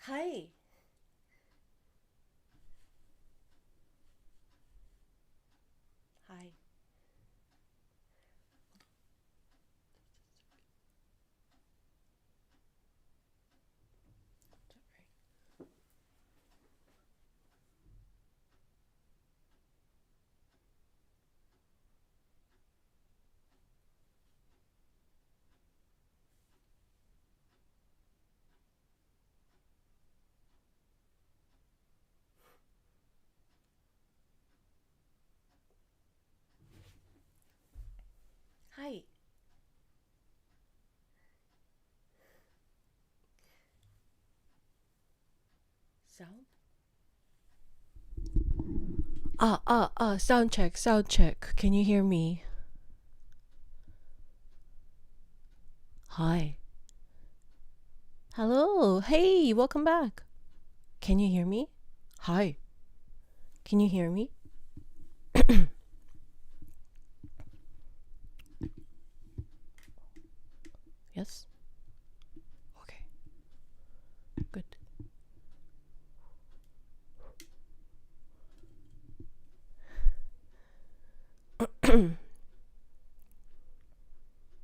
Hi. Hi. Hi. Sound? Sound check, sound check. Can you hear me? Hi. Hello. Hey, welcome back. Can you hear me? Hi. Can you hear me? Yes? Okay. Good.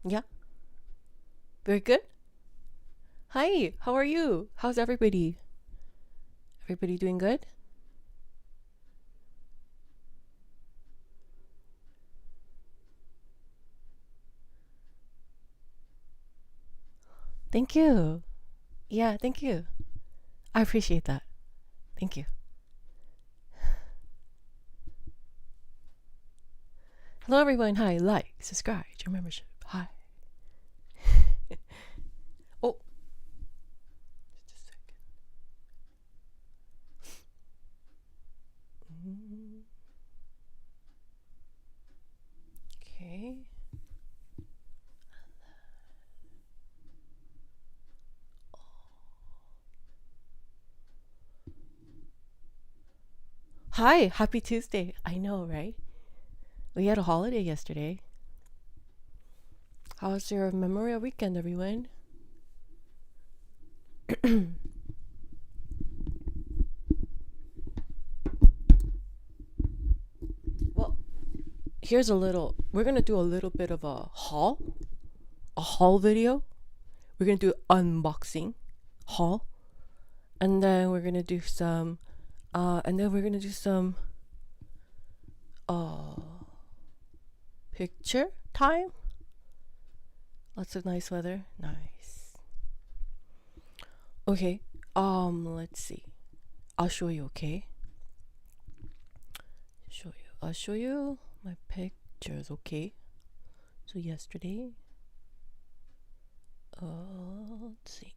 Yeah? Very good? Hi, how are you? How's everybody? Everybody doing good? Thank you. Yeah, thank you. I appreciate that. Thank you. Hello, everyone. Hi, like, subscribe, your membership. Hi. Oh, just a second. Okay. Hi, happy Tuesday. I know, right? We had a holiday yesterday. How was your Memorial Weekend, everyone? Well, we're gonna do a little bit of a haul video. We're gonna do unboxing, haul, and then we're gonna do some uh, picture time. Lots of nice weather. Nice. Okay, let's see. I'll show you, okay? I'll show you my pictures, okay? So yesterday, let's see.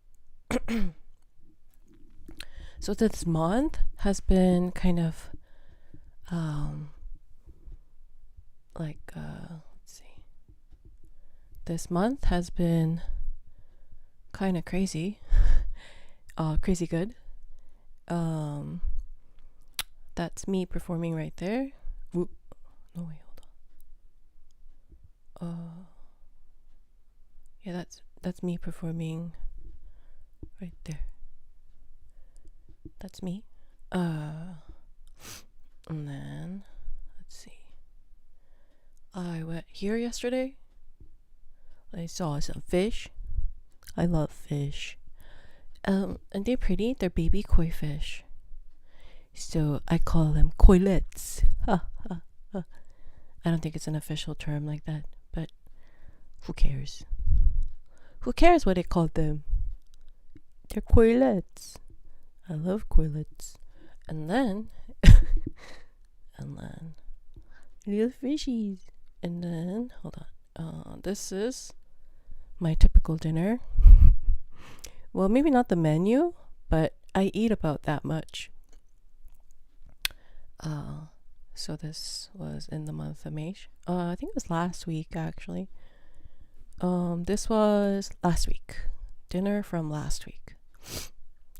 So this month has been kind of let's see. This month has been kind of crazy. Crazy good. That's me performing right there. Whoop. No, wait, hold on. Yeah, that's me performing right there. That's me. And then let's see. I went here yesterday. I saw some fish. I love fish. And they're pretty. They're baby koi fish. So I call them koilets. I don't think it's an official term like that, but who cares? Who cares what I called them? They're koilets. I love koilets. And then, little fishies. And then, hold on. This is my typical dinner. Well, maybe not the menu, but I eat about that much. So this was in the month of May. I think it was last week actually. This was last week. Dinner from last week.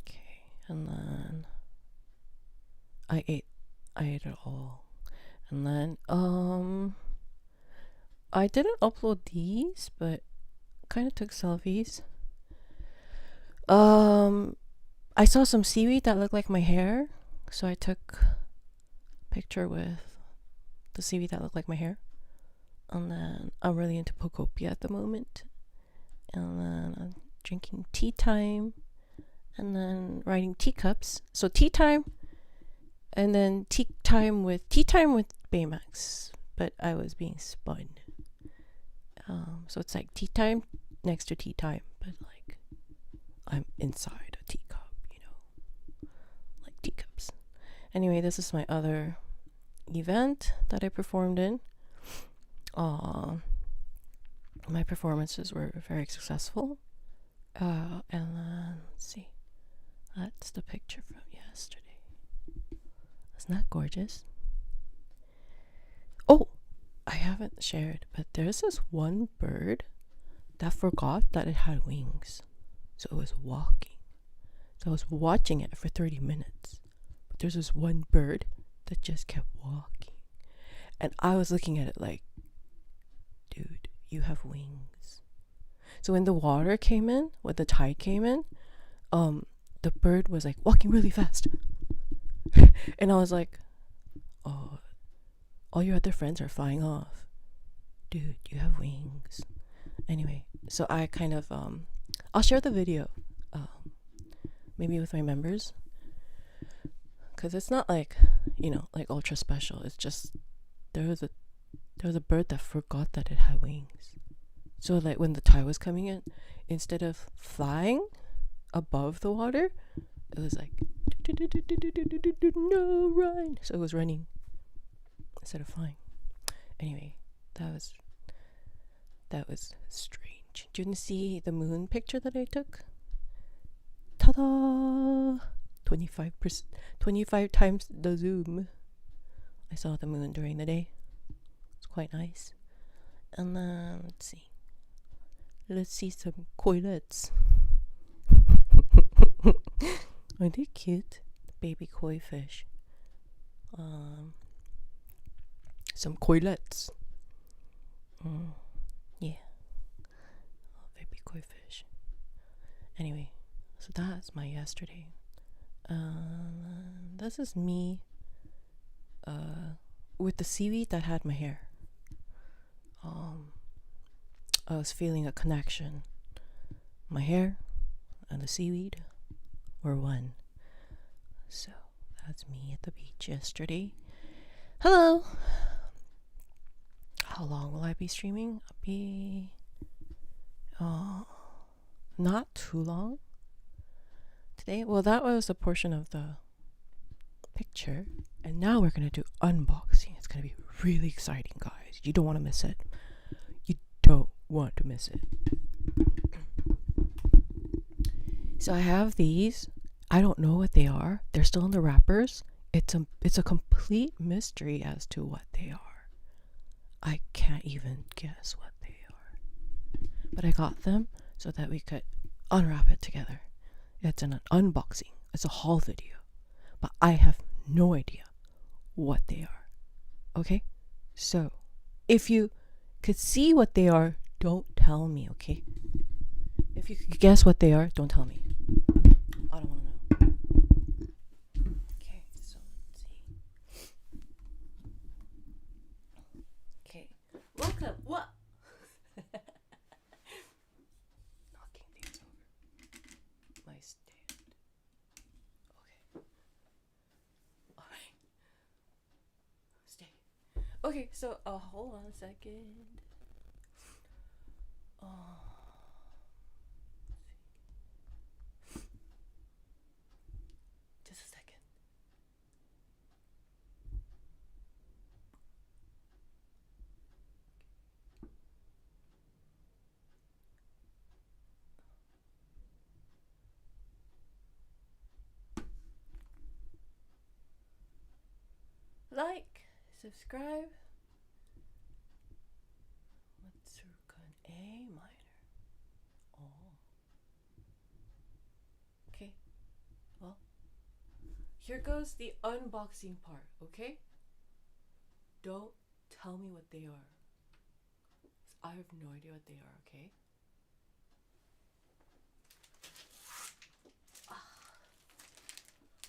Okay, and then I ate it all. And then I didn't upload these, but kind of took selfies. I saw some seaweed that looked like my hair, so I took a picture with the seaweed that looked like my hair. And then I'm really into Pocopia at the moment. And then I'm drinking tea time. And then writing teacups. So tea time. And then tea time with Baymax. But I was being spun. So it's like tea time next to tea time. But like I'm inside a teacup, you know. Like teacups. Anyway, this is my other event that I performed in. My performances were very successful. And then, let's see. That's the picture from yesterday. Isn't that gorgeous? Oh, I haven't shared, but there's this one bird that forgot that it had wings. So it was walking. So I was watching it for 30 minutes. But there's this one bird that just kept walking. And I was looking at it like, dude, you have wings. So when the water came in, when the tide came in, the bird was like walking really fast. And I was like, oh, all your other friends are flying off. Dude, you have wings. Anyway, so I kind of, I'll share the video, maybe with my members. Because it's not like, you know, like ultra special. It's just, there was a bird that forgot that it had wings. So like when the tide was coming in, instead of flying above the water, it was like no, run. So it was running instead of flying. Anyway, that was strange. Do you want to see the moon picture that I took? Ta-da! 25 times the zoom. I saw the moon during the day. It's quite nice. And then let's see some coilets. Aren't they cute? Baby koi fish. Some coilets. Yeah. Baby koi fish. Anyway, so that's my yesterday. This is me with the seaweed that had my hair. I was feeling a connection. My hair and the seaweed were one. So that's me at the beach yesterday. Hello. How long will I be streaming? I'll be not too long today. Well, that was a portion of the picture, and now we're gonna do unboxing. It's gonna be really exciting, guys. You don't want to miss it. You don't want to miss it. So I have these. I don't know what they are. They're still in the wrappers. It's a complete mystery as to what they are. I can't even guess what they are. But I got them so that we could unwrap it together. It's an unboxing. It's a haul video. But I have no idea what they are. Okay? So, if you could see what they are, don't tell me, okay? If you could guess what they are, don't tell me. I don't want to know. Okay, so let's see. Okay, welcome. What? Knocking things over. My stand. Okay. Alright. Stay. Okay, so hold on a second. Just a second. Like, subscribe. Mozart A minor. Oh. Okay. Well, here goes the unboxing part, okay? Don't tell me what they are. I have no idea what they are, okay?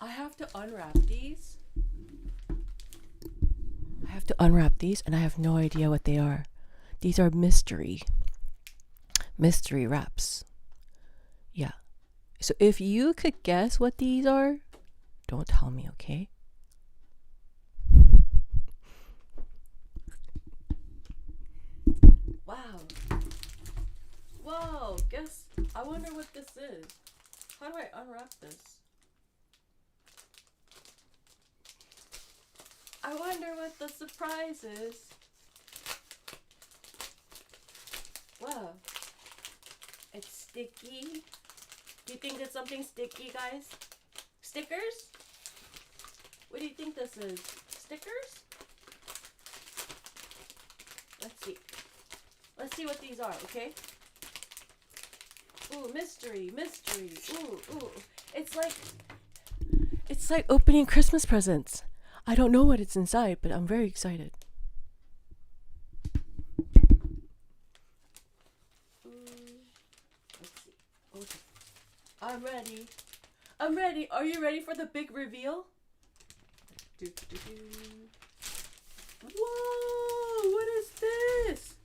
I have to unwrap these. I have to unwrap these, and I have no idea what they are. These are mystery wraps. Yeah. So if you could guess what these are, don't tell me, okay? Wow. Whoa, I wonder what this is. How do I unwrap this? I wonder what the surprise is. Wow. It's sticky. Do you think it's something sticky, guys? Stickers? What do you think this is? Stickers? Let's see. Let's see what these are, okay? Ooh, mystery. Ooh. It's like opening Christmas presents. I don't know what it's inside, but I'm very excited. Let's see. Okay. I'm ready. Are you ready for the big reveal? Whoa! What is this?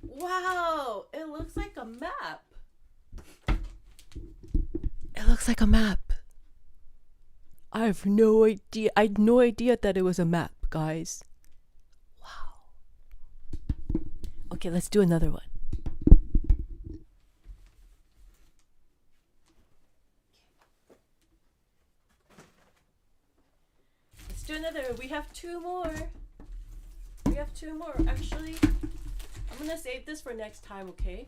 Wow! It looks like a map. I have no idea. I had no idea that it was a map, guys. Wow. Okay, let's do another one. Let's do another. We have two more. Actually, I'm gonna save this for next time, okay?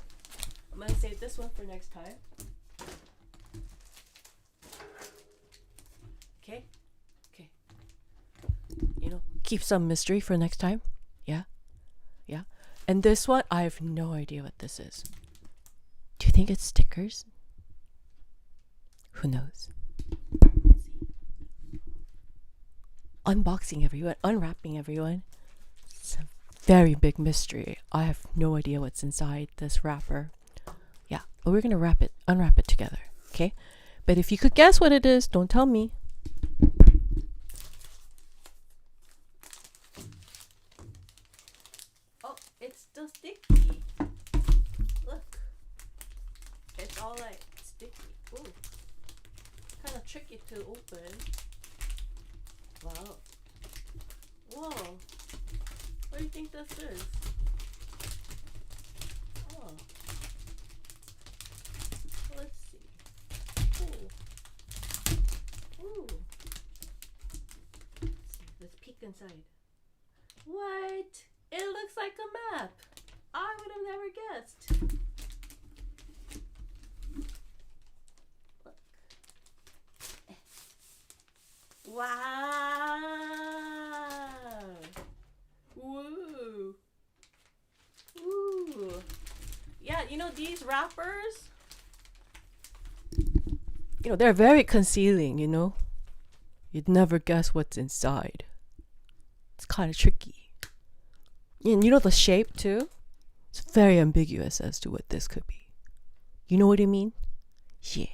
I'm gonna save this one for next time. Okay? Keep some mystery for next time. Yeah? And this one, I have no idea what this is. Do you think it's stickers? Who knows? Let's see. Unboxing everyone, unwrapping everyone. It's a very big mystery. I have no idea what's inside this wrapper. Yeah, but we're gonna unwrap it together, okay? But if you could guess what it is, don't tell me. Oh, it's still sticky. Look. It's all like sticky. Ooh. Kind of tricky to open. Wow. Whoa. What do you think this is? Oh. Let's see. Ooh. Let's see. Let's peek inside. What? It looks like a map. I would have never guessed. Look. Wow. Woo. Ooh. Yeah, these wrappers, they're very concealing, You'd never guess what's inside. It's kind of tricky. And the shape too? It's very ambiguous as to what this could be. You know what I mean? Yeah.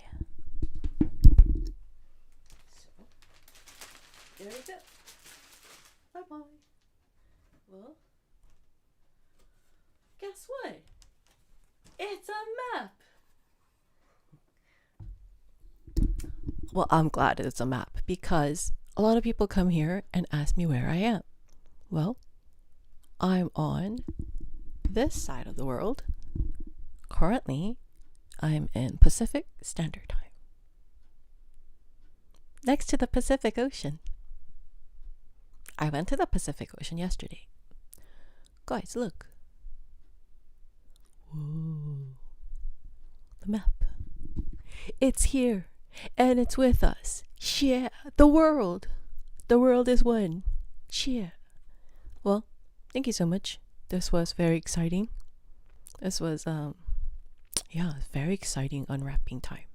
So, there we go. Bye-bye. Well, guess what? It's a map. Well, I'm glad it's a map because a lot of people come here and ask me where I am. Well, I'm on this side of the world. Currently, I'm in Pacific Standard Time. Next to the Pacific Ocean. I went to the Pacific Ocean yesterday. Guys, look. Whoa. The map. It's here. And it's with us. Yeah. The world. The world is one. Yeah. Well, thank you so much. This was very exciting. This was, very exciting unwrapping time.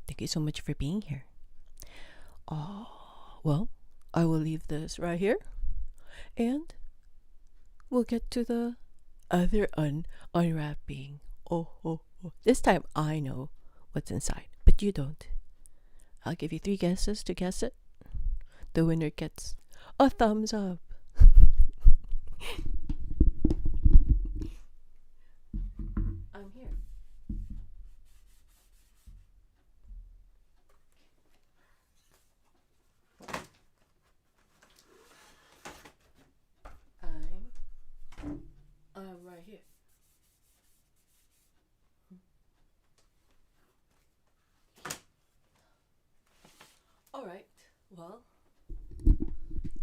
Thank you so much for being here. Well, I will leave this right here. And we'll get to the other unwrapping. Oh. This time I know what's inside, but you don't. I'll give you 3 guesses to guess it. The winner gets a thumbs up. I'm here. I'm right here. All right. Well,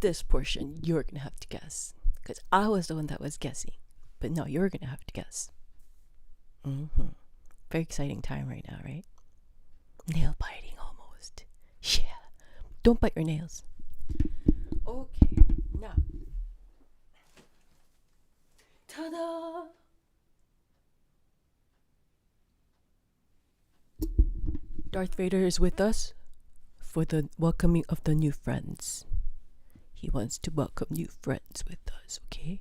this portion you're gonna have to guess, because I was the one that was guessing, but no, you're gonna have to guess. Very exciting time right now, right? Nail biting almost. Yeah. Don't bite your nails. Okay. Now. Ta-da! Darth Vader is with us for the welcoming of the new friends. He wants to welcome new friends with us, okay?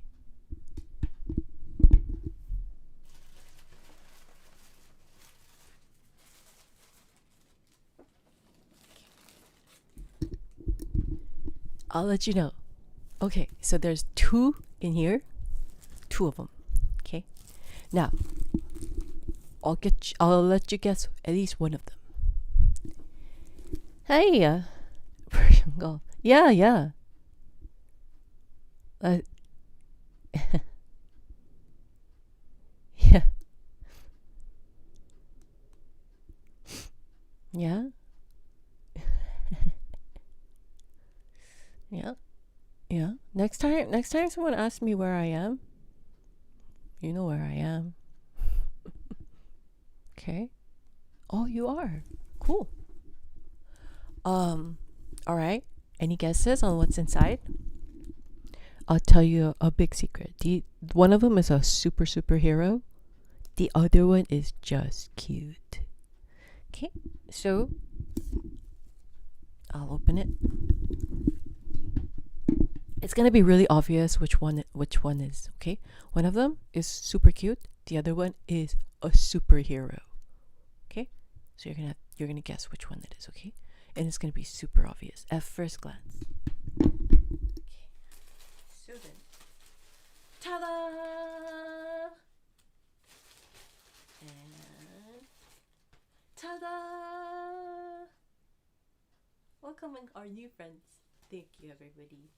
I'll let you know. Okay, so there's 2 in here. 2 of them. Okay? Now, I'll let you guess at least one of them. Hey, Persian Gulf. Yeah. Yeah. Yeah. Yeah. Next time someone asks me where I am, you know where I am. Okay. Oh, you are. Cool. All right. Any guesses on what's inside? I'll tell you a big secret. One of them is a superhero. The other one is just cute. Okay. So I'll open it. It's gonna be really obvious which one is, okay? One of them is super cute. The other one is a superhero. Okay? So you're gonna guess which one it is, okay? And it's gonna be super obvious at first glance. Okay. So then, ta-da! And ta-da! Welcoming our new friends. Thank you, everybody.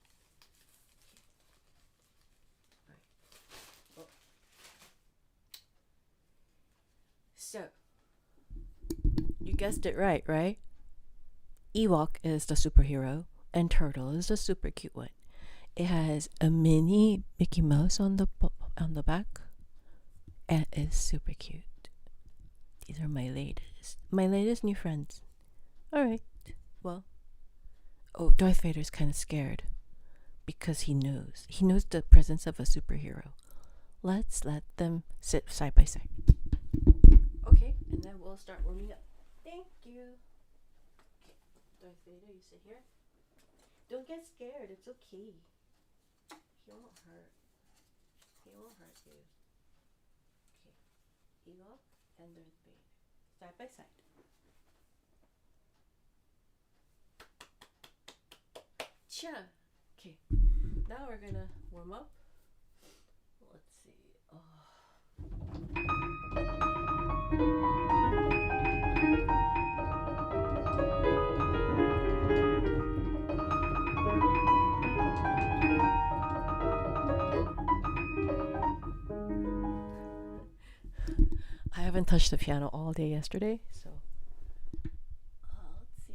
So, you guessed it right? Ewok is the superhero, and Turtle is the super cute one. It has a mini Mickey Mouse on the back, and it's super cute. These are my latest new friends. All right. Well, Darth Vader's kind of scared because he knows the presence of a superhero. Let's let them sit side by side. Okay, and then we'll start warming up. Thank you. Okay, Darth Vader, you sit here. Don't get scared. It's okay. He won't hurt. He won't hurt you. Okay, Ewok and Darth Vader, side by side. Cha. Okay, now we're gonna warm up. Let's see. I haven't touched the piano all day yesterday, so let's see.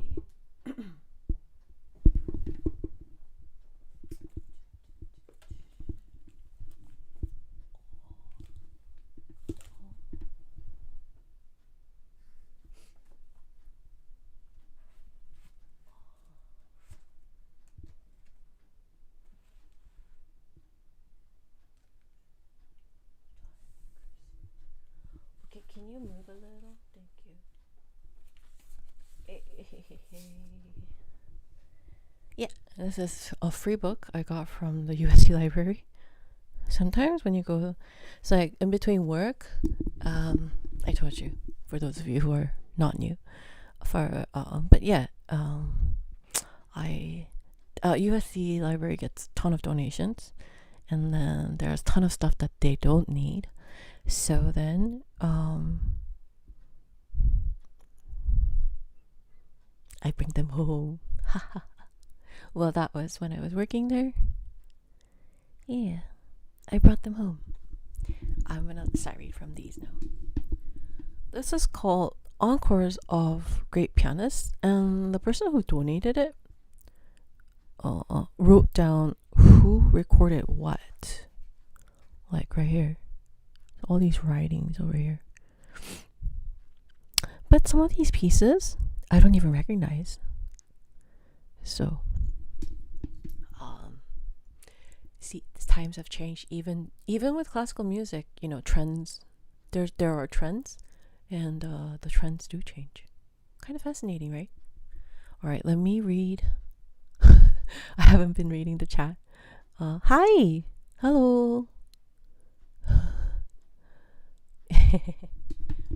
Okay, can you move a little? Thank you. Yeah, this is a free book I got from the USC library. Sometimes when you go, it's like in between work, I told you, for those of you who are not new, but yeah, um, I USC library gets a ton of donations, and then there's a ton of stuff that they don't need. So then I bring them home. Well, that was when I was working there. Yeah, I brought them home. I'm gonna sight read from these now. This is called Encores of Great Pianists, and the person who donated it wrote down who recorded what. Like right here. All these writings over here. But some of these pieces I don't even recognize. So see, times have changed. Even with classical music, trends. There are trends, and the trends do change. Kind of fascinating, right? All right, let me read. I haven't been reading the chat. Hi, hello. All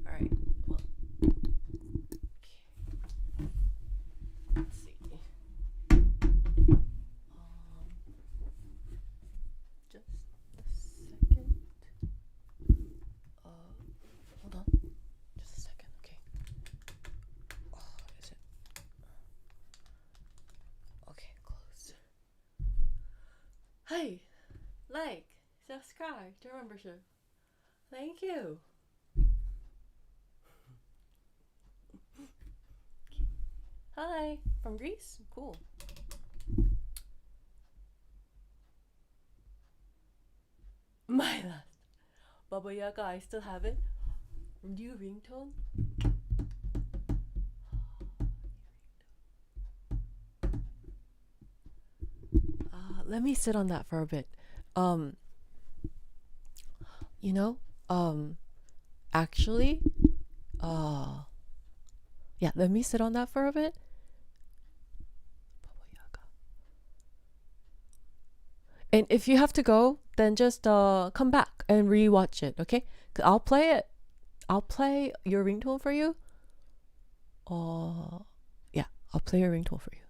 right. Well, let's see. Just a second. Hold on. Just a second. Okay. Is it? Okay, close. Hi, like, subscribe to our membership. Thank you. Hi, from Greece? Cool. My last Baba Yaga, I still have it. New ringtone? Let me sit on that for a bit. Actually, yeah, let me sit on that for a bit. Baba Yaga. And if you have to go, then just come back and rewatch it, okay? 'Cause I'll play it. I'll play your ringtone for you. Yeah, I'll play your ringtone for you.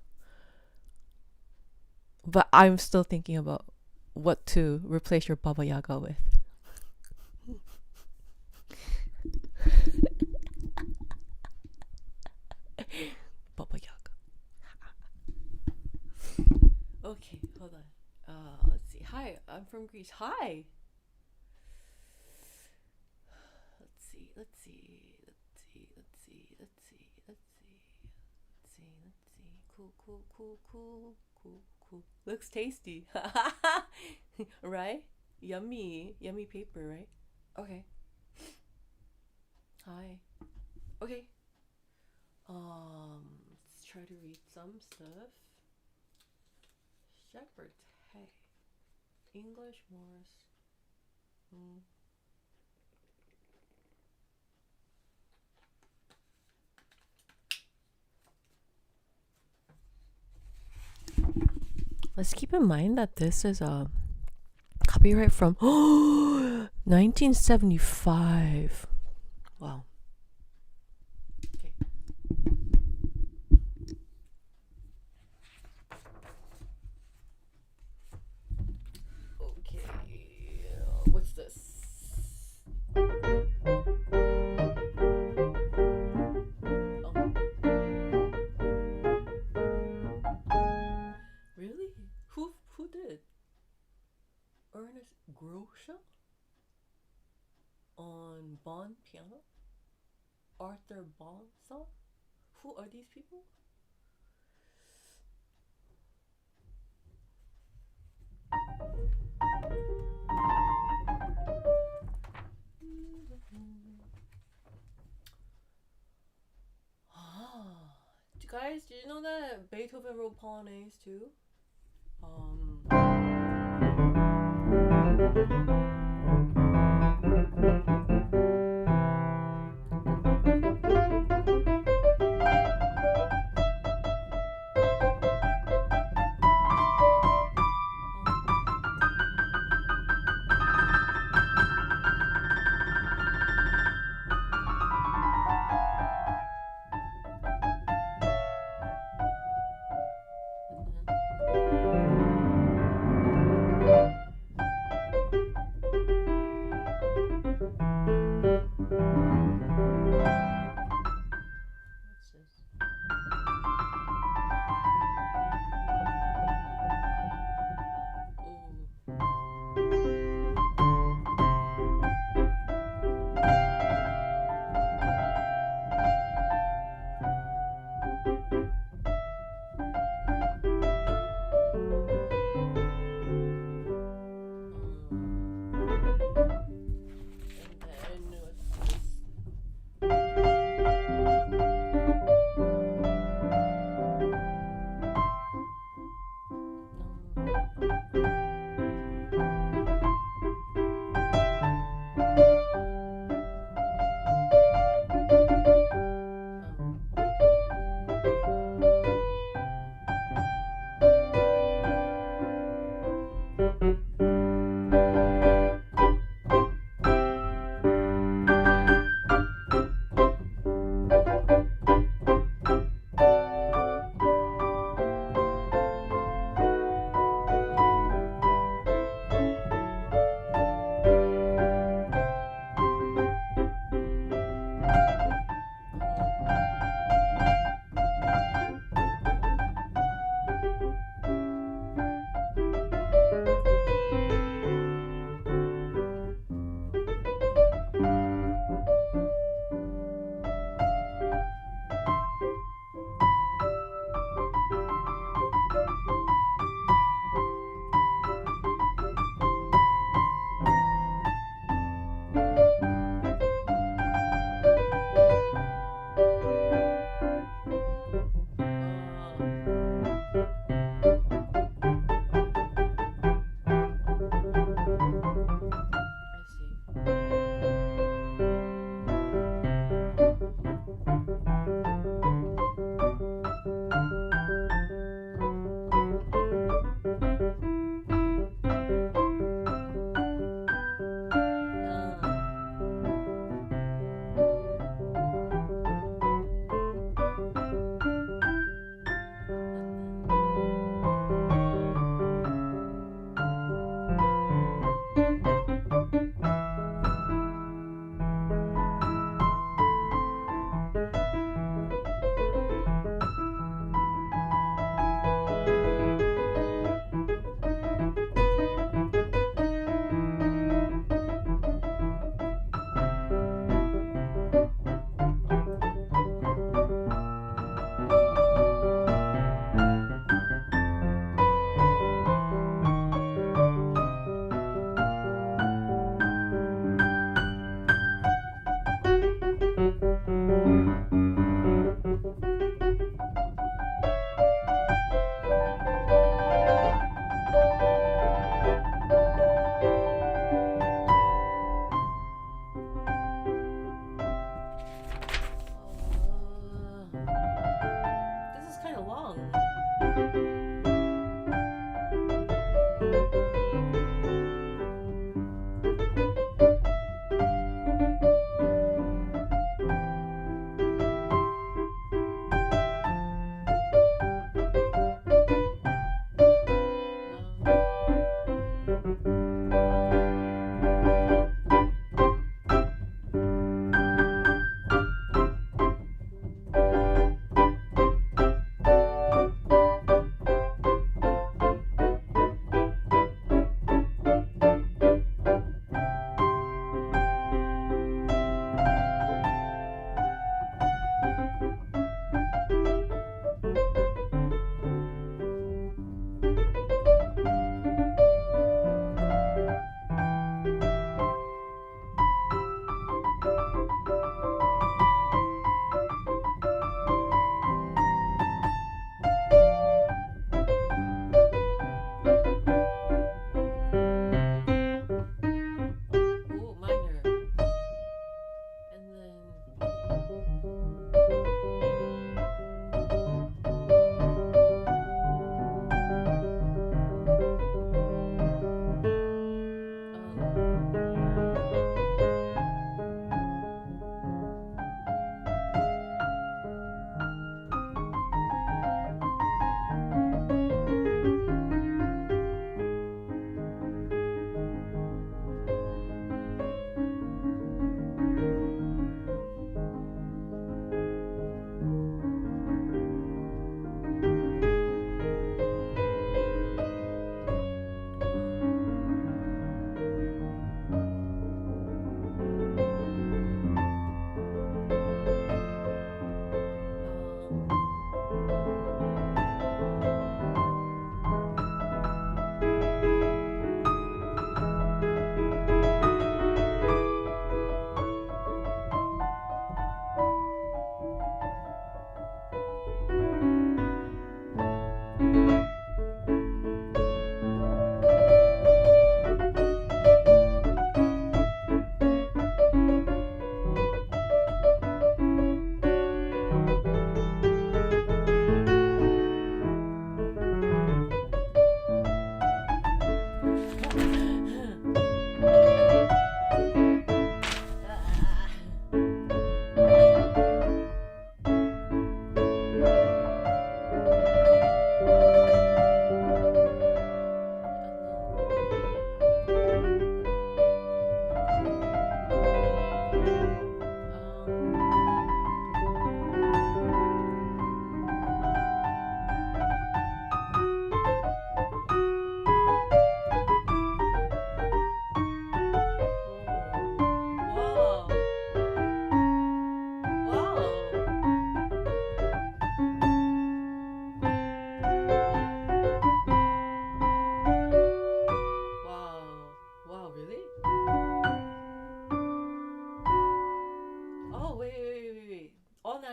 But I'm still thinking about what to replace your Baba Yaga with. Baba Yaga. Okay, hold on. Let's see. Hi, I'm from Greece. Hi. Let's see. Cool. Looks tasty. Right? Yummy paper, right? Okay. Hi. Okay. Let's try to read some stuff. Shepherd's hay. English Morse. Let's keep in mind that this is a copyright from 1975. Wow. Okay. Okay. What's this? Really? Who did? Ernest Grosha on Bonn piano? Arthur Bonsa? Who are these people? Guys, did you know that Beethoven wrote Polonaise too?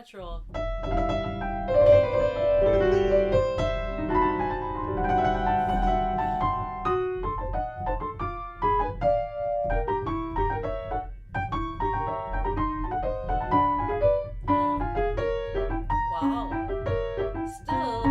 natural. Wow. Still.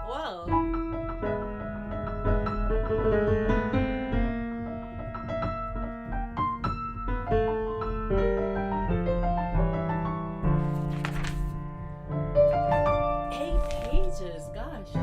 Wow. 8 pages, gosh.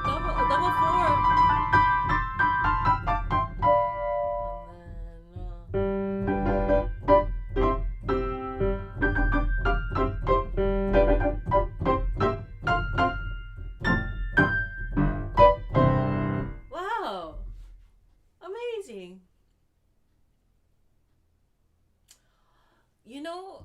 And then double four. Wow. Amazing. You know,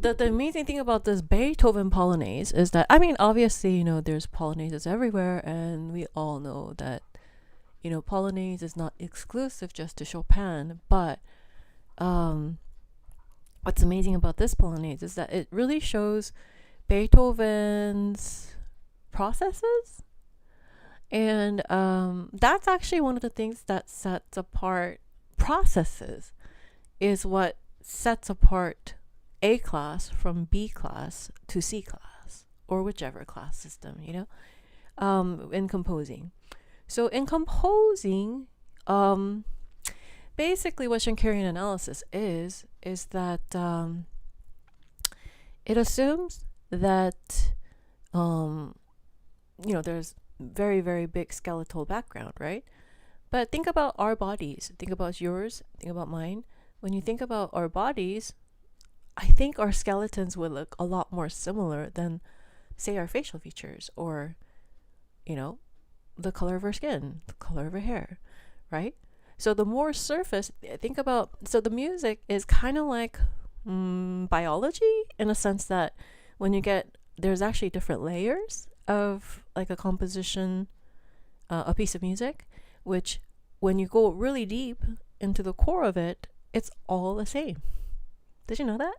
the amazing thing about this Beethoven Polonaise is that, I mean, obviously, there's Polonaises everywhere, and we all know that, Polonaise is not exclusive just to Chopin, but what's amazing about this Polonaise is that it really shows Beethoven's processes, and that's actually one of the things that sets apart processes, is what sets apart A class from B class to C class, or whichever class system, in composing. So in composing, basically what Schenkerian analysis is that it assumes that there's very, very big skeletal background, right? But think about our bodies. Think about yours. Think about mine. When you think about our bodies, I think our skeletons would look a lot more similar than, say, our facial features, or, the color of our skin, the color of our hair, right? So the more surface, so the music is kind of like biology, in a sense that there's actually different layers of like a composition, a piece of music, which when you go really deep, into the core of it, it's all the same. Did you know that?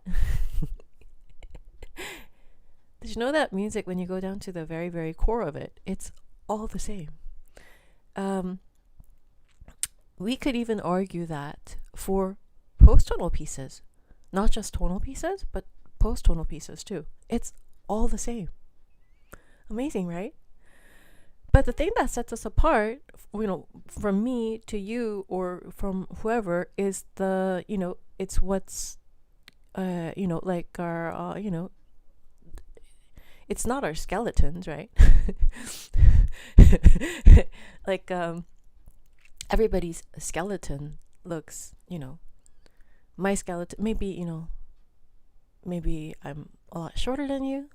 Did you know that music, when you go down to the very, very core of it, it's all the same? We could even argue that for post-tonal pieces, not just tonal pieces, but post-tonal pieces too. It's all the same. Amazing, right? But the thing that sets us apart, from me to you or from whoever, is it's what's, like our, it's not our skeletons, right? Like, everybody's skeleton looks, my skeleton, maybe, maybe I'm a lot shorter than you.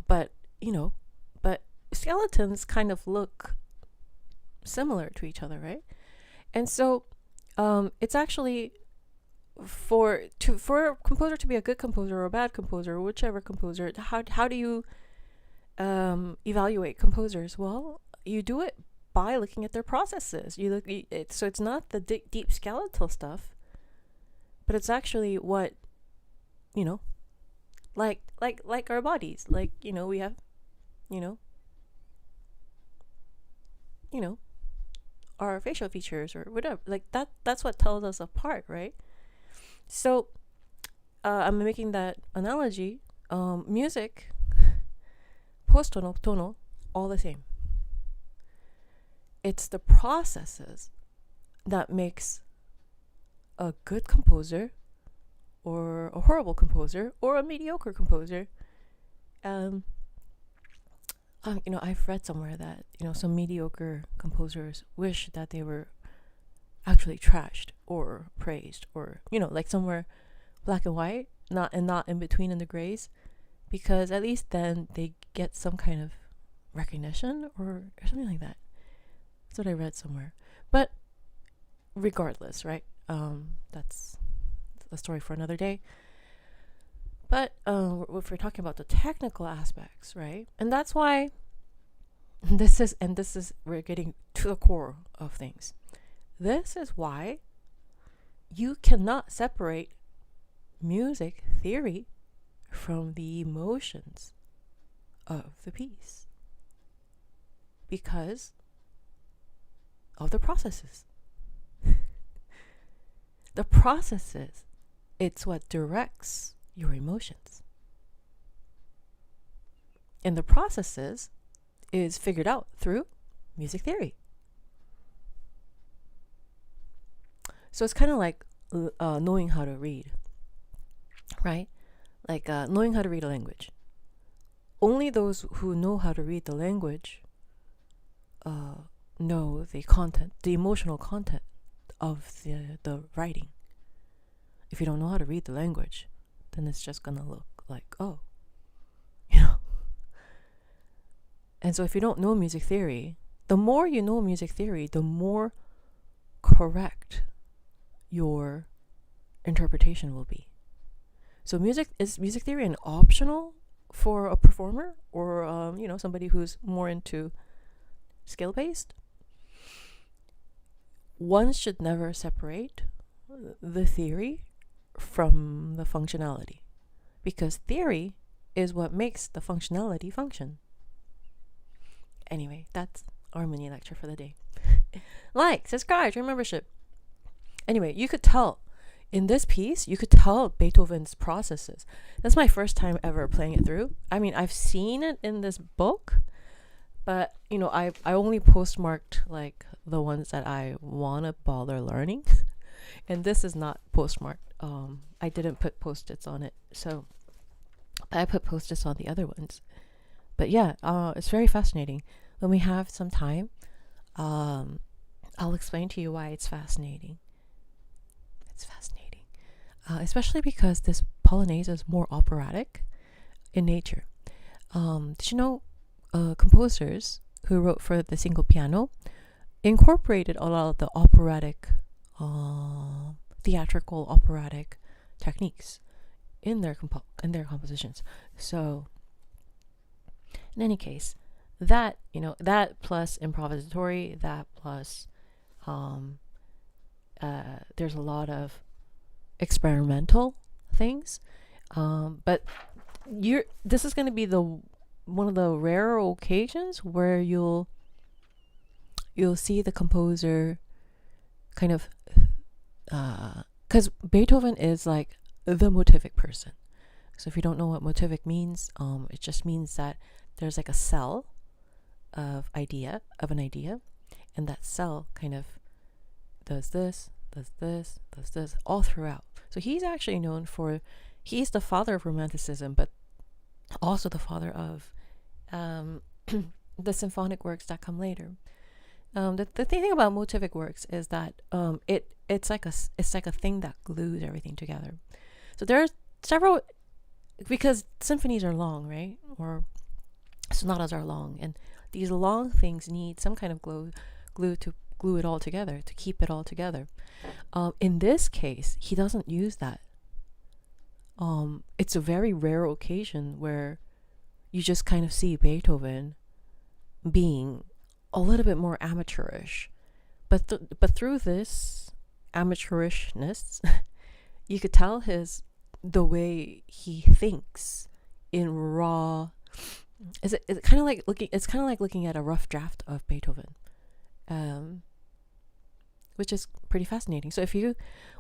But skeletons kind of look similar to each other, right? And so, it's actually for a composer to be a good composer or a bad composer, or whichever composer. How do you evaluate composers? Well, you do it by looking at their processes. So it's not the deep skeletal stuff, but it's actually what, like our bodies, we have, our facial features or whatever, like that's what tells us apart, right? So I'm making that analogy. Music, post-tonal, tonal, all the same. It's the processes that makes a good composer or a horrible composer or a mediocre composer. I've read somewhere that, some mediocre composers wish that they were actually trashed or praised, or, like somewhere black and white, not in between in the grays, because at least then they get some kind of recognition or something like that. That's what I read somewhere. But regardless, right? That's a story for another day. But if we're talking about the technical aspects, right? And that's why we're getting to the core of things. This is why you cannot separate music theory from the emotions of the piece, because of the processes. The processes, it's what directs your emotions. And the processes is figured out through music theory. So it's kind of like knowing how to read, right? Like knowing how to read a language. Only those who know how to read the language know the content, the emotional content of the writing. If you don't know how to read the language, then it's just gonna look like, And so if you don't know music theory, the more you know music theory, the more correct your interpretation will be. So is music theory an optional for a performer or somebody who's more into skill based? One should never separate the theory from the functionality, because theory is what makes the functionality function. Anyway, that's our mini lecture for the day. Like, subscribe, join membership. Anyway, you could tell in this piece, Beethoven's processes. That's my first time ever playing it through. I mean, I've seen it in this book, but I only postmarked like the ones that I want to bother learning. And this is not postmarked. I didn't put post-its on it, so I put post-its on the other ones. But yeah, it's very fascinating. When we have some time, I'll explain to you why it's fascinating. It's fascinating, especially because this Polonaise is more operatic in nature. Did you know composers who wrote for the single piano incorporated a lot of the operatic, theatrical operatic techniques in their compositions? So in any case, that plus improvisatory, that plus There's a lot of experimental things, but this is going to be one of the rare occasions where you'll see the composer kind of, because Beethoven is like the motivic person. So if you don't know what motivic means, it just means that there's like a cell of an idea, and that cell kind of does this, all throughout. So he's actually known he's the father of Romanticism, but also the father of the symphonic works that come later. The thing about motivic works is that it's like a thing that glues everything together. So there are several, because symphonies are long, right? Or sonatas are long, and these long things need some kind of glue to glue it all together, to keep it all together. In this case, he doesn't use that. It's a very rare occasion where you just kind of see Beethoven being a little bit more amateurish, but through this amateurishness, you could tell the way he thinks in raw. It's kind of like looking at a rough draft of Beethoven, which is pretty fascinating. So if you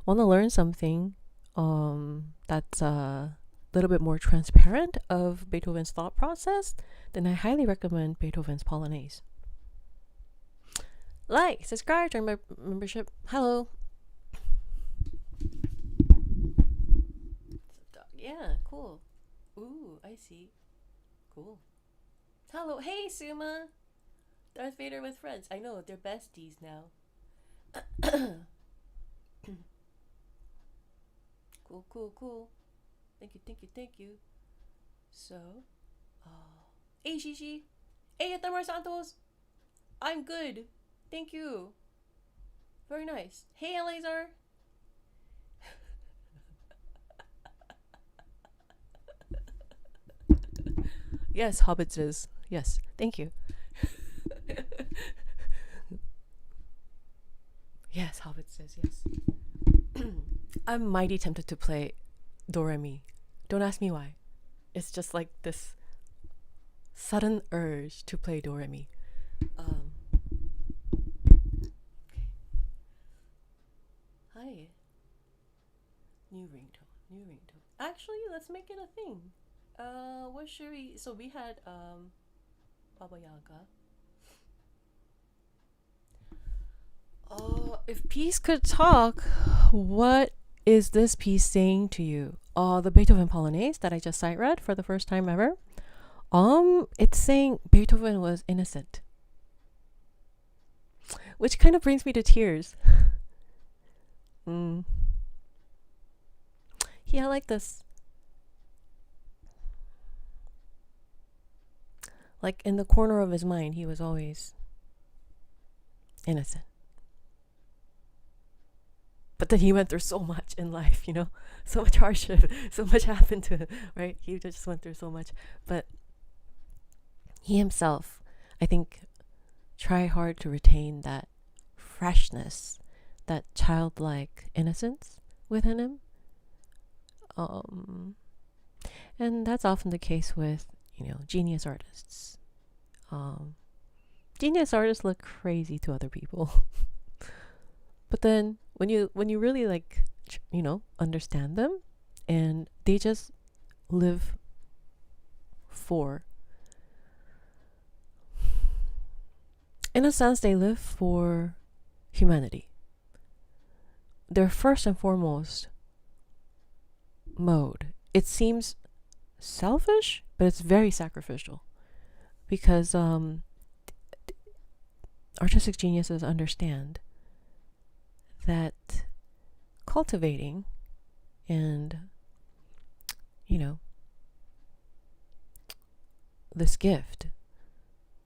want to learn something that's a little bit more transparent of Beethoven's thought process, then I highly recommend Beethoven's Polonaise. Like, subscribe, join my membership. Hello. Yeah, cool. Ooh, I see. Cool. Hello. Hey, Suma. Darth Vader with friends. I know, they're besties now. Cool. Thank you. So, hey, Shishi. Hey, Tamar Santos. I'm good. Thank you. Very nice. Hey, Eleazar. Yes, Hobbitses. Yes, thank you. Yes, Hobbitses, yes. I'm mighty tempted to play Do Re Mi. Don't ask me why. It's just like this sudden urge to play Do Re Mi. Hi. New ringtone. Actually, let's make it a thing. What should we? So we had Baba Yaga. If peace could talk, what is this piece saying to you? The Beethoven Polonaise that I just sight read for the first time ever. It's saying Beethoven was innocent, which kind of brings me to tears. He had like this, like in the corner of his mind, he was always innocent. But then he went through so much in life, so much hardship, so much happened to him, right? He just went through so much. But he himself, I think, tried hard to retain that freshness, that childlike innocence within him. And that's often the case with, genius artists. Genius artists look crazy to other people. But then when you really understand them, and they just live in a sense, they live for humanity. Their first and foremost mode, it seems selfish, but it's very sacrificial, because artistic geniuses understand that cultivating and this gift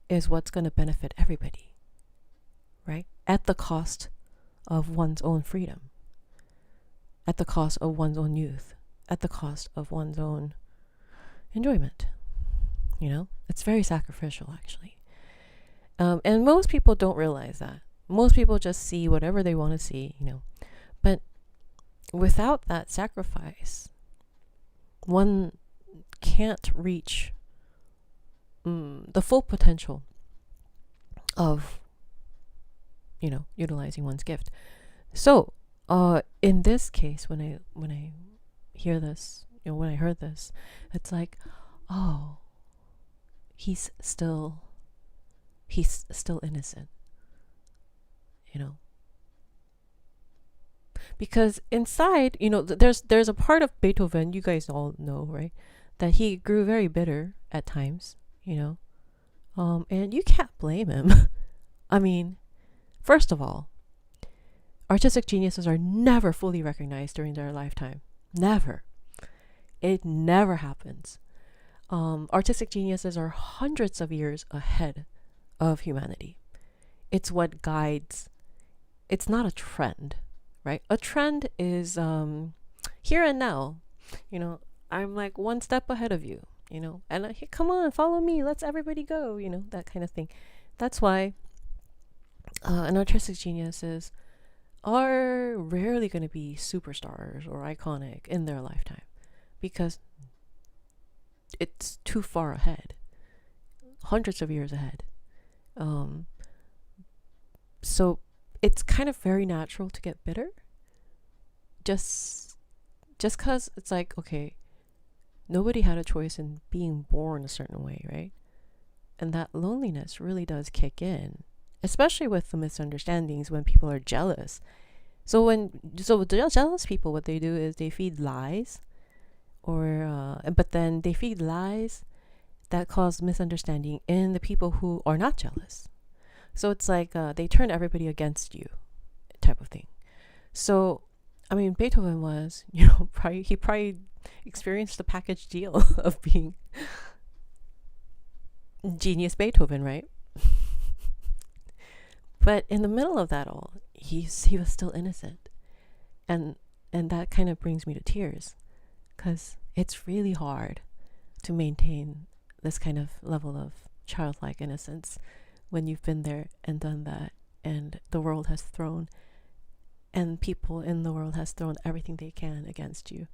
is what's going to benefit everybody, right? At the cost of one's own freedom, at the cost of one's own youth, at the cost of one's own enjoyment. It's very sacrificial, actually. And most people don't realize that. Most people just see whatever they want to see, But without that sacrifice, one can't reach the full potential of, utilizing one's gift. So, in this case, when I hear this, when I heard this, it's like, oh, he's still innocent, because inside, there's a part of Beethoven, you guys all know, right, that he grew very bitter at times, and you can't blame him. I mean, first of all, artistic geniuses are never fully recognized during their lifetime. Never. It never happens. Artistic geniuses are hundreds of years ahead of humanity. It's what guides. It's not a trend, right? A trend is here and now. I'm like one step ahead of you, and come on, follow me. Let's everybody go, that kind of thing. That's why an artistic geniuses are rarely going to be superstars or iconic in their lifetime, because it's too far ahead, hundreds of years ahead. So it's kind of very natural to get bitter, just because it's like, okay, nobody had a choice in being born a certain way, right? And that loneliness really does kick in, especially with the misunderstandings when people are jealous. So the jealous people, what they do is they feed lies, but then they feed lies that cause misunderstanding in the people who are not jealous. So it's like they turn everybody against you, type of thing. So, I mean, Beethoven was, he probably experienced the package deal of being genius Beethoven, right? But in the middle of that all, he was still innocent, and that kind of brings me to tears, because it's really hard to maintain this kind of level of childlike innocence when you've been there and done that, and the world has thrown, and people in the world has thrown everything they can against you,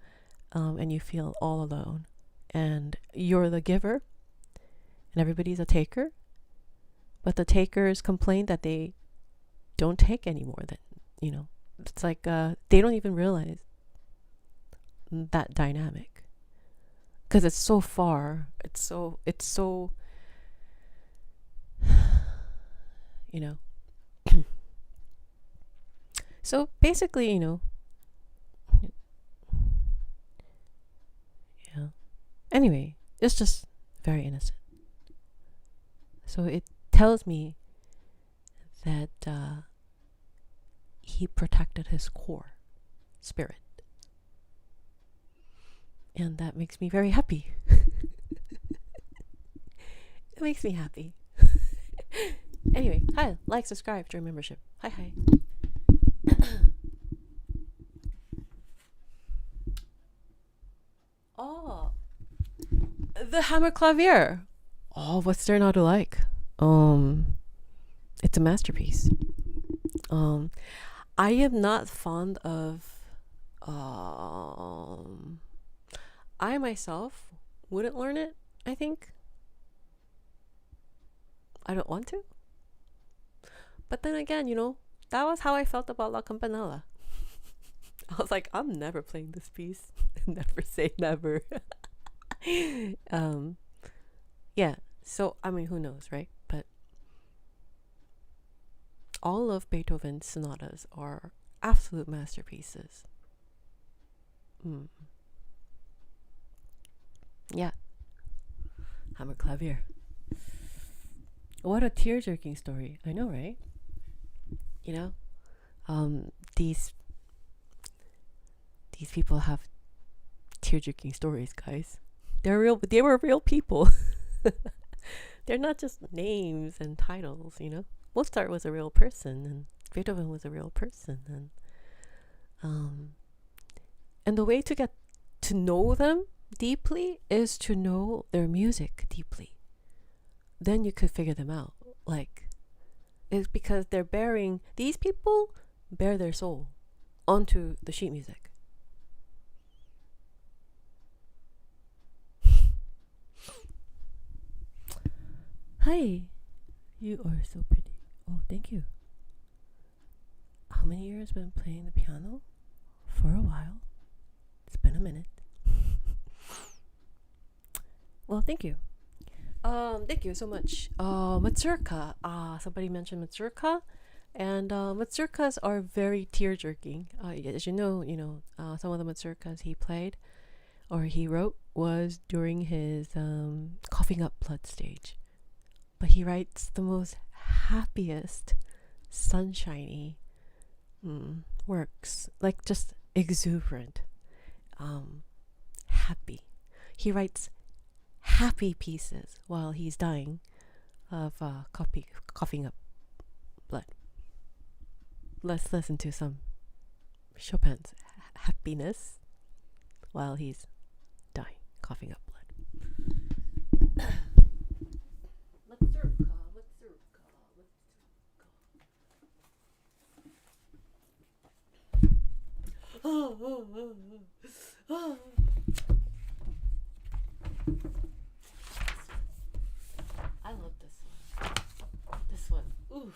and you feel all alone, and you're the giver, and everybody's a taker, but the takers complain that they don't take anymore. That it's like they don't even realize that dynamic, because it's so far. It's so So basically, yeah. Anyway, it's just very innocent. So it tells me that he protected his core spirit, and that makes me very happy. It makes me happy. Anyway, hi, like, subscribe, join membership. Hi. Oh, the hammer clavier. Oh, what's there not to like? It's a masterpiece. I am not fond of. I myself wouldn't learn it. I think. I don't want to. But then again, that was how I felt about La Campanella. I was like, I'm never playing this piece. Never say never. Yeah. So, I mean, who knows, right? But all of Beethoven's sonatas are absolute masterpieces. Yeah. Hammer clavier. What a tear-jerking story. I know, right? These people have tear-jerking stories, guys. They were real people. They're not just names and titles, Mozart was a real person, and Beethoven was a real person, and the way to get to know them deeply is to know their music deeply. Then you could figure them out. Like, is because these people bear their soul onto the sheet music. Hi, you are so pretty. Oh, thank you. How many years been playing the piano? For a while. It's been a minute. Well, thank you. Thank you so much. Mazurka. Somebody mentioned mazurka, and mazurkas are very tear-jerking. As you know, some of the mazurkas he played or he wrote was during his coughing up blood stage. But he writes the most happiest, sunshiny works, like just exuberant, happy. He writes happy pieces while he's dying of coughing up blood. Let's listen to some Chopin's happiness while he's dying, coughing up blood. I love this one. This one. Ooh.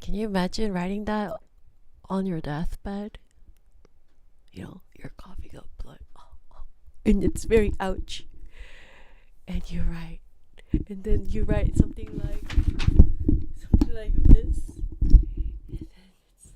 Can you imagine writing that on your deathbed? You're coughing up blood. And it's very ouch. And you write. And then you write something like this. And then it's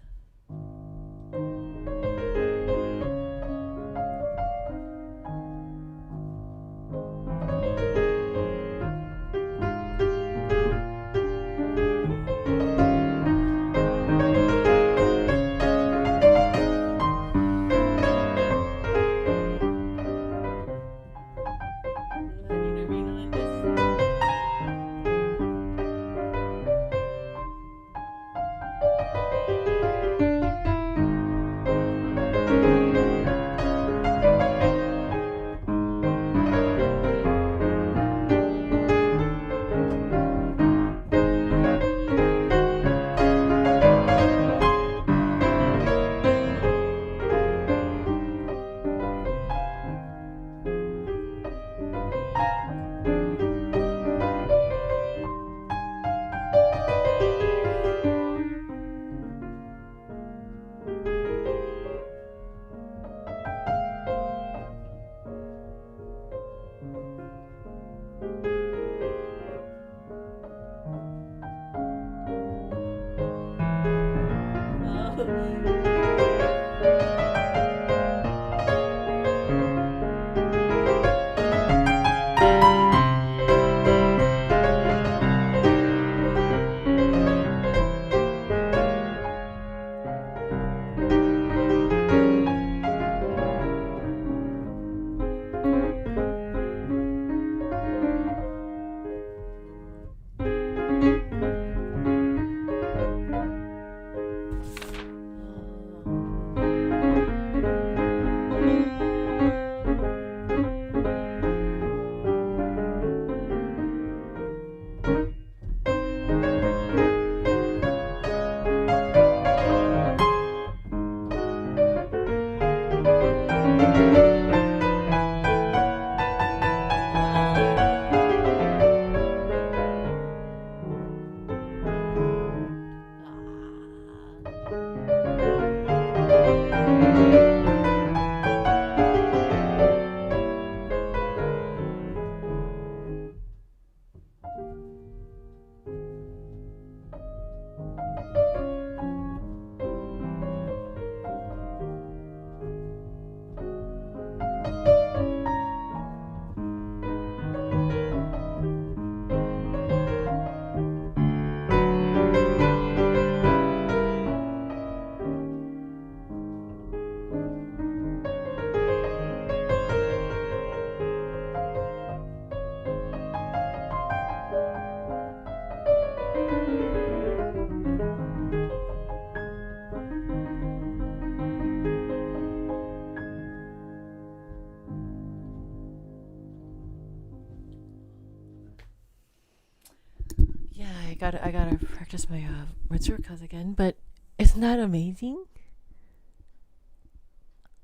Yeah, I gotta practice my mazurkas again, but isn't that amazing?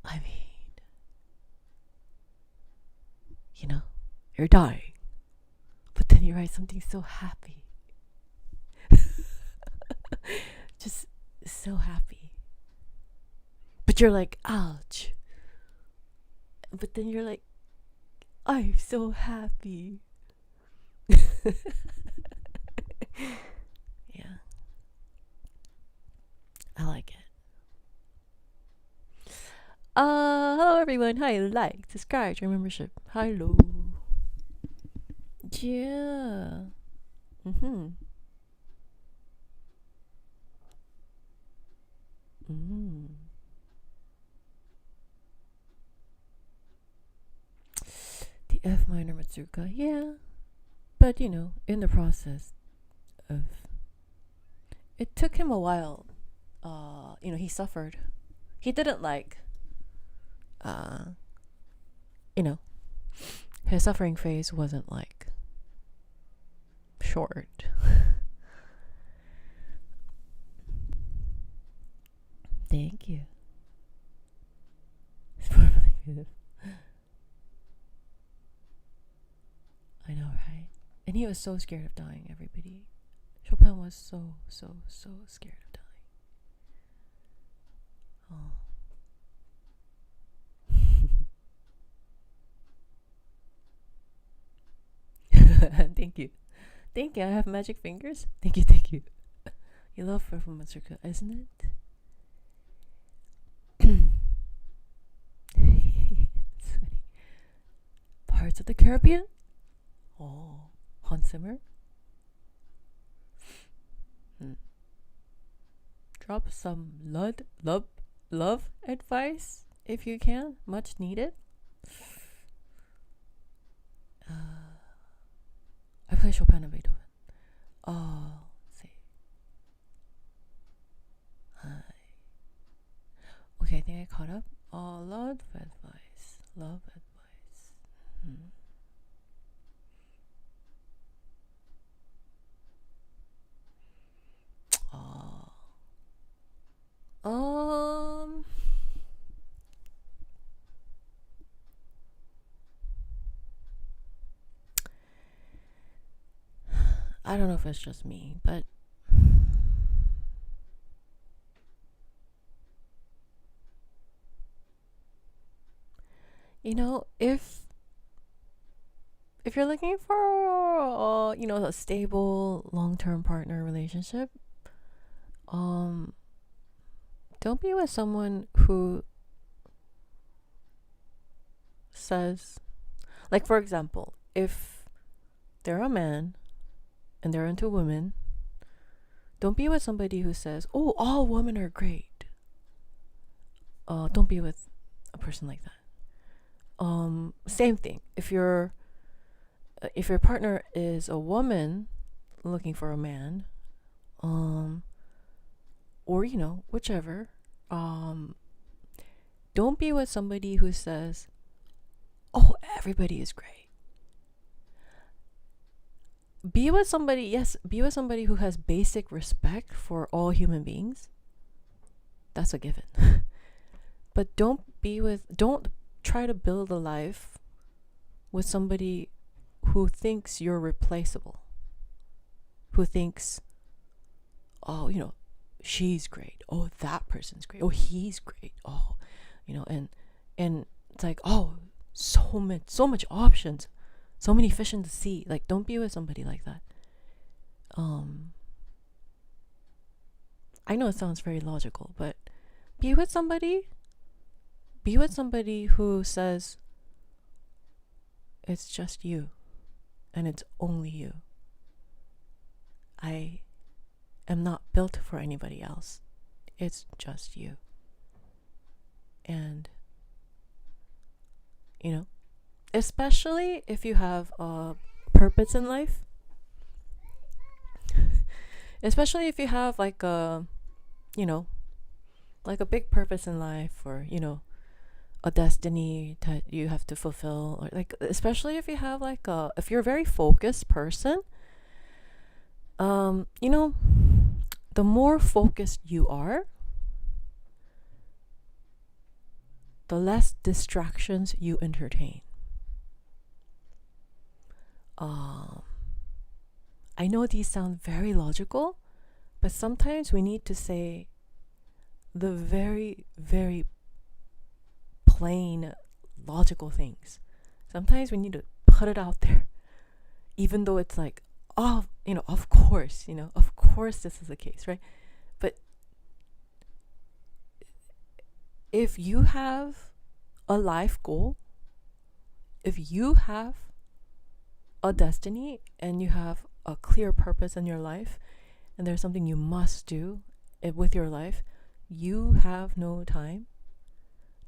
I mean, you know, you're dying, but then you write something so happy. Just so happy. But you're like, ouch. But then you're like, I'm so happy. Yeah. I like it. Hello everyone. Hi, like, subscribe, join membership. Hello. Yeah. Mm. The F minor mazurka, yeah. But you know, in the process of it took him a while. You know, he suffered. He didn't like you know, his suffering phase wasn't like short. Thank you. It's probably beautiful. I know, right? And he was so scared of dying, everybody. Chopin was so scared of dying. Oh. Thank you. Thank you. I have magic fingers. Thank you. You love Purple Mazurka, isn't it? It's funny. Parts of the Caribbean? Oh, Hans Zimmer? Drop some love advice if you can. Much needed. I play Chopin and Beethoven. Oh, let's see. Okay, I think I caught up. Oh, love advice. I don't know if it's just me, but you know, if you're looking for you know, a stable long-term partner relationship, don't be with someone who says, like, for example, if they're a man and they're into women, don't be with somebody who says, oh, all women are great. Don't be with a person like that. Same thing. If your partner is a woman looking for a man, or you know, whichever, don't don't be with somebody who says, oh, everybody is great. Be with somebody who has basic respect for all human beings. That's a given. But don't try to build a life with somebody who thinks you're replaceable. Who thinks, oh, she's great. Oh, that person's great. Oh, he's great. Oh, and it's like, oh, so much options, so many fish in the sea. Like, don't be with somebody like that. I know it sounds very logical, but be with somebody who says it's just you and it's only you. I am not built for anybody else. It's just you. And especially if you have a purpose in life, especially if you have like a big purpose in life, or a destiny that you have to fulfill, or like, especially if you have if you're a very focused person, the more focused you are, the less distractions you entertain. I know these sound very logical, but sometimes we need to say the very, very plain logical things. Sometimes we need to put it out there, even though it's like, oh, of course this is the case, right? But if you have a life goal, if you have a destiny and you have a clear purpose in your life, and there's something you must do with your life, you have no time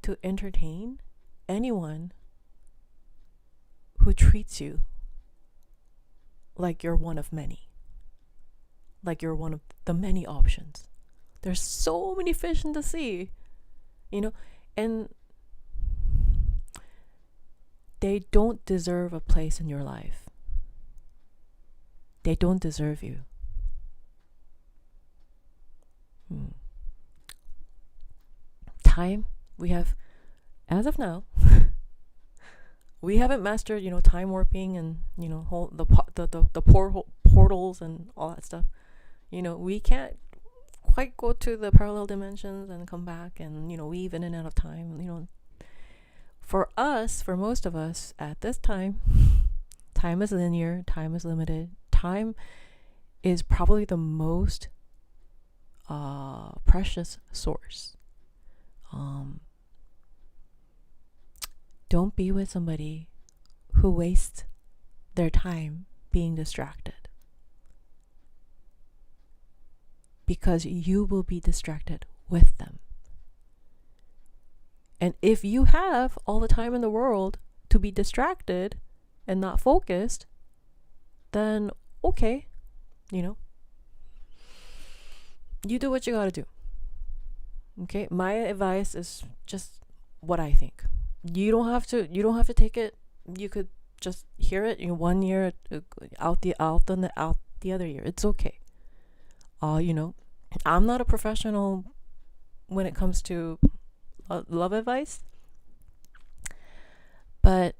to entertain anyone who treats you like you're one of many, like you're one of the many options. There's so many fish in the sea, and they don't deserve a place in your life. They don't deserve you. Time, we have, as of now, we haven't mastered, time warping and, the portals and all that stuff. We can't quite go to the parallel dimensions and come back and, weave in and out of time. For most of us at this time, time is linear, time is limited. Time is probably the most precious source. Don't be with somebody who wastes their time being distracted, because you will be distracted with them. And if you have all the time in the world to be distracted and not focused, then okay, you do what you gotta do. Okay, my advice is just what I think. You don't have to take it. You could just hear it in 1 year, out the other year. It's okay. I'm not a professional when it comes to love advice, but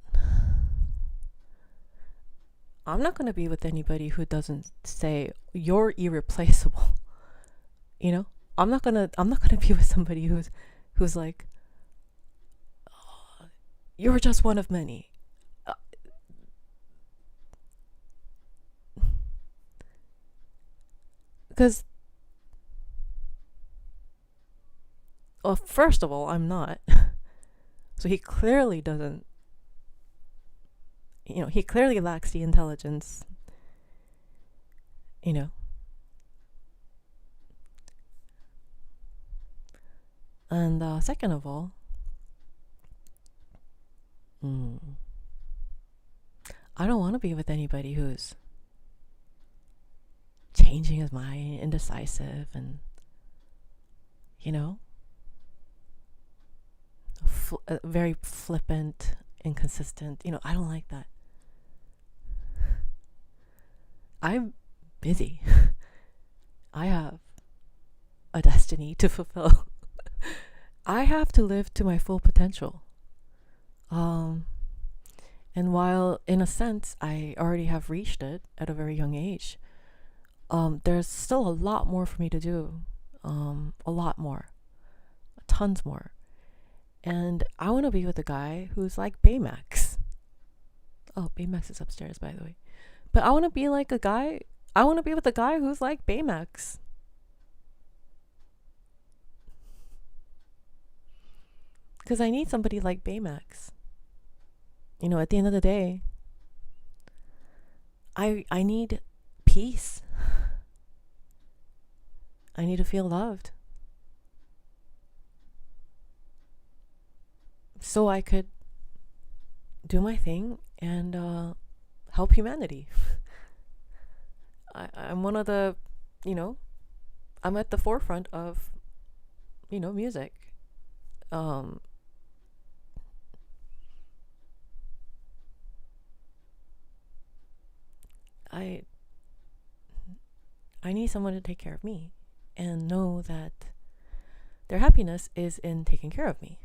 I'm not going to be with anybody who doesn't say you're irreplaceable. I'm not gonna be with somebody who's like, oh, you're just one of many. Because, well, first of all, I'm not. So he clearly doesn't. He clearly lacks the intelligence. And second of all, I don't want to be with anybody who's changing his mind, indecisive, and very flippant, inconsistent. I don't like that. I'm busy. I have a destiny to fulfill. I have to live to my full potential. And while in a sense I already have reached it at a very young age, there's still a lot more for me to do. A lot more. Tons more. And I want to be with a guy who's like Baymax. Oh, Baymax is upstairs, by the way. But I want to be with a guy who's like Baymax. Because I need somebody like Baymax. At the end of the day, I need peace. I need to feel loved. So I could do my thing and help humanity. I'm one of the, I'm at the forefront of, music. I need someone to take care of me and know that their happiness is in taking care of me.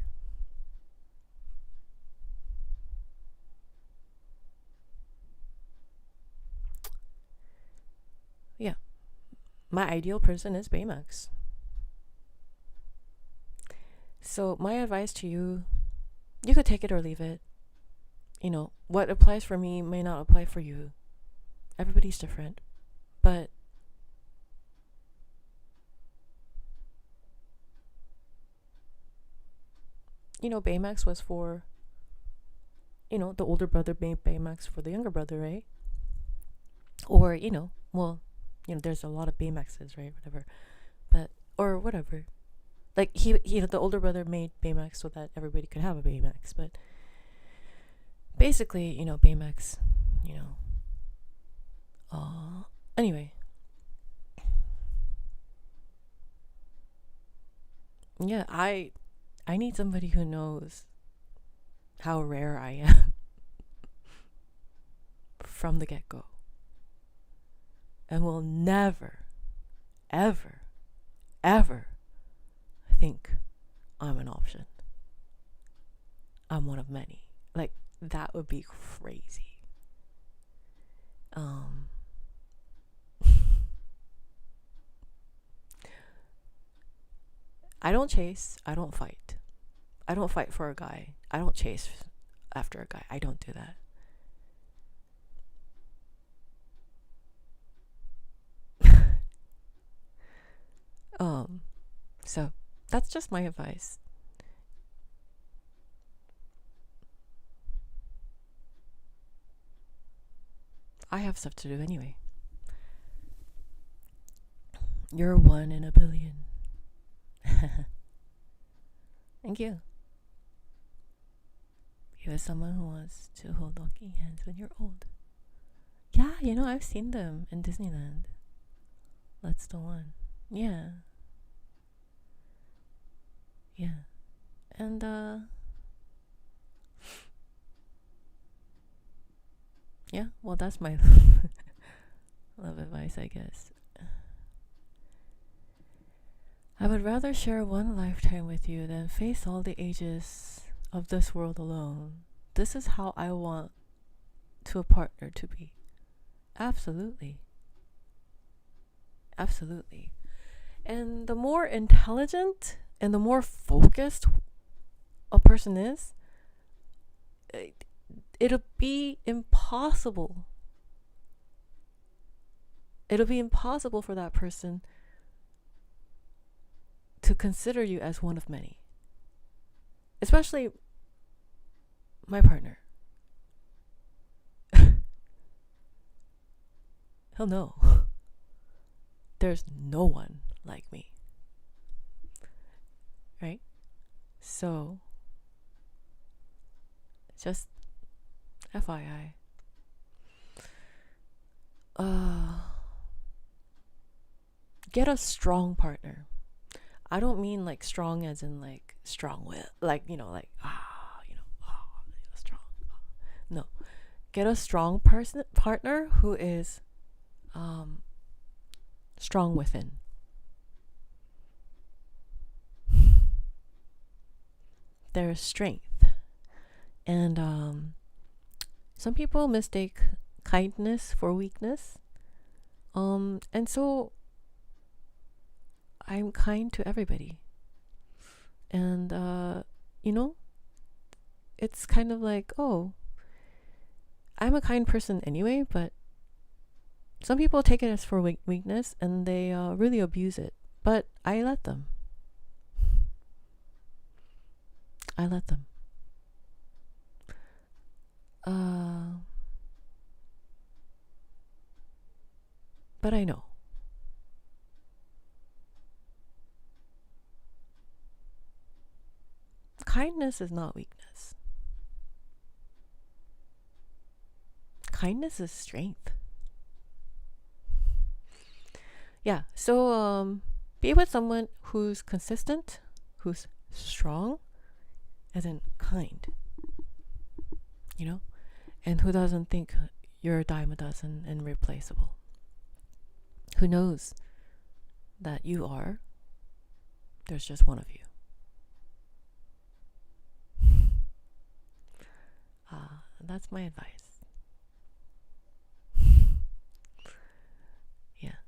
Yeah. My ideal person is Baymax. So my advice to you, you could take it or leave it. What applies for me may not apply for you. Everybody's different. But Baymax was for, the older brother made Baymax for the younger brother, right? Or, there's a lot of Baymaxes, right? Whatever. But, or whatever. Like, the older brother made Baymax so that everybody could have a Baymax. But basically, Baymax, anyway. Yeah, I need somebody who knows how rare I am from the get-go. And will never, ever, ever think I'm an option. I'm one of many. Like, that would be crazy. I don't chase. I don't fight. I don't fight for a guy. I don't chase after a guy. I don't do that. So that's just my advice. I have stuff to do anyway. You're 1 in a billion. Thank you. You are someone who wants to hold walking hands when you're old. Yeah, I've seen them in Disneyland. That's the one. Yeah. Yeah. And yeah, well, that's my love advice, I guess. I would rather share one lifetime with you than face all the ages of this world alone. This is how I want a partner to be. Absolutely. Absolutely. And the more intelligent and the more focused a person is, it'll be impossible. It'll be impossible for that person to consider you as one of many. Especially my partner. He'll know. There's no one like me. Right? So, just FYI. Get a strong partner. I don't mean like strong as in like strong will, like, like, strong. No. Get a strong partner who is strong within. There's strength. And some people mistake kindness for weakness. And so I'm kind to everybody. And, it's kind of like, oh, I'm a kind person anyway, but some people take it as for weakness and they really abuse it. But I let them. But I know. Kindness is not weakness. Kindness is strength. Yeah, so be with someone who's consistent, who's strong, as in kind, and who doesn't think you're a dime a dozen and replaceable. Who knows that there's just one of you. That's my advice. Yeah.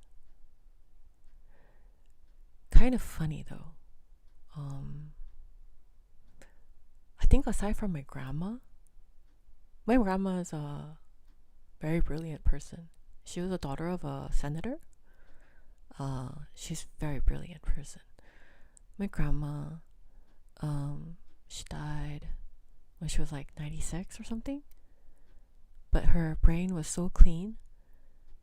Kind of funny though. I think aside from my grandma is a very brilliant person. She was the daughter of a senator. She's a very brilliant person. My grandma, she died when she was like 96 or something. But her brain was so clean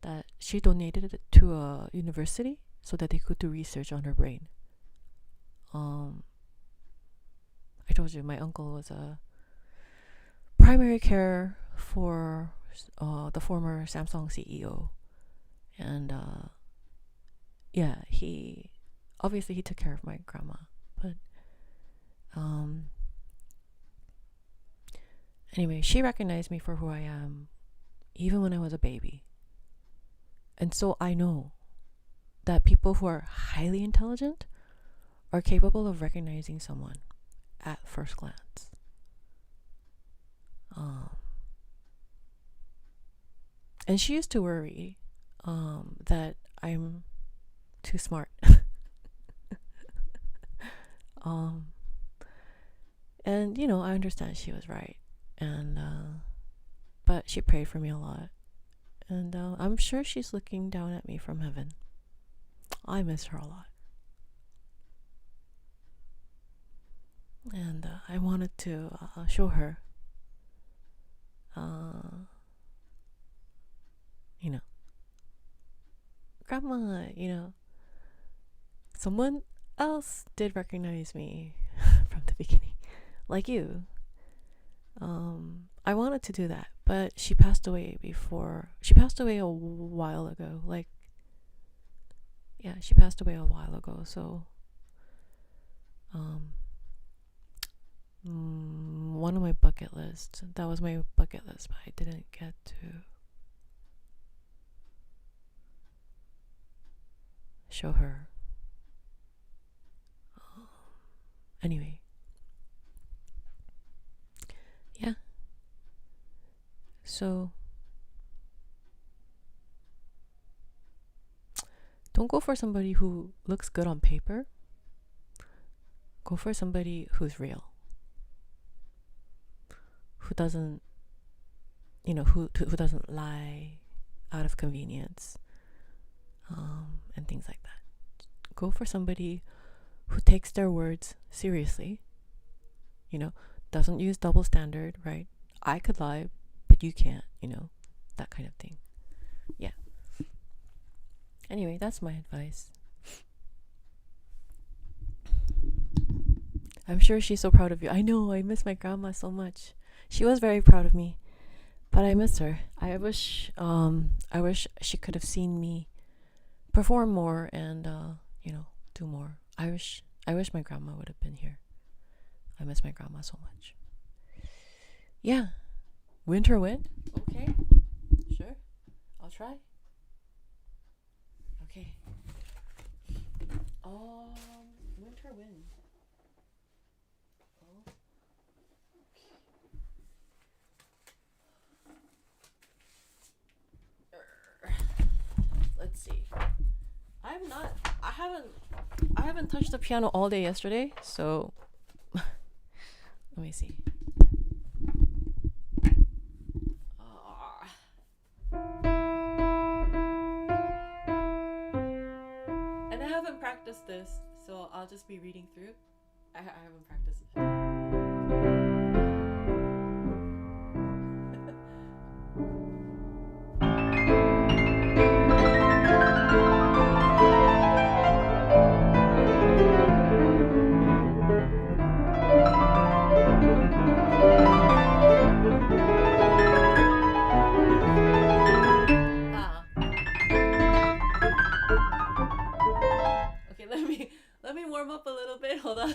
that she donated it to a university so that they could do research on her brain. I told you my uncle was a primary care for the former Samsung CEO. And he took care of my grandma. But anyway, she recognized me for who I am even when I was a baby. And so I know that people who are highly intelligent are capable of recognizing someone at first glance. And she used to worry that I'm too smart. And I understand she was right. And but she prayed for me a lot. And I'm sure she's looking down at me from heaven. I miss her a lot. And I wanted to show her, Grandma, someone else did recognize me from the beginning, like you. I wanted to do that, but she passed away a while ago. She passed away a while ago, so one of my bucket lists, that was my bucket list, but I didn't get to show her. Anyway, yeah, so don't go for somebody who looks good on paper. Go for somebody who's real, who doesn't lie out of convenience, and things like that. Go for somebody who takes their words seriously, doesn't use double standard, right? I could lie, but you can't, that kind of thing. Yeah. Anyway, that's my advice. I'm sure she's so proud of you. I know, I miss my grandma so much. She was very proud of me, but I miss her. I wish she could have seen me perform more and, do more. I wish I wish my grandma would have been here. I miss my grandma so much. Yeah. Winter wind? Okay. Sure. I'll try. Okay. Winter wind. Oh. Let's see. I haven't touched the piano all day yesterday, so let me see. And I haven't practiced this, so I'll just be reading through. I haven't practiced it. Okay, let me warm up a little bit. Hold on.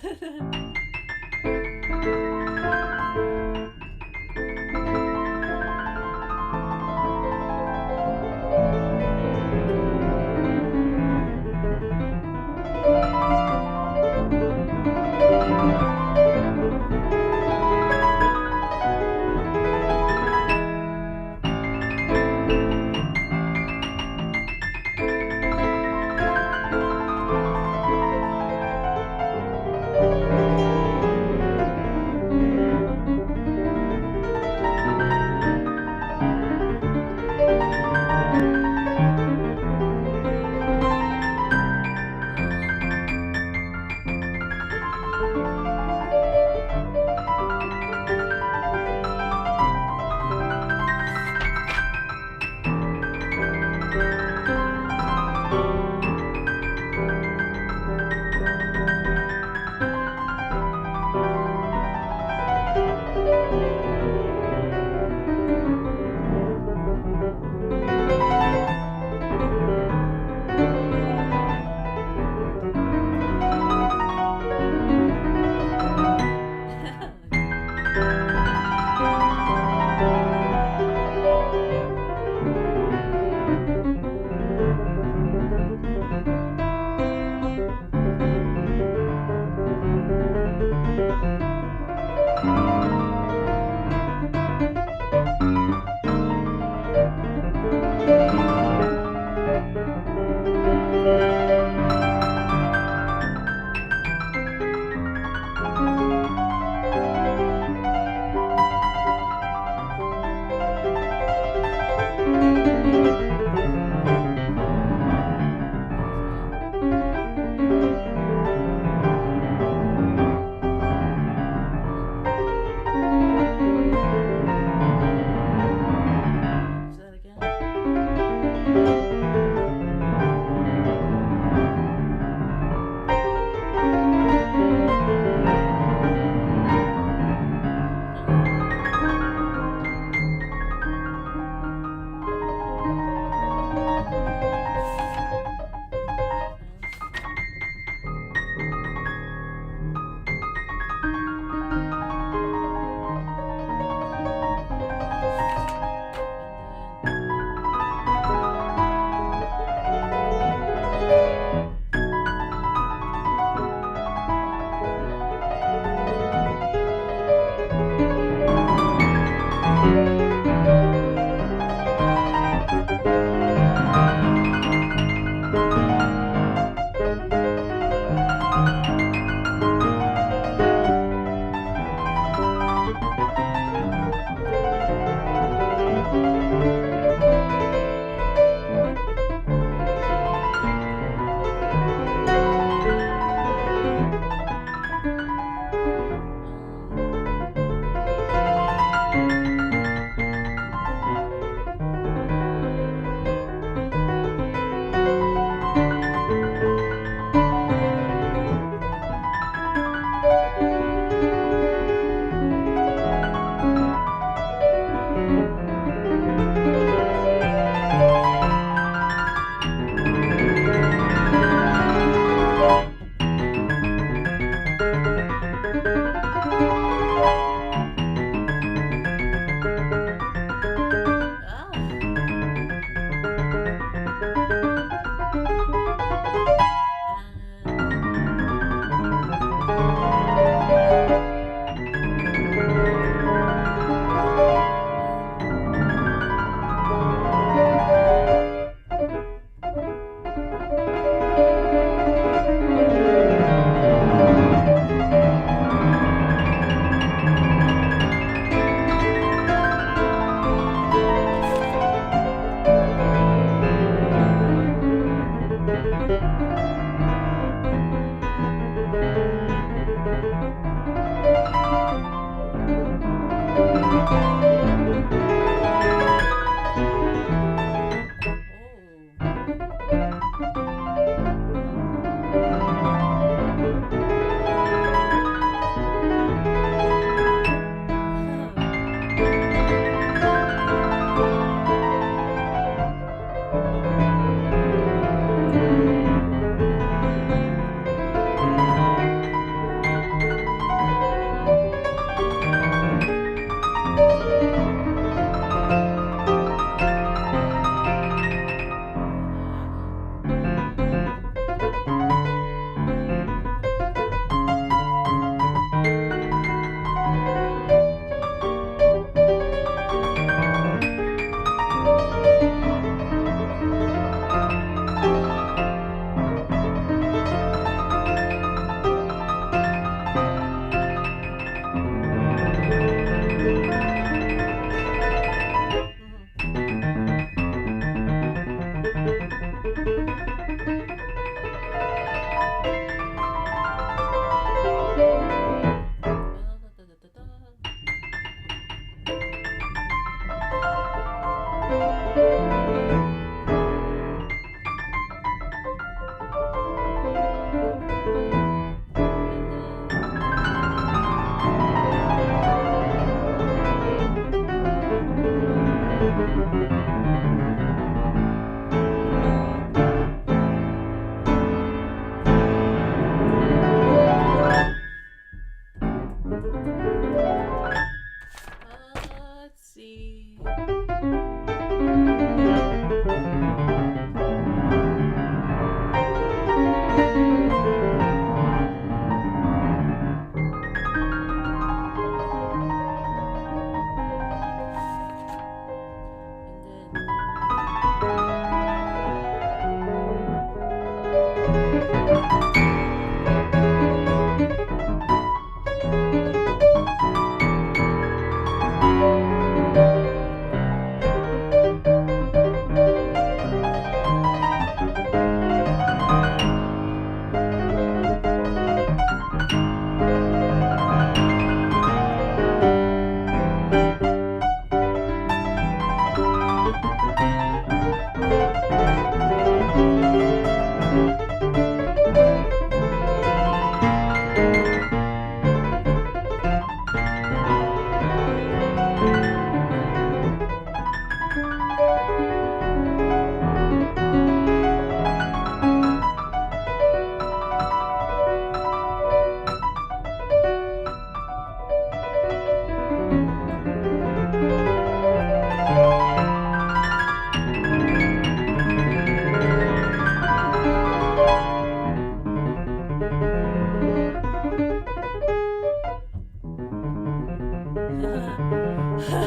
Thank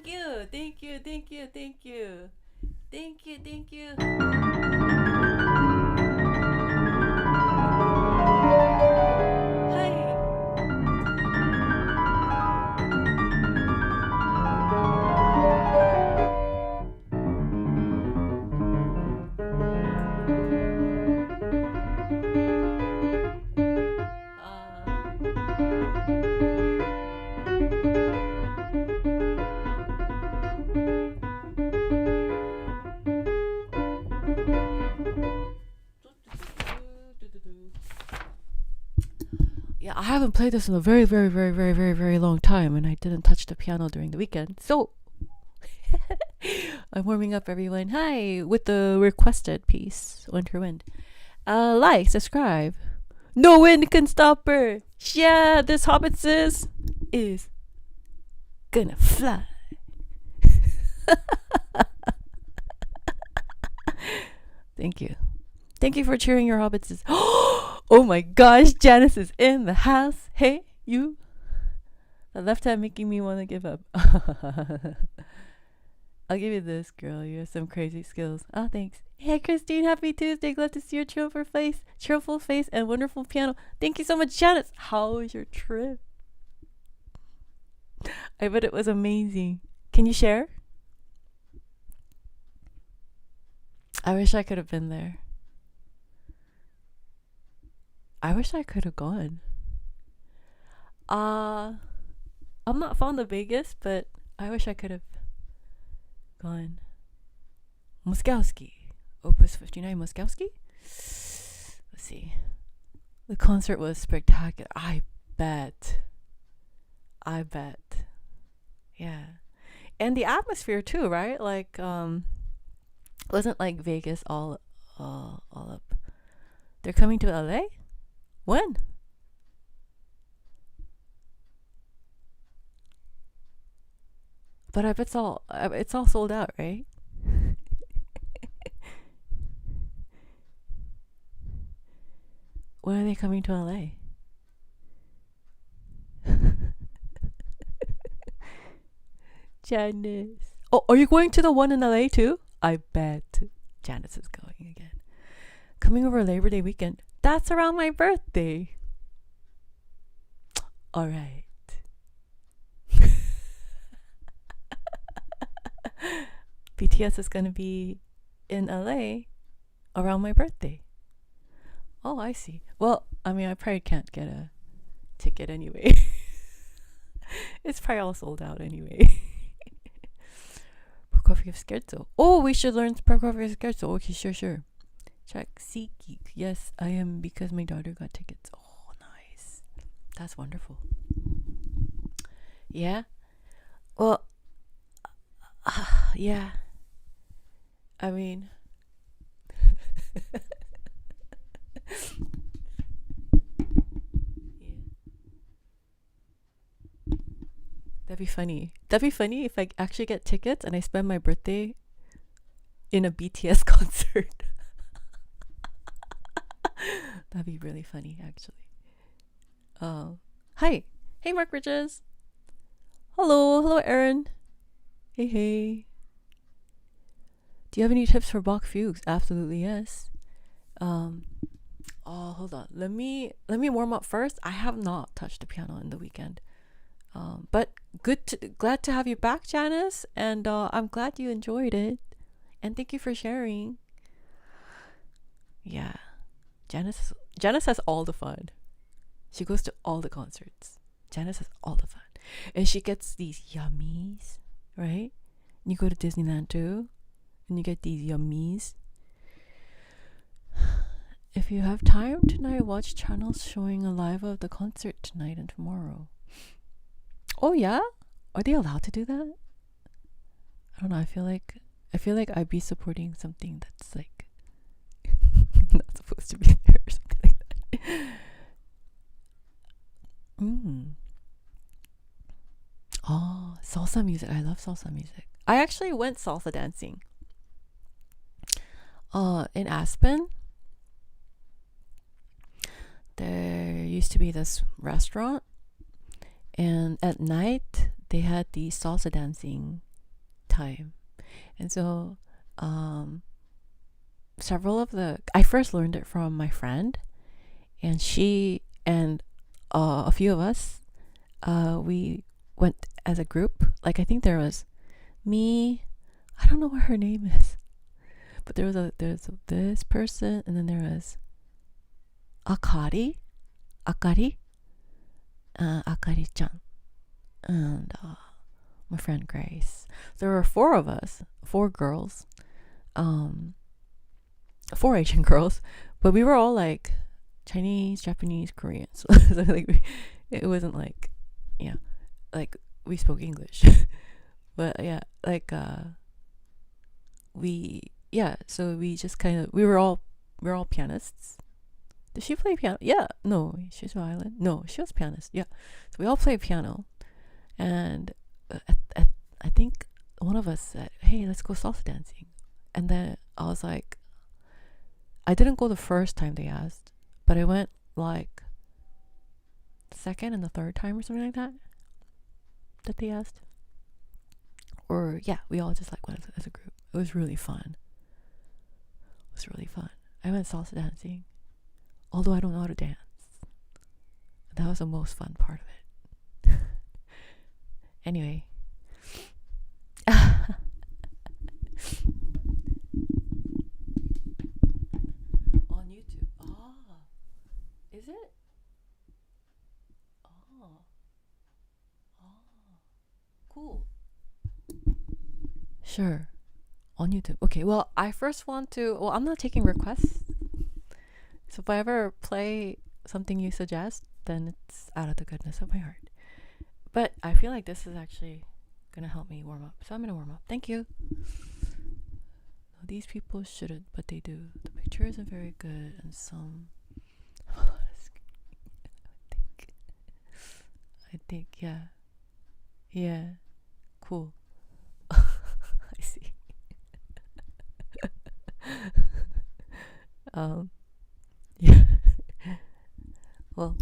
you, thank you, thank you, thank you. Thank you, thank you. Hi. Yeah, I haven't played this in a very, very, very, very, very, very long time, and I didn't touch the piano during the weekend. So I'm warming up, everyone. Hi, with the requested piece, Winter Wind. Like, subscribe. No wind can stop her. Yeah, this hobbit is gonna fly. Thank you. Thank you for cheering your hobbits. Oh my gosh, Janice is in the house. Hey, you. The left hand making me want to give up. I'll give you this, girl. You have some crazy skills. Oh, thanks. Hey, Christine. Happy Tuesday. Glad to see your cheerful face, and wonderful piano. Thank you so much, Janice. How was your trip? I bet it was amazing. Can you share? I wish I could have been there. I wish I could have gone. I'm not fond of Vegas, but I wish I could have gone. Moskowski. Opus 59 Moskowski? Let's see. The concert was spectacular. I bet. Yeah. And the atmosphere too, right? Like, wasn't like Vegas all up. They're coming to LA? When? But I bet it's all sold out, right? When are they coming to LA? Janice. Oh, are you going to the one in LA too? I bet Janice is going again. Coming over Labor Day weekend. That's around my birthday. All right. BTS is going to be in LA around my birthday. Oh, I see. Well, I mean, I probably can't get a ticket anyway. It's probably all sold out anyway. Prokofiev Scherzo. Oh, we should learn Prokofiev Scherzo. Okay, sure. Check SeatGeek. Yes, I am, because my daughter got tickets. Oh, nice. That's wonderful. Yeah. Well, yeah. I mean, yeah. That'd be funny. That'd be funny if I actually get tickets and I spend my birthday in a BTS concert. That'd be really funny, actually. Hi. Hey, Mark Bridges. Hello, Aaron. Hey. Do you have any tips for Bach fugues? Absolutely, yes. Hold on. Let me warm up first. I have not touched the piano in the weekend. But glad to have you back, Janice, and I'm glad you enjoyed it. And thank you for sharing. Yeah. Janice has all the fun. She goes to all the concerts. Janice has all the fun. And she gets these yummies, right? You go to Disneyland too, and you get these yummies. If you have time tonight, watch channels showing a live of the concert tonight and tomorrow. Oh yeah? Are they allowed to do that? I don't know. I feel like I'd be supporting something that's like not supposed to be there, or something like that. salsa music. I love salsa music. I actually went salsa dancing in Aspen. There used to be this restaurant, and at night they had the salsa dancing time. And so I first learned it from my friend, and she and a few of us, we went as a group. Like, I think there was me, I don't know what her name is, but there's this person, and then there was Akari, Akari-chan, and my friend Grace. There were 4 of us, 4 girls, 4 Asian girls, but we were all like Chinese, Japanese, Korean. So like it wasn't like, yeah, like we spoke English, but yeah, like so we just kind of, we're all pianists. Did she play piano? Yeah. No, she's violin. No, she was pianist. Yeah. So we all play piano. And I think one of us said, hey, let's go salsa dancing. And then I was like, I didn't go the first time they asked, but I went like the second and the third time or something like that they asked. Or yeah, we all just like went as a group. It was really fun. I went salsa dancing, although I don't know how to dance. That was the most fun part of it. Anyway. On YouTube. Oh. Is it? Oh. Cool. Sure. On YouTube. Okay, well, I first want to... Well, I'm not taking requests. So if I ever play something you suggest, then it's out of the goodness of my heart. But I feel like this is actually going to help me warm up. So I'm going to warm up. Thank you. No, these people shouldn't, but they do. The picture isn't very good, and some... I think, yeah. Yeah. Cool. I see. Yeah. Well,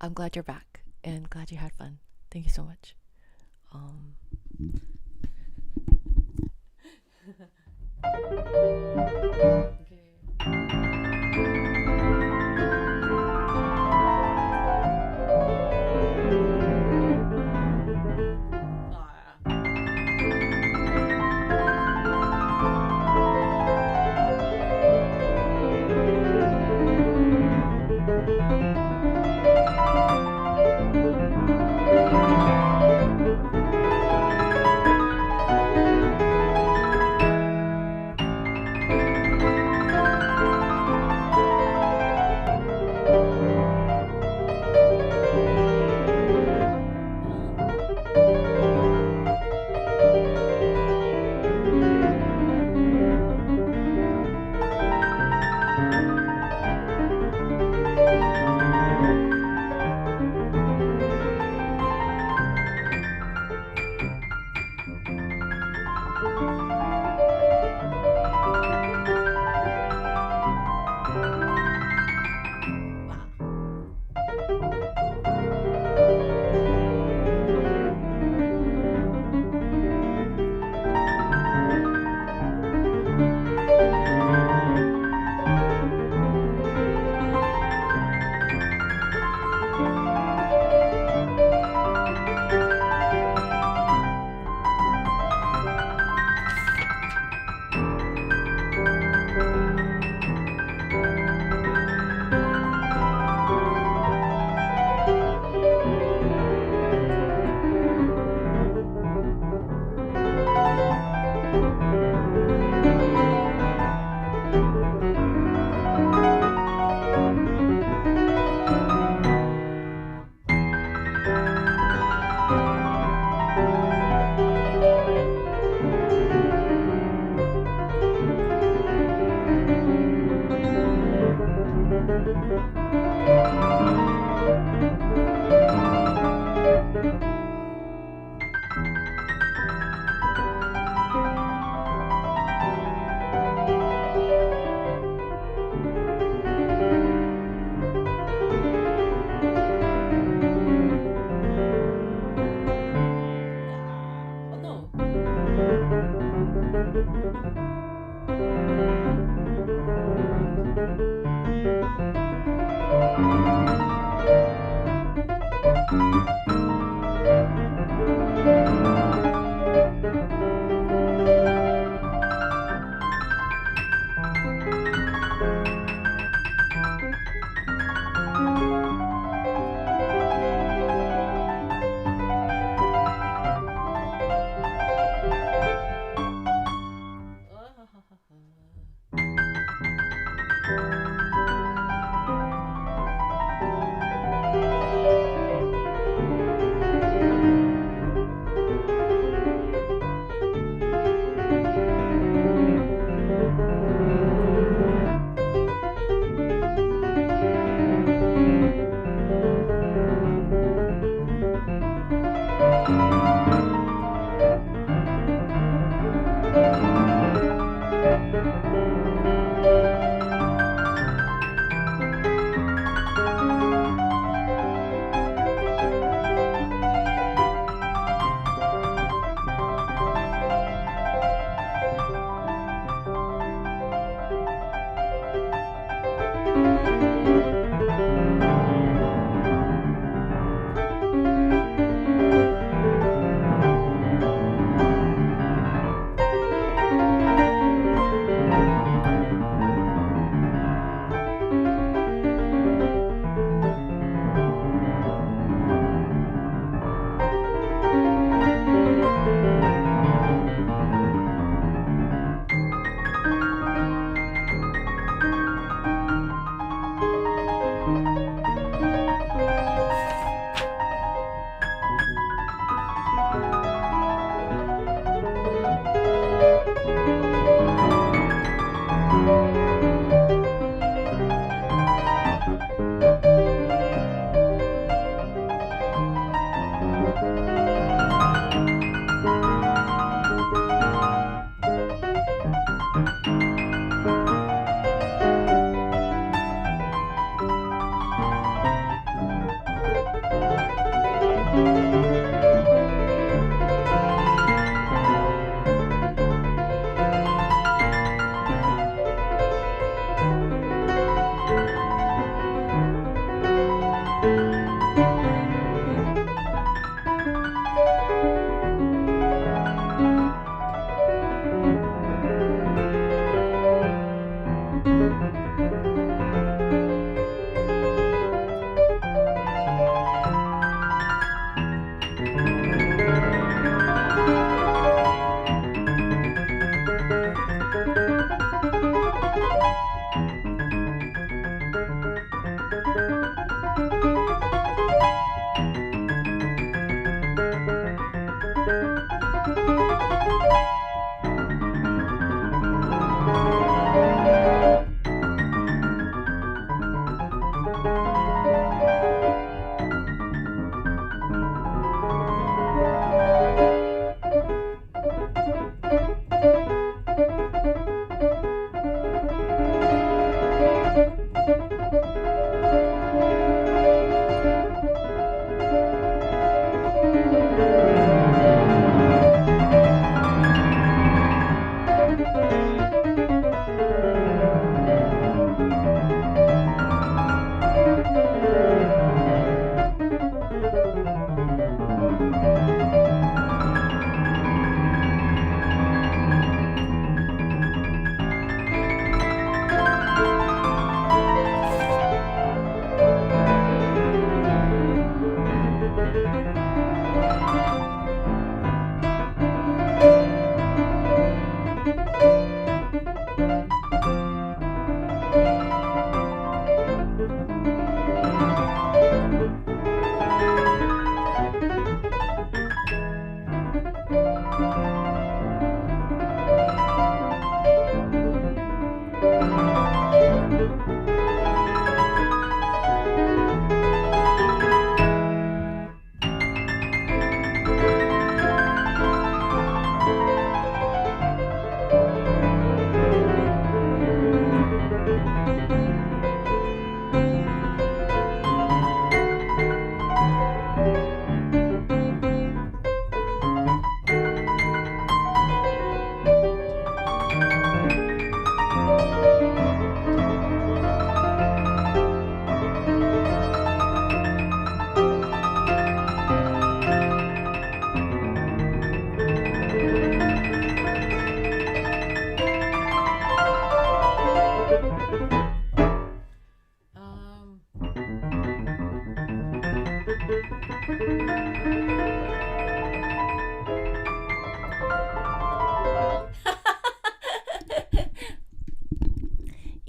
I'm glad you're back and glad you had fun. Thank you so much.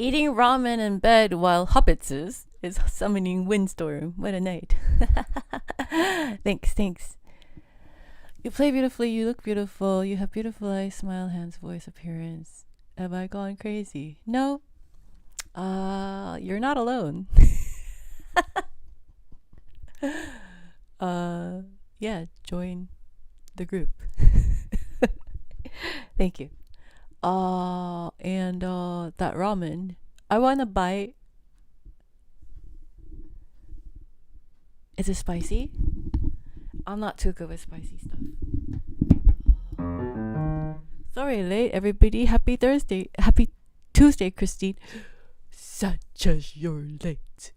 Eating ramen in bed while hobbitses is summoning windstorm. What a night. Thanks. You play beautifully, you look beautiful, you have beautiful eyes, smile, hands, voice, appearance. Have I gone crazy? No. You're not alone. Yeah, join the group. Thank you. And that ramen, I want to bite. Is it spicy? I'm not too good with spicy stuff. Sorry, late everybody. Happy Thursday. Happy Tuesday, Christine. Such as you're late.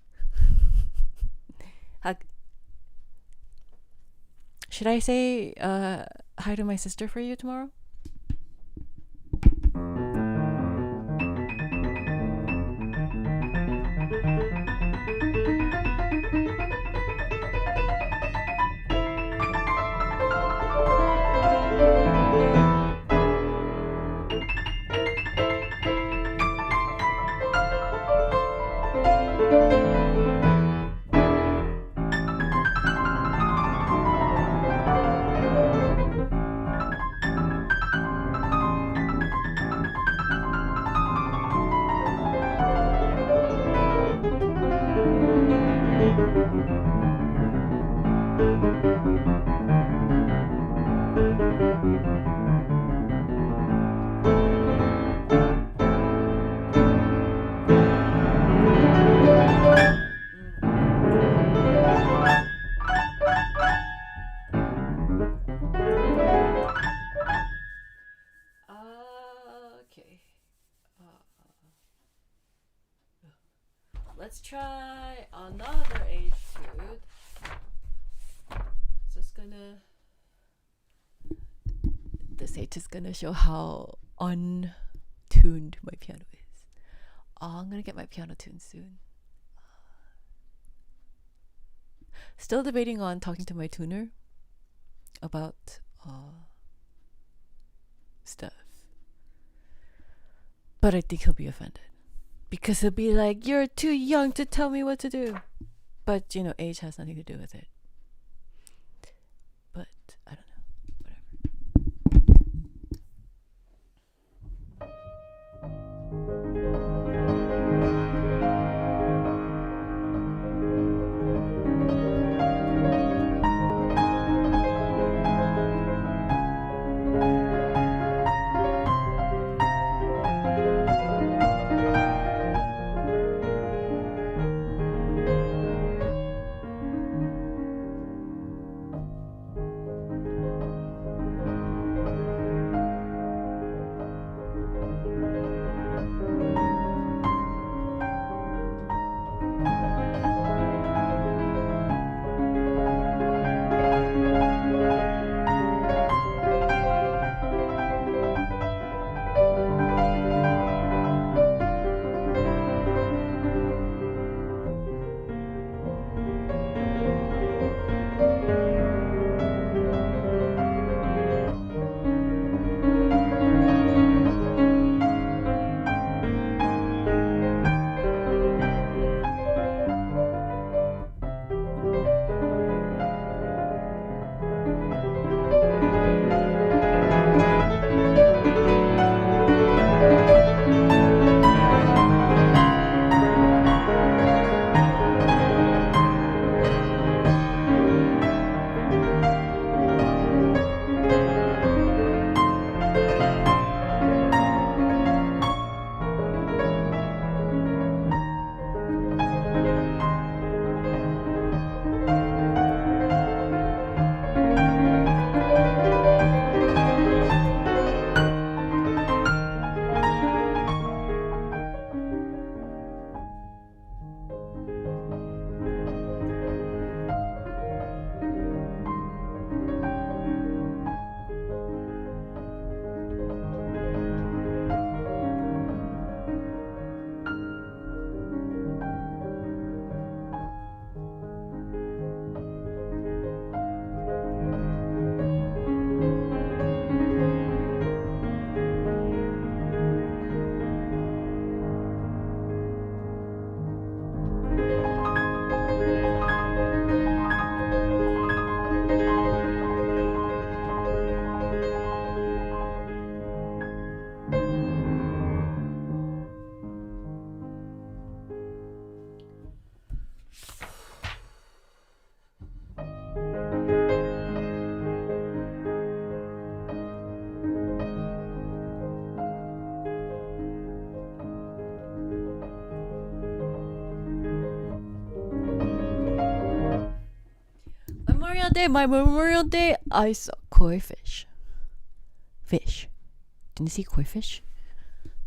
Should I say hi to my sister for you tomorrow? let's try another etude. Just gonna. This H is gonna show how untuned my piano is. I'm gonna get my piano tuned soon. Still debating on talking to my tuner about stuff. But I think he'll be offended. Because he'll be like, you're too young to tell me what to do. But, you know, age has nothing to do with it. But, I don't know. My Memorial Day, I saw koi fish. Fish. Didn't you see koi fish?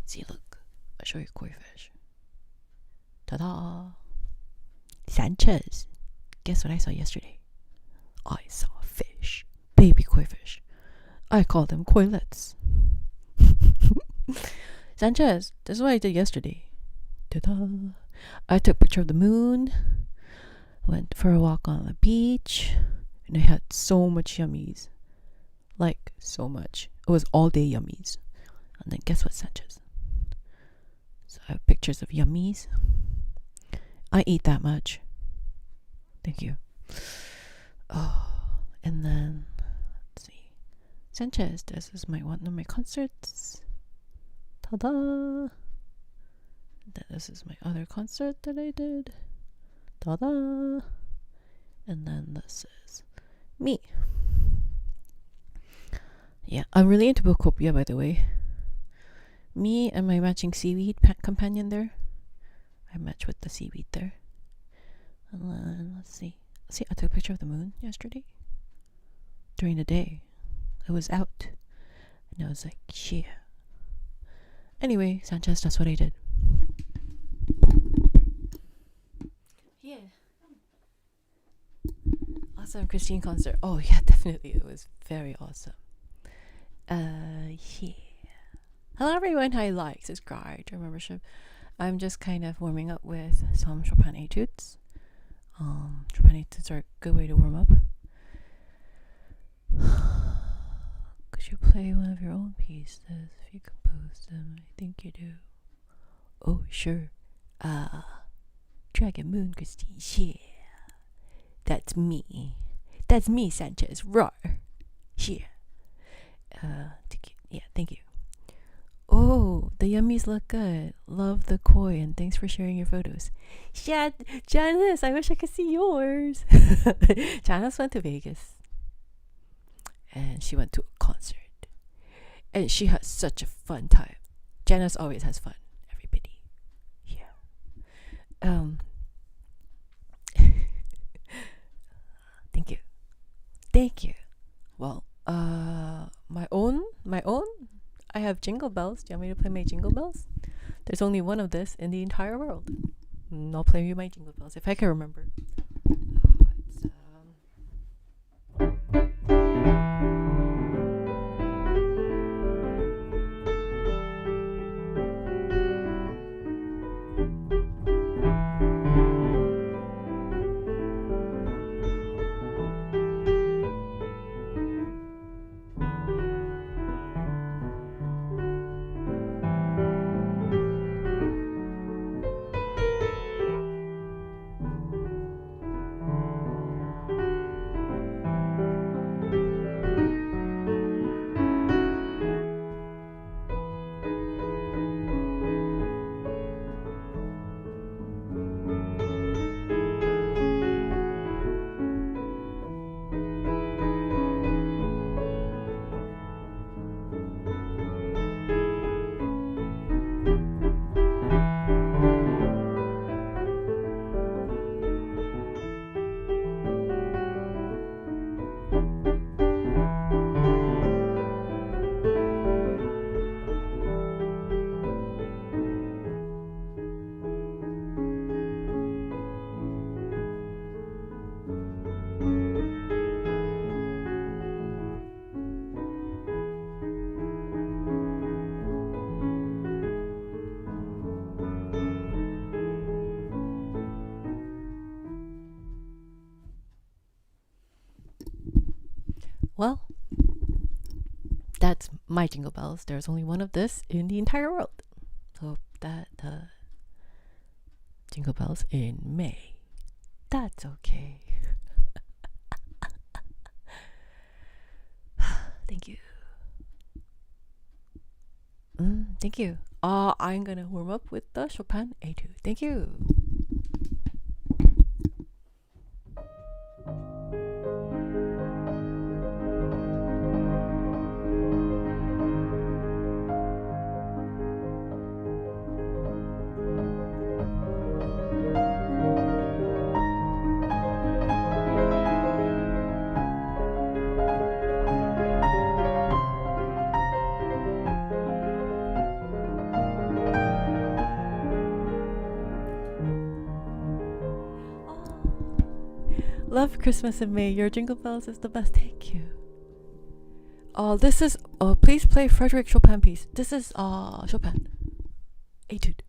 See, look. I'll show you koi fish. Ta-da! Sanchez. Guess what I saw yesterday? I saw fish. Baby koi fish. I call them koilets. Sanchez, this is what I did yesterday. Ta-da! I took a picture of the moon. Went for a walk on the beach. And I had so much yummies. Like, so much. It was all day yummies. And then guess what, Sanchez? So I have pictures of yummies. I eat that much. Thank you. Oh, and then, let's see. Sanchez, this is one of my concerts. Ta-da! And then this is my other concert that I did. Ta-da! And then this is me. Yeah, I'm really into Bocopia, by the way. Me and my matching seaweed companion there. I match with the seaweed there. And then, let's see. See, I took a picture of the moon yesterday. During the day. It was out. And I was like, yeah. Anyway, Sanchez, that's what I did. Yeah. Awesome Christine concert. Oh yeah, definitely. It was very awesome. Yeah. Hello everyone. Hi, like, subscribe to our membership. I'm just kind of warming up with some Chopin etudes. Chopin etudes are a good way to warm up. Could you play one of your own pieces if you compose them? I think you do. Oh, sure. Dragon Moon Christine. Yeah. That's me. That's me, Sanchez. Roar. Yeah. Yeah, thank you. Oh, the yummies look good. Love the koi and thanks for sharing your photos. Yeah, Janice, I wish I could see yours. Janice went to Vegas. And she went to a concert. And she had such a fun time. Janice always has fun. Everybody. Yeah. Thank you. Thank you. Well, my own? I have Jingle Bells. Do you want me to play my Jingle Bells? There's only one of this in the entire world. I'll play you my Jingle Bells if I can remember. Well, that's my Jingle Bells. There's only one of this in the entire world. So that Jingle Bells in May. That's okay. Thank you. Thank you. I'm gonna warm up with the Chopin etude. Thank you. Love Christmas in May. Your Jingle Bells is the best. Thank you. This is please play Frederick Chopin piece. This is Chopin etude.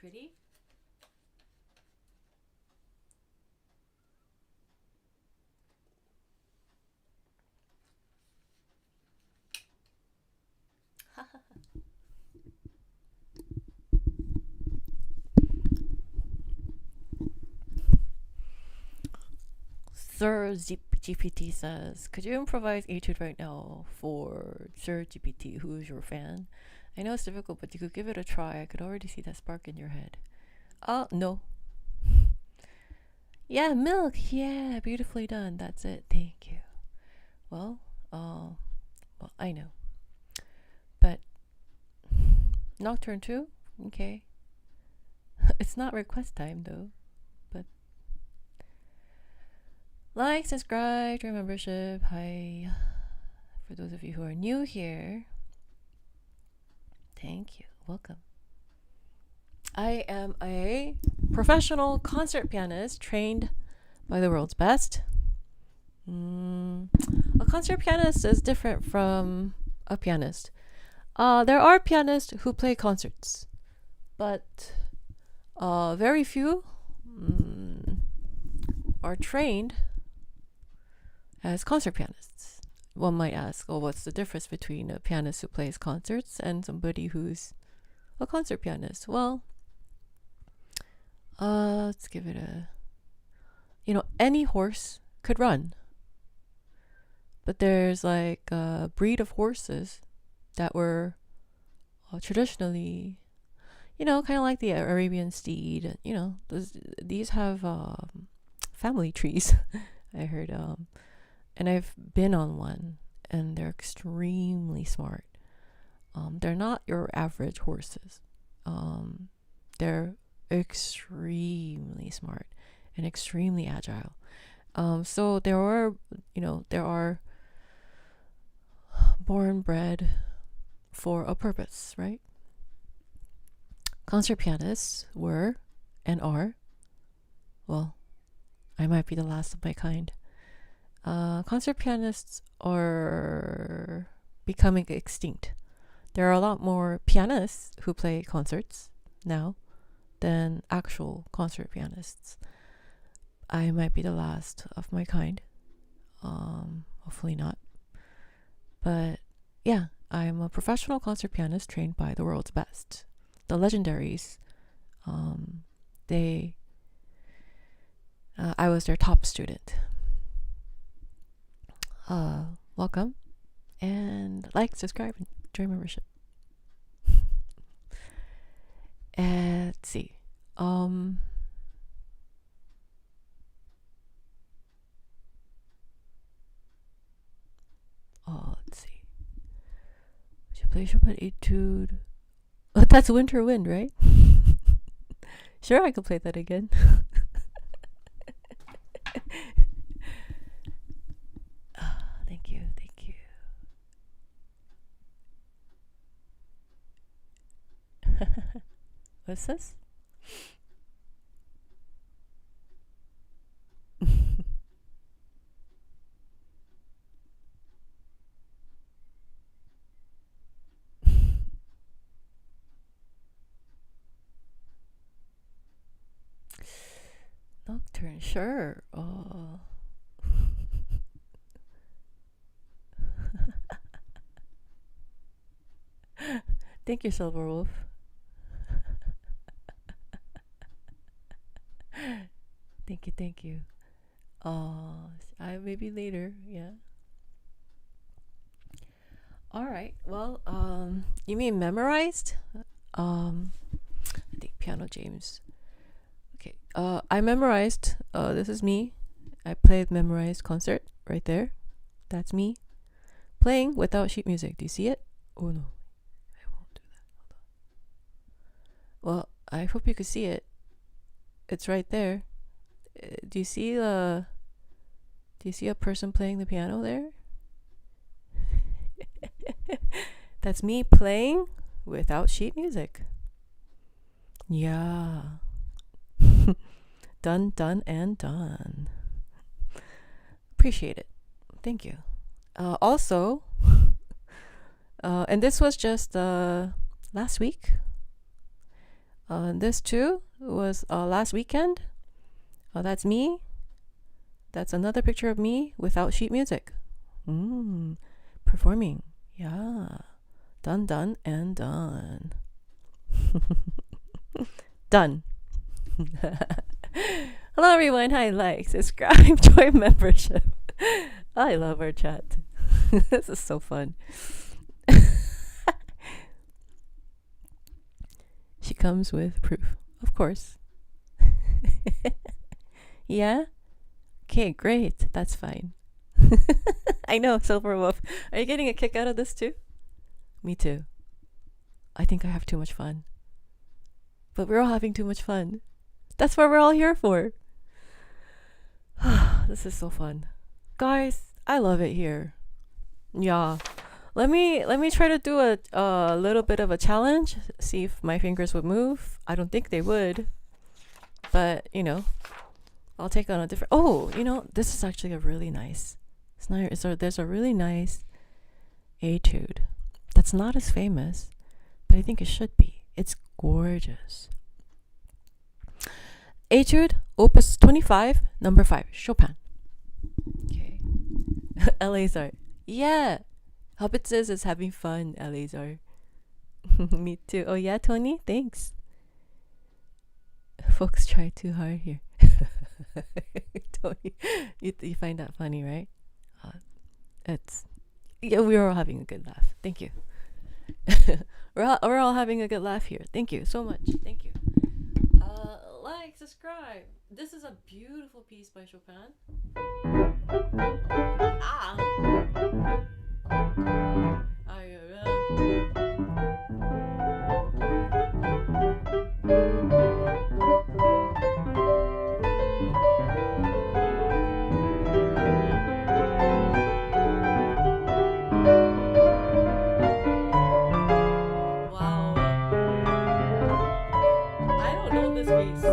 pretty? Sir GPT says, could you improvise etude right now for Sir GPT, who is your fan? I know it's difficult, but you could give it a try. I could already see that spark in your head. No. Yeah, milk. Yeah, beautifully done. That's it. Thank you. Well, I know. But Nocturne 2? Okay. It's not request time though. But like, subscribe, join membership. Hi. For those of you who are new here, thank you. Welcome. I am a professional concert pianist trained by the world's best. A concert pianist is different from a pianist. There are pianists who play concerts, but very few are trained as concert pianists. One might ask, what's the difference between a pianist who plays concerts and somebody who's a concert pianist? Well, let's give it a... any horse could run. But there's like a breed of horses that were traditionally, kind of like the Arabian steed. These have family trees, I heard. And I've been on one, and they're extremely smart. They're not your average horses. They're extremely smart and extremely agile. So there are born bred for a purpose, right? Concert pianists were and are, well, I might be the last of my kind. Concert pianists are becoming extinct. There are a lot more pianists who play concerts now than actual concert pianists. I might be the last of my kind. Hopefully not. But yeah, I'm a professional concert pianist trained by the world's best. The legendaries, I was their top student. Welcome, and like, subscribe, and join membership. Let's see. Let's see. Should play Chopin Etude. That's Winter Wind, right? Sure, I could play that again. Thank you. What's this? Nocturne, sure. Thank you, Silver Wolf. Thank you. Maybe later, yeah. All right. Well, you mean memorized? I think Piano James. Okay. I memorized. This is me. I played memorized concert right there. That's me playing without sheet music. Do you see it? Oh no, I won't do that. Hold on. Well, I hope you could see it. It's right there. Do you see a person playing the piano there? That's me playing without sheet music. Yeah. Done, and done. Appreciate it. Thank you. Also, and this was just last week. This too was last weekend. That's me. That's another picture of me without sheet music. Performing. Yeah. Done, done, and done. Done. Hello everyone. Hi, like, subscribe, join membership. I love our chat. This is so fun. She comes with proof. Of course. Yeah? Okay, great. That's fine. I know, Silver Wolf. Are you getting a kick out of this too? Me too. I think I have too much fun. But we're all having too much fun. That's what we're all here for. This is so fun. Guys, I love it here. Yeah. Let me try to do a little bit of a challenge. See if my fingers would move. I don't think they would. But, I'll take on a different... Oh, this is actually a really nice... There's a really nice etude. That's not as famous, but I think it should be. It's gorgeous. Etude, Opus 25, number 5, Chopin. Okay. Eleazar. Yeah. Hobbitses is having fun, Eleazar. Me too. Oh yeah, Tony? Thanks. Folks try too hard here. Tony, you find that funny, right? We are all having a good laugh. Thank you. we're all having a good laugh here. Thank you so much. Thank you. Like, subscribe. This is a beautiful piece by Chopin. Ah. Wow. I don't know this piece.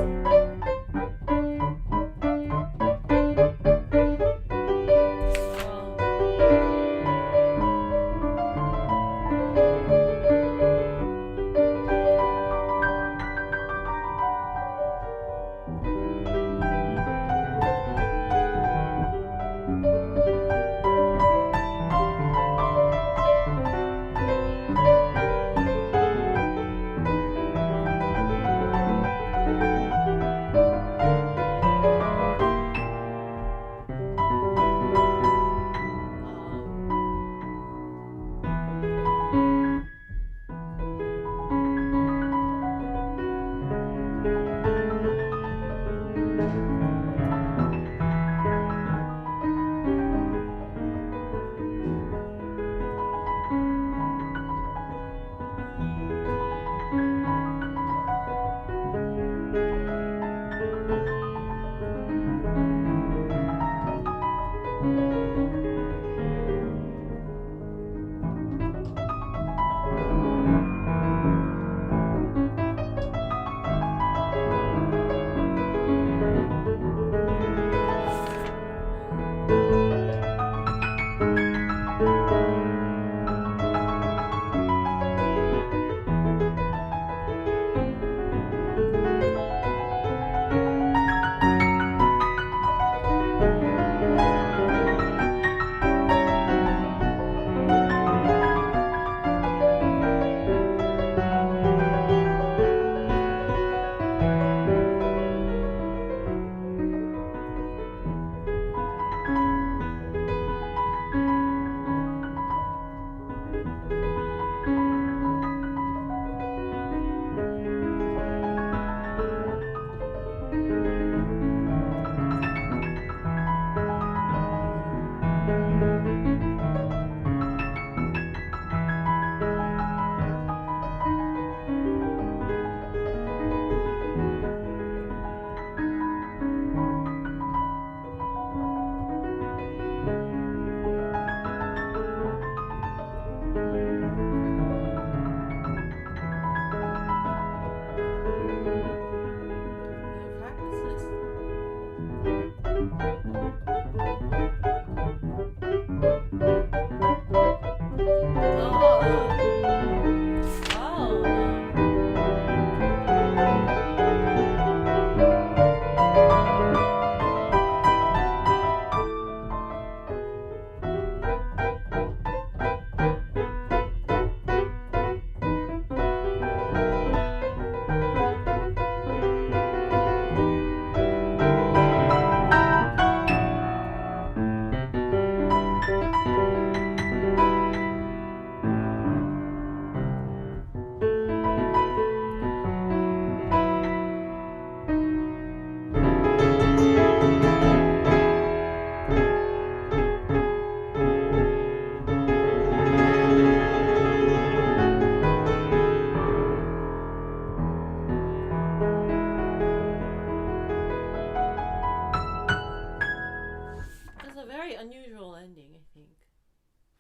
very unusual ending, I think,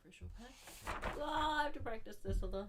for Chopin. Oh, I have to practice this a little.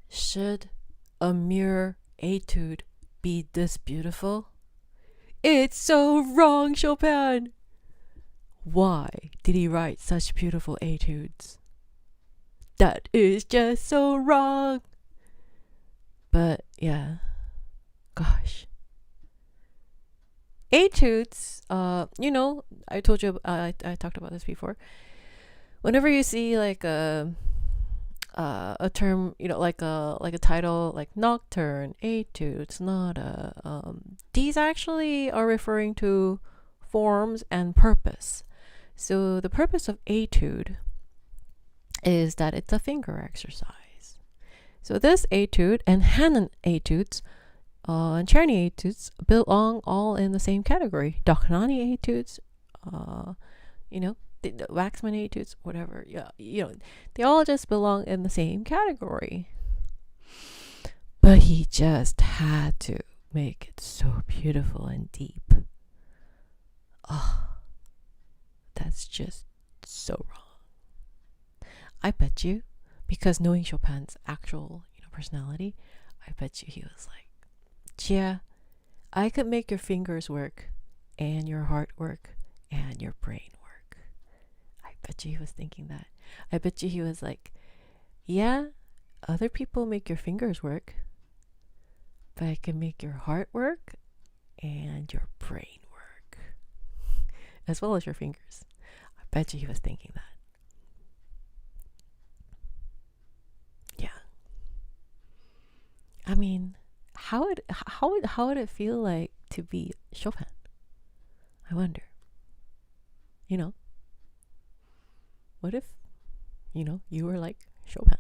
Should a mere etude be this beautiful? It's so wrong, Chopin! Why did he write such beautiful etudes? That is just so wrong! But yeah, gosh. Etudes, I told you, I talked about this before. Whenever you see like a term, like a title like nocturne, etude, sonata, these actually are referring to forms and purpose. So the purpose of etude is that it's a finger exercise. So this etude and Hanon etudes and Czerny etudes belong all in the same category. Dochnani etudes, the Waxman etudes, whatever. Yeah, they all just belong in the same category. But he just had to make it so beautiful and deep. Oh, that's just so wrong. I bet you, because knowing Chopin's actual, personality, I bet you he was like, yeah, I could make your fingers work and your heart work and your brain work. I bet you he was thinking that. I bet you he was like, yeah, other people make your fingers work, but I can make your heart work and your brain work, as well as your fingers. I bet you he was thinking that. Yeah. I mean, how would it feel like to be Chopin? I wonder. What if, you were like Chopin?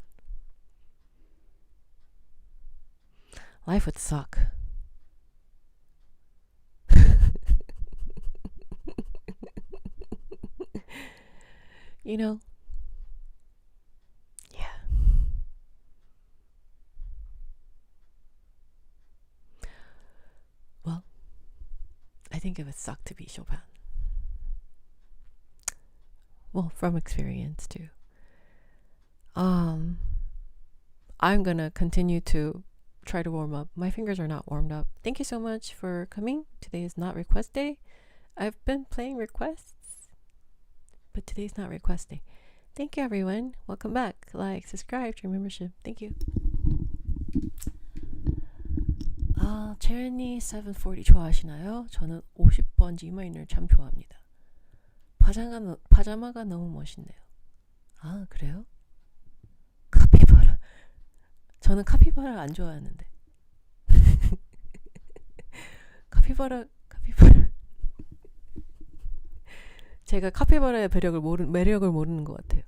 Life would suck. Yeah. Well, I think it would suck to be Chopin. Well, from experience too. I'm gonna continue to try to warm up. My fingers are not warmed up. Thank you so much for coming. Today is not request day. I've been playing requests, but today's not request day. Thank you, everyone. Welcome back. Like, subscribe to your membership. Thank you. 체리니 740 좋아하시나요? 저는 50번 지마인을 참 좋아합니다. 파자마가 너무 멋있네요. 아, 그래요? 카피바라. 저는 카피바라 안 좋아하는데. 카피바라. 제가 카피바라의 매력을 모르는 것 같아요.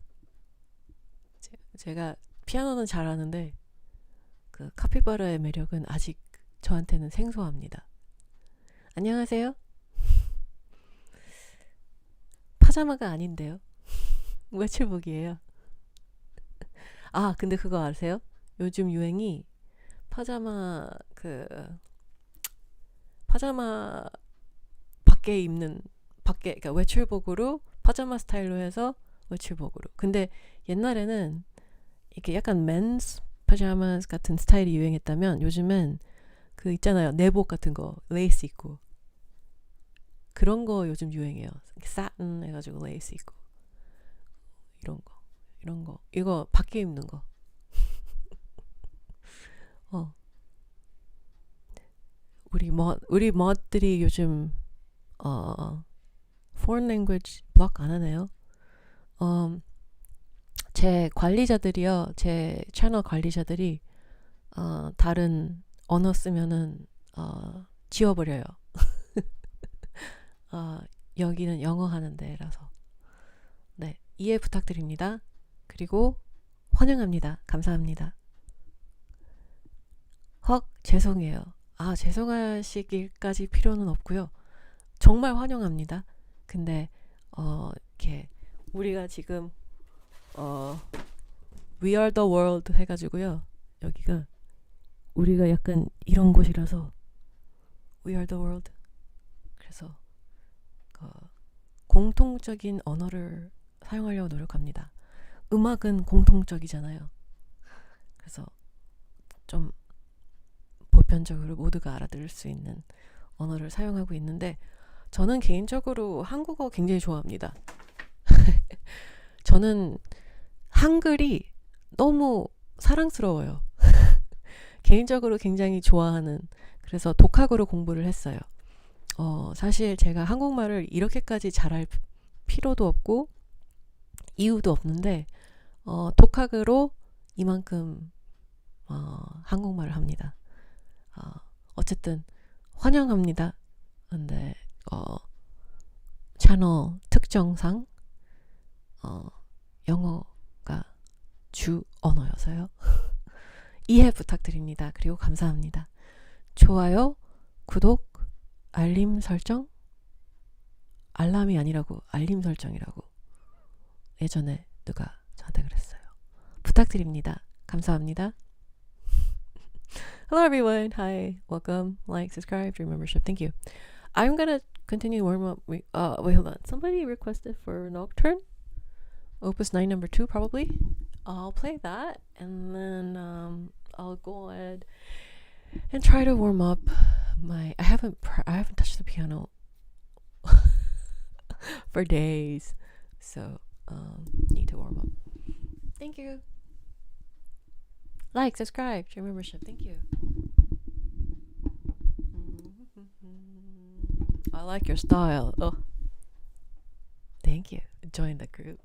제가 피아노는 잘하는데 그 카피바라의 매력은 아직 저한테는 생소합니다. 안녕하세요. 파자마가 아닌데요. 외출복이에요. 아, 근데 그거 아세요? 요즘 유행이 파자마 그러니까 외출복으로 파자마 스타일로 해서 외출복으로. 근데 옛날에는 이렇게 약간 맨스 파자마 같은 스타일이 유행했다면 요즘은 그 있잖아요, 내복 같은 거 레이스 있고 그런 거 요즘 유행해요. 사틴 해가지고 레이스 있고 이런 거 이거 밖에 입는 거. 우리 멋들이 요즘 foreign language block 안 하네요. 제 관리자들이요, 제 채널 관리자들이 다른 언어 쓰면은 지워버려요. 여기는 영어 하는 데라서. 네, 이해 부탁드립니다. 그리고 환영합니다. 감사합니다. 죄송해요. 죄송하시기까지 필요는 없고요. 정말 환영합니다. 근데 이렇게 우리가 지금 We are the world 해가지고요. 여기가 우리가 약간 이런 곳이라서 We are the world. 그래서 공통적인 언어를 사용하려고 노력합니다. 음악은 공통적이잖아요. 그래서 좀 보편적으로 모두가 알아들을 수 있는 언어를 사용하고 있는데 저는 개인적으로 한국어 굉장히 좋아합니다. 저는 한글이 너무 사랑스러워요. 개인적으로 굉장히 좋아하는, 그래서 독학으로 공부를 했어요. 사실 제가 한국말을 이렇게까지 잘할 필요도 없고 이유도 없는데 독학으로 이만큼 한국말을 합니다. 어쨌든 환영합니다. 근데 채널 특정상 영어가 주 언어여서요. 이해 부탁드립니다. 그리고 감사합니다. 좋아요, 구독, 알림 설정? 알람이 아니라고 알림 설정이라고 예전에 누가 저한테 그랬어요. 부탁드립니다. 감사합니다. Hello, everyone. Hi, welcome. Like, subscribe, join membership. Thank you. I'm gonna continue warm up. Wait, hold on. Somebody requested for Nocturne, Opus 9, number 2, probably. I'll play that, and then I'll go ahead and try to warm up my. I haven't touched the piano for days, so need to warm up. Thank you. Like, subscribe, join membership. Thank you. I like your style. Oh, thank you. Join the group.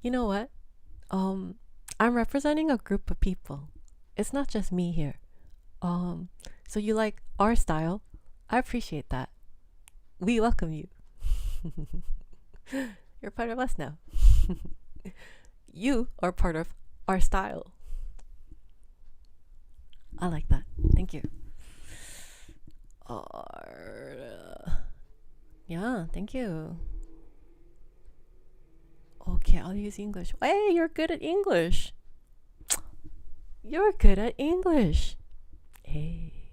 You know what? I'm representing a group of people. It's not just me here. So you like our style? I appreciate that. We welcome you. You're part of us now. You are part of our style. I like that. Thank you. Yeah, thank you. Okay, I'll use English. Hey, you're good at English. You're good at English. Hey.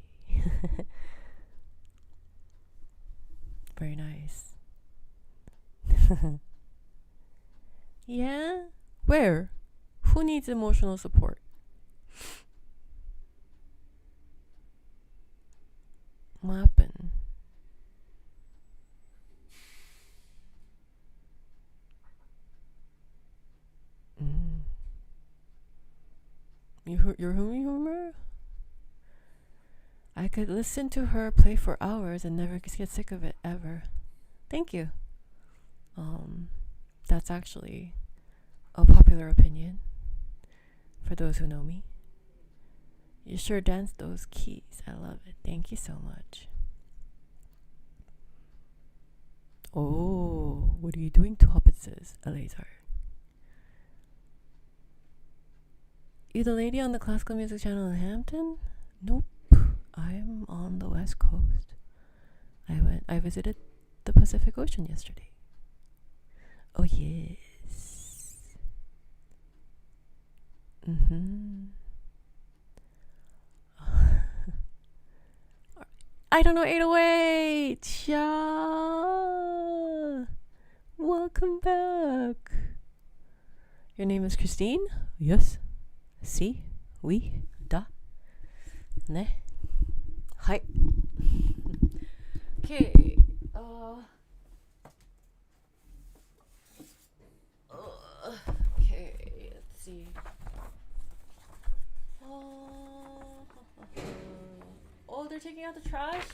Very nice. Yeah? Where? Who needs emotional support? What happened? Your humor? I could listen to her play for hours and never get sick of it ever. Thank you. That's actually a popular opinion for those who know me. You sure dance those keys. I love it. Thank you so much. Oh, what are you doing to hobbitses, Eleazar? You the lady on the classical music channel in Hampton? Nope. I'm on the West Coast. I visited the Pacific Ocean yesterday. Oh yes. I don't know 808. Yeah. Welcome back. Your name is Christine? Yes. Si. Oui. Da. Ne. Hi. Okay. Okay. Let's see. Oh, they're taking out the trash?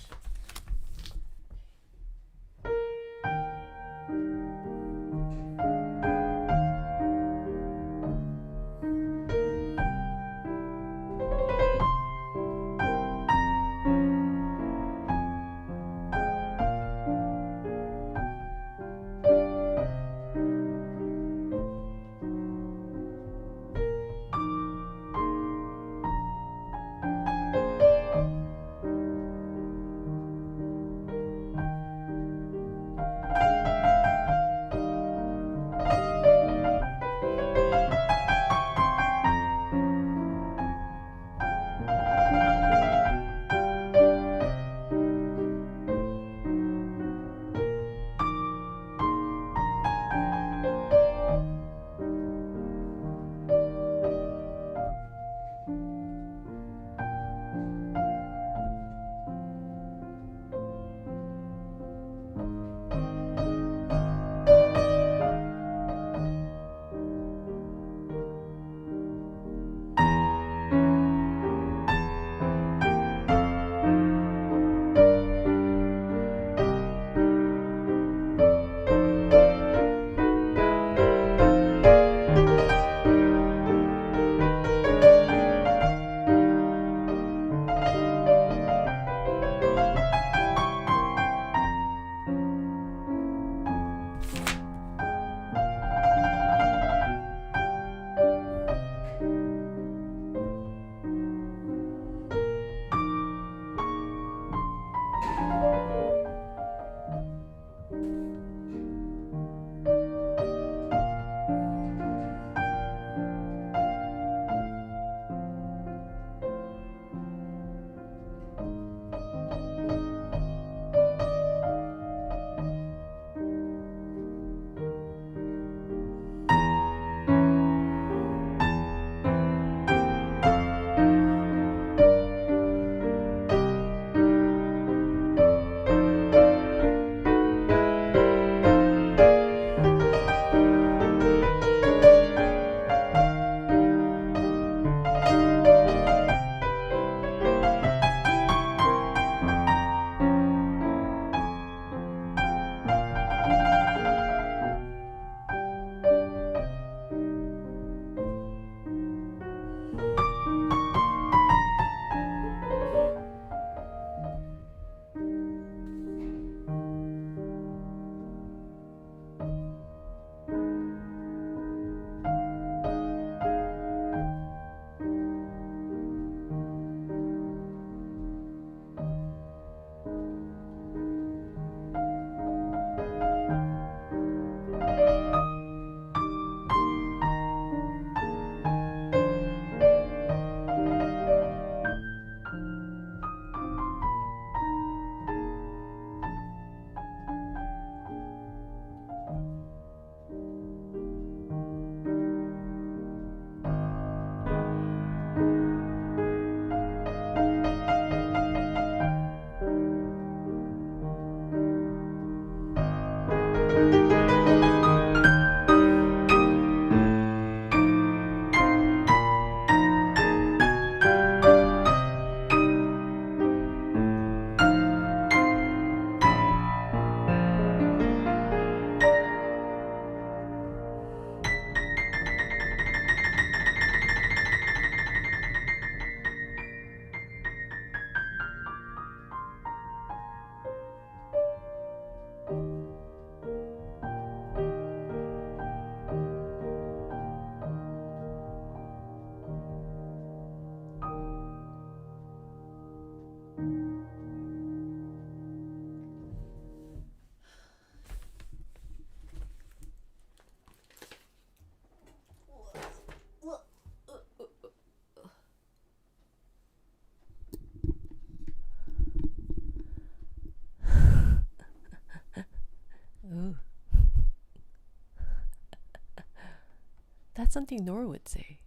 something Nora would say.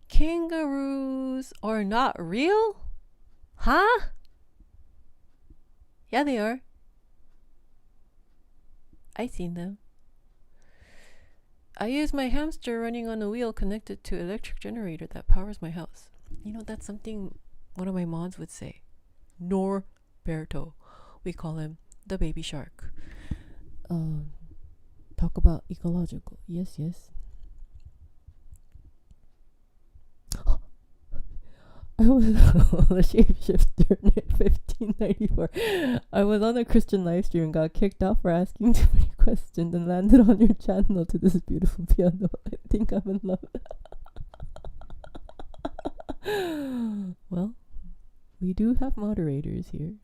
Kangaroos are not real? Huh? Yeah, they are. I seen them. I use my hamster running on a wheel connected to electric generator that powers my house. You know, that's something one of my mods would say. Norberto. We call him the baby shark. Talk about ecological. Yes. I was a shapeshifter in 1594. I was on a Christian live stream and got kicked out for asking too many questions and landed on your channel to this beautiful piano. I think I'm in love. Well, we do have moderators here.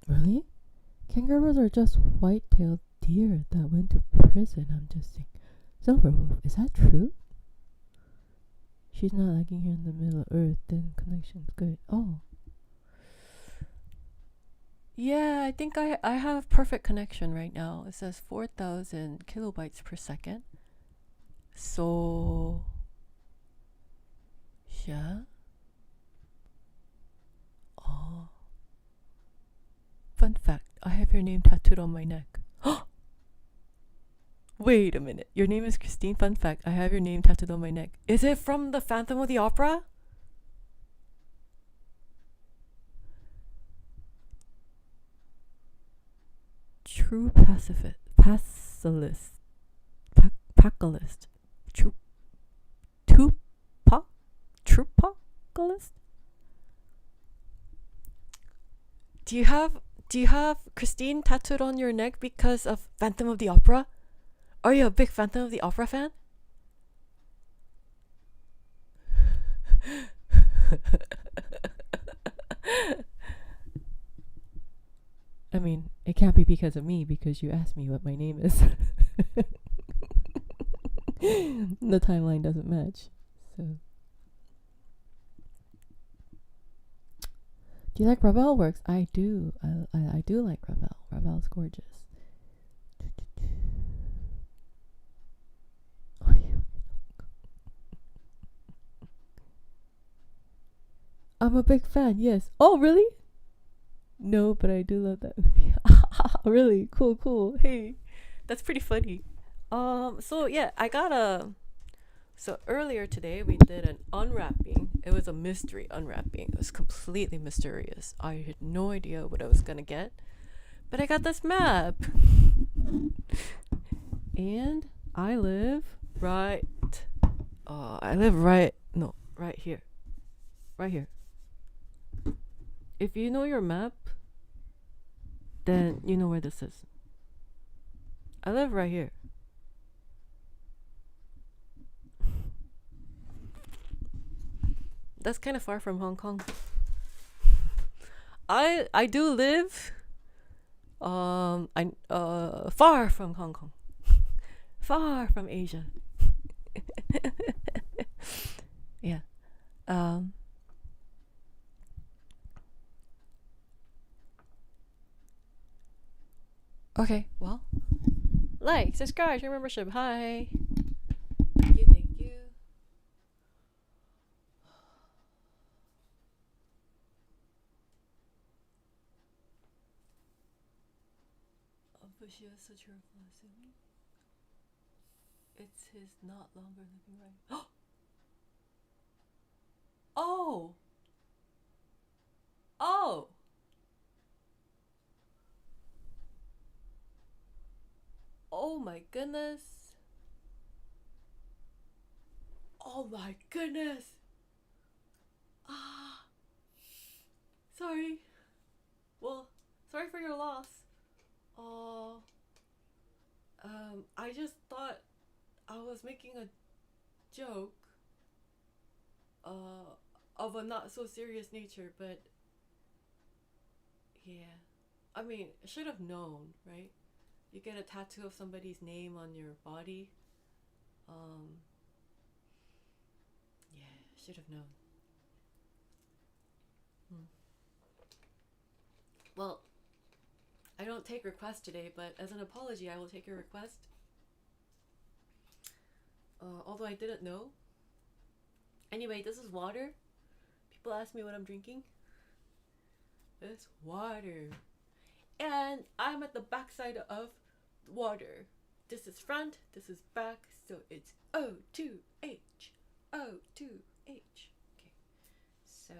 Really? Kangaroos are just white-tailed deer that went to prison. I'm just saying. Silverwolf, is that true? She's not lagging here in the middle of Earth, then connection's good. Oh. Yeah, I think I have perfect connection right now. It says 4,000 kilobytes per second. So, yeah. Oh. Fun fact, I have your name tattooed on my neck. Wait a minute. Your name is Christine? Fun fact, I have your name tattooed on my neck. Is it from the Phantom of the Opera? True pacifist. Pacifist. Pacifist. Trupacalist? Do you have Christine tattooed on your neck because of Phantom of the Opera? Are you a big Phantom of the Opera fan? I mean, it can't be because of me, because you asked me what my name is. The timeline doesn't match. So, do you like Ravel works? I do. I do like Ravel. Ravel's gorgeous. I'm a big fan, yes. Oh, really? No, but I do love that movie. Really? Cool. Hey, that's pretty funny. So yeah, so earlier today we did an unwrapping. It was a mystery unwrapping. It was completely mysterious. I had no idea what I was gonna get. But I got this map. And I live right here. Right here. If you know your map, then you know where this is. I live right here. That's kind of far from Hong Kong. I do live far from Hong Kong. Far from Asia. Yeah. Okay, well, like, subscribe, share membership. Hi. Thank you. It's his not longer living right. Oh. Oh my goodness. Sorry. Well, sorry for your loss. I just thought I was making a joke of a not so serious nature, but yeah. I mean, I should have known, right? You get a tattoo of somebody's name on your body. should have known. Well, I don't take requests today, but as an apology, I will take your request. Although I didn't know. Anyway, this is water. People ask me what I'm drinking. It's water. And I'm at the back side of water. This is front, this is back, so it's O2H. O2H. Okay. So,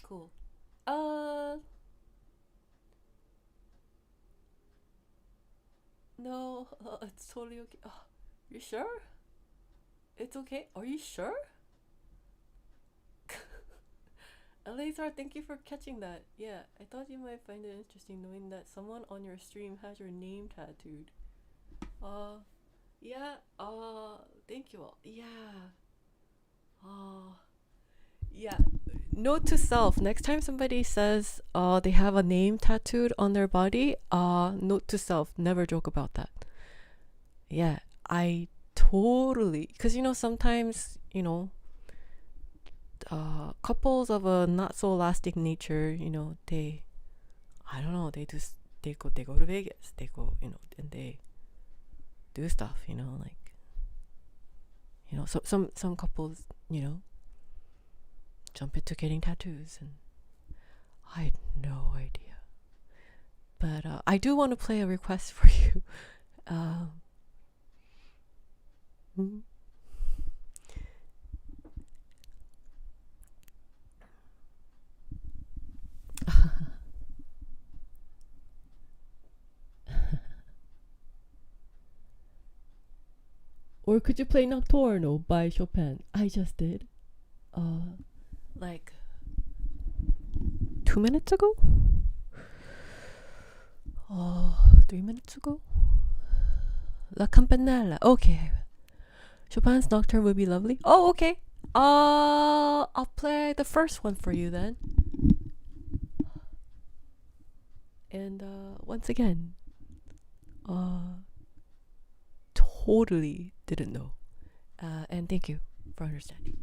cool. No, it's totally okay. You sure? It's okay? Are you sure? Eleazar, thank you for catching that. Yeah, I thought you might find it interesting knowing that someone on your stream has your name tattooed. Yeah, thank you all. Yeah. Yeah. Note to self, next time somebody says they have a name tattooed on their body, note to self, never joke about that. Yeah, I totally, because sometimes couples of a not so elastic nature, they, I don't know, they go to Vegas, they go, and they do stuff, like, so some couples, jump into getting tattoos, and I had no idea. But I do want to play a request for you. Or could you play Nocturno by Chopin? I just did. Like 2 minutes ago? 3 minutes ago? La Campanella. Okay. Chopin's Nocturne would be lovely. Oh, okay. I'll play the first one for you then. And once again, totally didn't know. And thank you for understanding.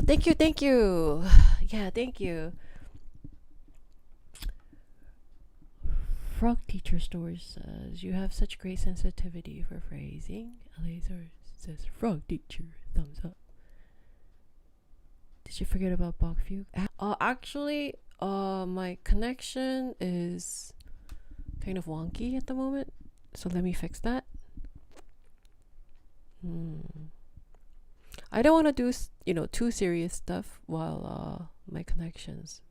Thank you, thank you. Yeah, thank you. Frog Teacher Stores says, you have such great sensitivity for phrasing. Laser says, Frog Teacher, thumbs up. Did you forget about Bach Fugue? Actually, my connection is kind of wonky at the moment. So let me fix that. I don't want to do, too serious stuff while my connection's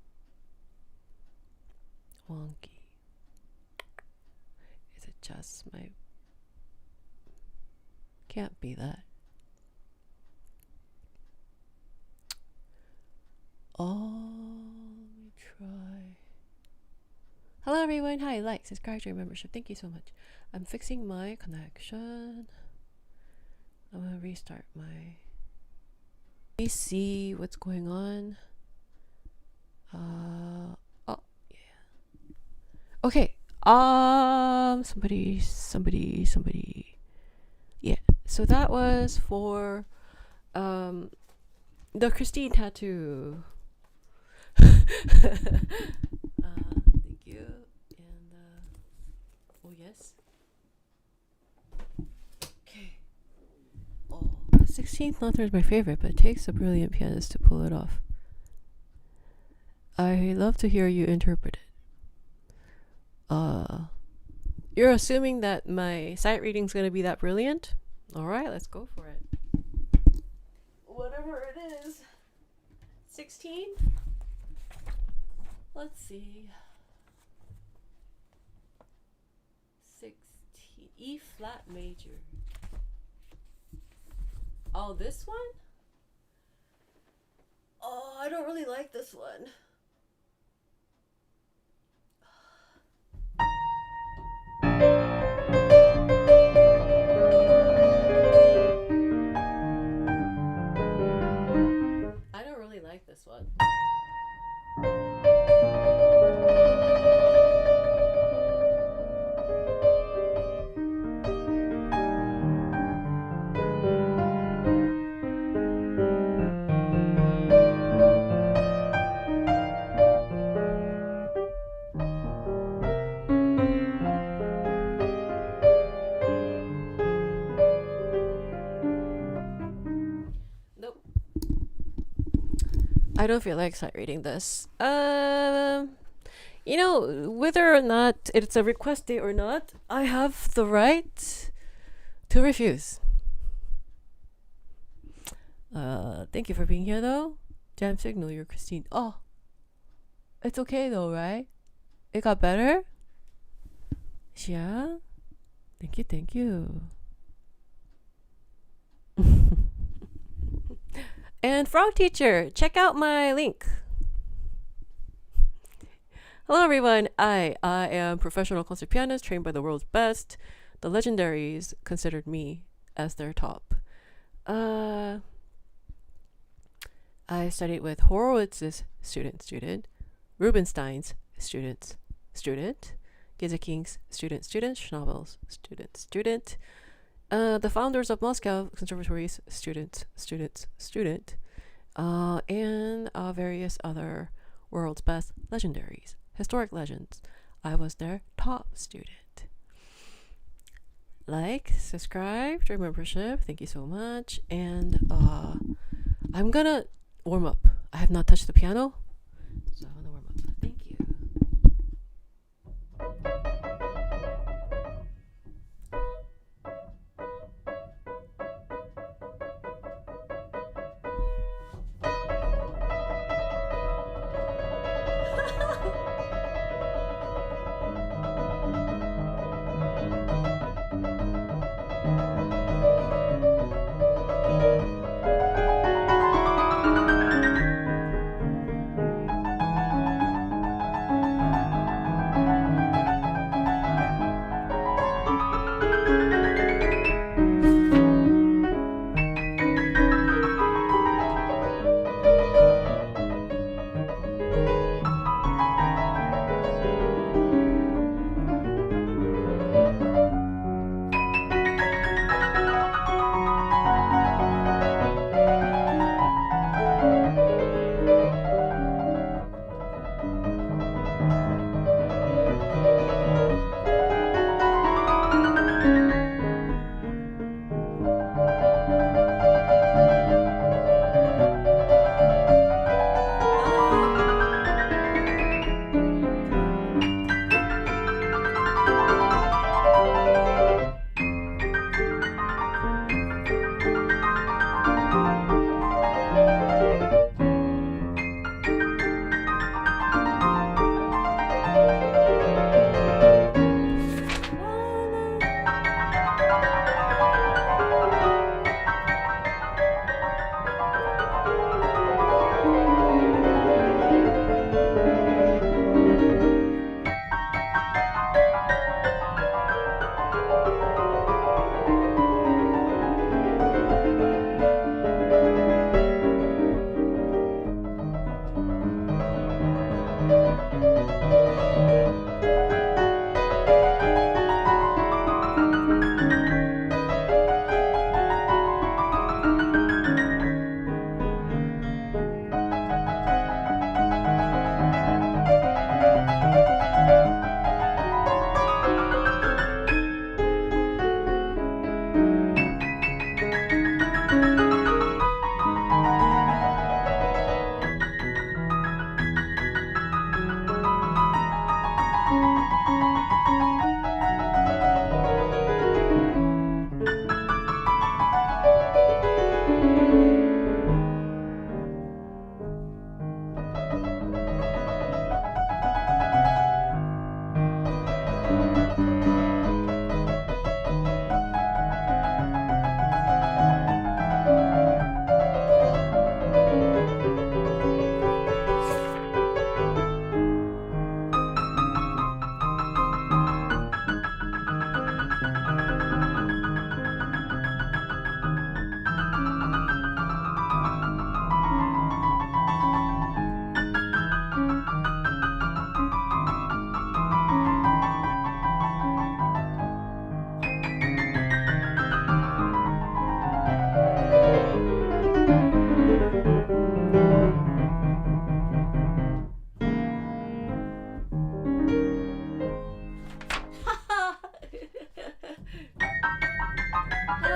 wonky. Is it just my... Can't be that. Oh, let me try. Hello everyone. Hi, like, subscribe to your membership. Thank you so much. I'm fixing my connection. I'm gonna restart my... Let me see what's going on. Oh, yeah. Okay. Somebody. Yeah. So that was for the Christine tattoo. Thank you. And oh yes. Okay. Oh, the 16th letter is my favorite, but it takes a brilliant pianist to pull it off. I love to hear you interpret it. You're assuming that my sight reading's gonna be that brilliant? Alright, let's go for it. Whatever it is. 16? Let's see. 16. E flat major. Oh, this one? Oh, I don't really like this one. I don't really like this one. I don't feel like sight reading this. Whether or not it's a request day or not, I have the right to refuse. Thank you for being here though. Jam signal, you're Christine. Oh, it's okay though, right? It got better? Yeah? Thank you. And Frog Teacher, check out my link. Hello everyone, I am professional concert pianist trained by the world's best. The legendaries considered me as their top. I studied with Horowitz's student, Rubinstein's student, Gizeking's student, Schnabel's student, the founders of Moscow Conservatory's student, and various other world's best legendaries, historic legends. I was their top student. Like, subscribe to your membership. Thank you so much. And I'm gonna warm up. I have not touched the piano, so I'm gonna warm up. Thank you.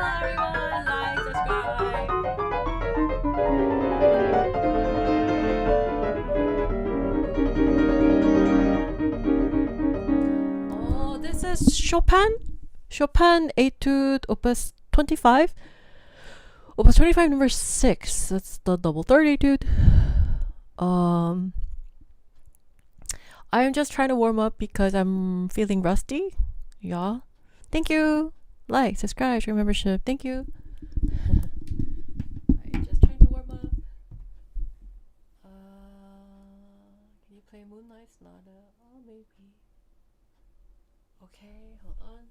everyone. Like, subscribe. Oh, this is Chopin. Chopin Etude Opus 25. Opus 25 number 6. That's the double third etude. I'm just trying to warm up because I'm feeling rusty. Yeah. Thank you. Like, subscribe, share membership. Thank you. I'm just trying to warm up. Can you play Moonlight Sonata? Oh, maybe. Okay, hold on.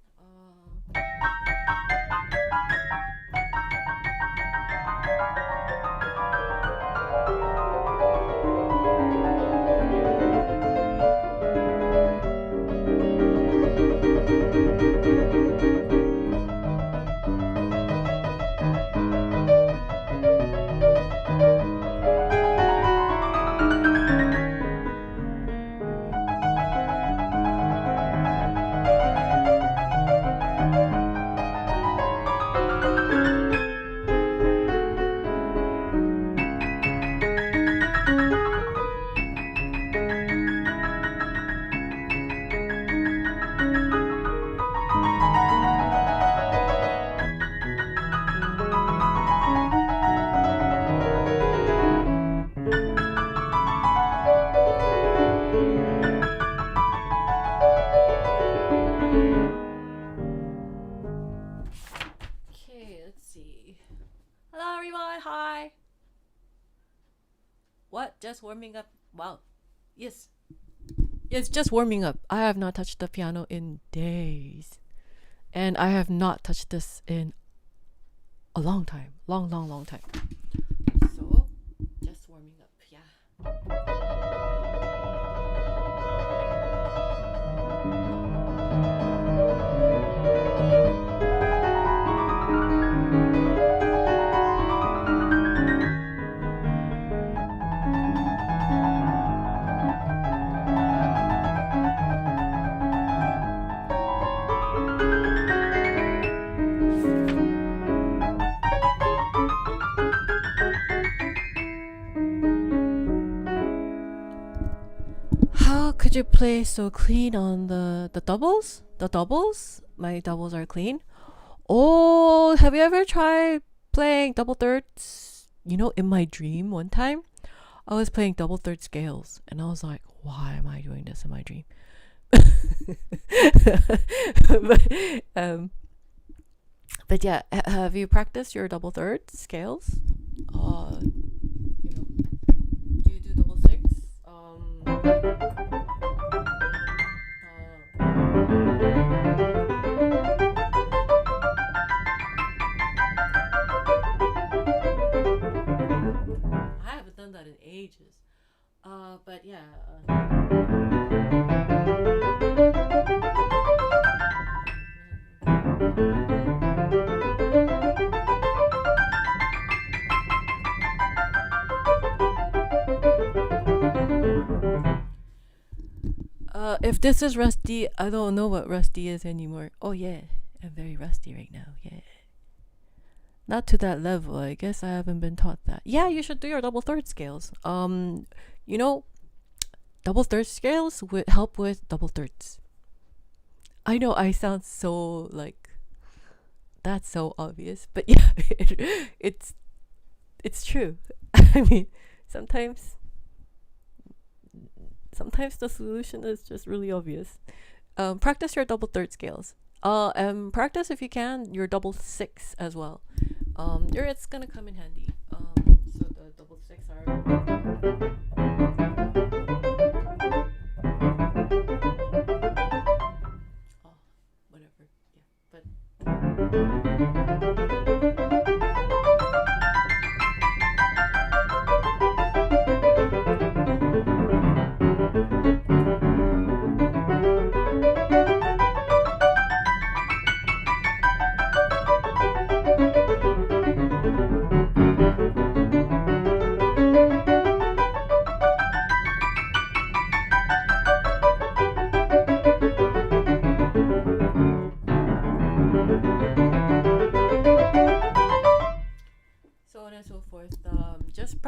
Okay, let's see. Hello everyone, hi. What? Just warming up. Wow. Yes. It's just warming up. I have not touched the piano in days. And I have not touched this in a long time. Long time. So, just warming up. Yeah. How could you play so clean on the doubles? The doubles? My doubles are clean. Oh, have you ever tried playing double thirds? You know, in my dream one time, I was playing double third scales and I was like, why am I doing this in my dream? But yeah, have you practiced your double third scales? You know, do you do double six? I haven't done that in ages. But yeah. If this is rusty, I don't know what rusty is anymore. Oh yeah, I'm very rusty right now. Yeah. Not to that level. I guess I haven't been taught that. Yeah, you should do your double third scales. You know, double third scales would help with double thirds. I know I sound so like that's so obvious, but yeah, it's true. I mean, sometimes the solution is just really obvious. Practice your double third scales. And practice if you can your double six as well. It's gonna come in handy. So the double six are. Oh, whatever. Yeah, but.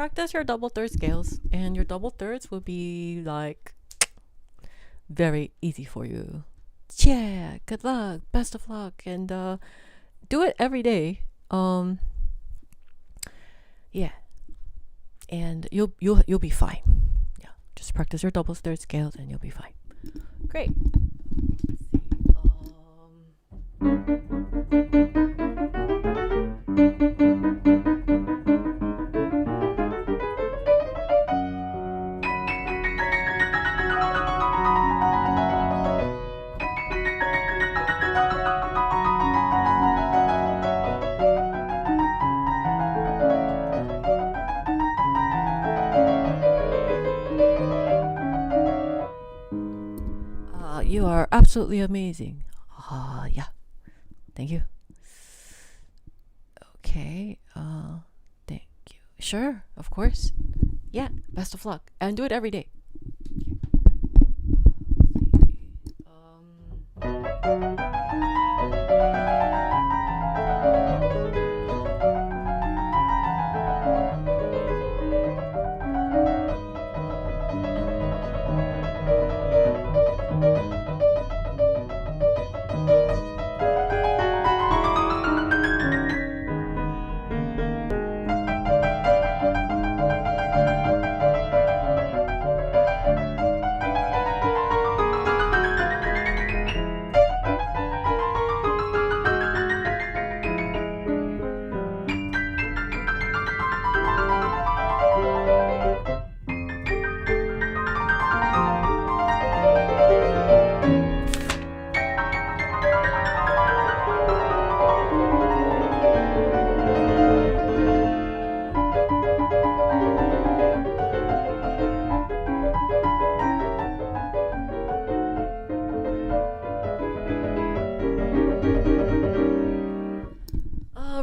practice your double third scales, and your double thirds will be like very easy for you. Yeah, good luck, best of luck, and do it every day. Yeah, and you'll be fine. Yeah, just practice your double third scales, and you'll be fine. Great. Let's see. You are absolutely amazing. Yeah. Thank you. Okay. Thank you. Sure, of course. Yeah, best of luck. And do it every day.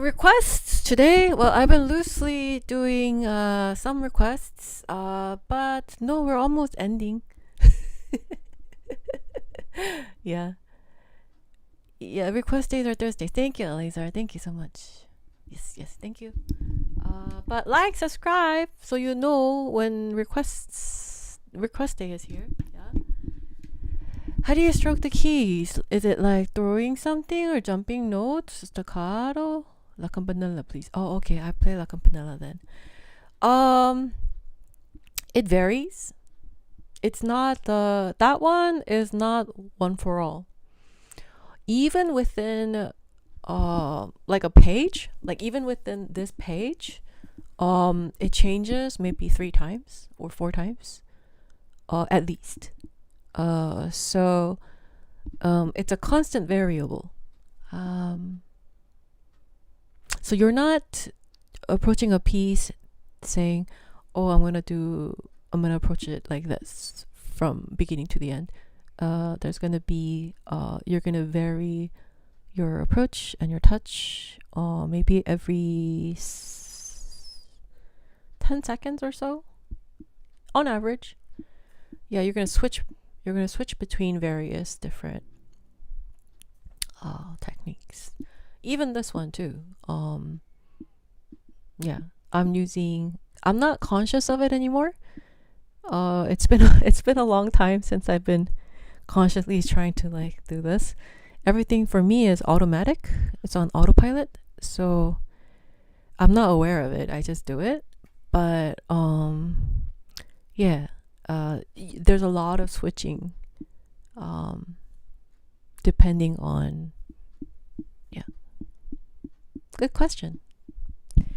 Requests today. Well, I've been loosely doing some requests, but no, we're almost ending. Yeah, request days are Thursdays. Thank you, Elazar. Thank you so much. Yes, thank you. But like, subscribe, so you know when request day is here. Yeah. How do you stroke the keys? Is it like throwing something or jumping notes, staccato? La Campanella, please. Oh, okay. I play La Campanella then. It varies. It's not that one is not one for all. Even within like a page, like even within this page, it changes maybe 3 times or 4 times, at least. So it's a constant variable. So you're not approaching a piece saying, oh, I'm going to approach it like this from beginning to the end. There's going to be, you're going to vary your approach and your touch, maybe every 10 seconds or so, on average. Yeah, you're going to switch between various different techniques. Even this one too. Yeah, I'm not conscious of it anymore. It's been a long time since I've been consciously trying to like do this. Everything for me is automatic. It's on autopilot. So I'm not aware of it. I just do it. But yeah, there's a lot of switching depending on, yeah. Good question. Okay.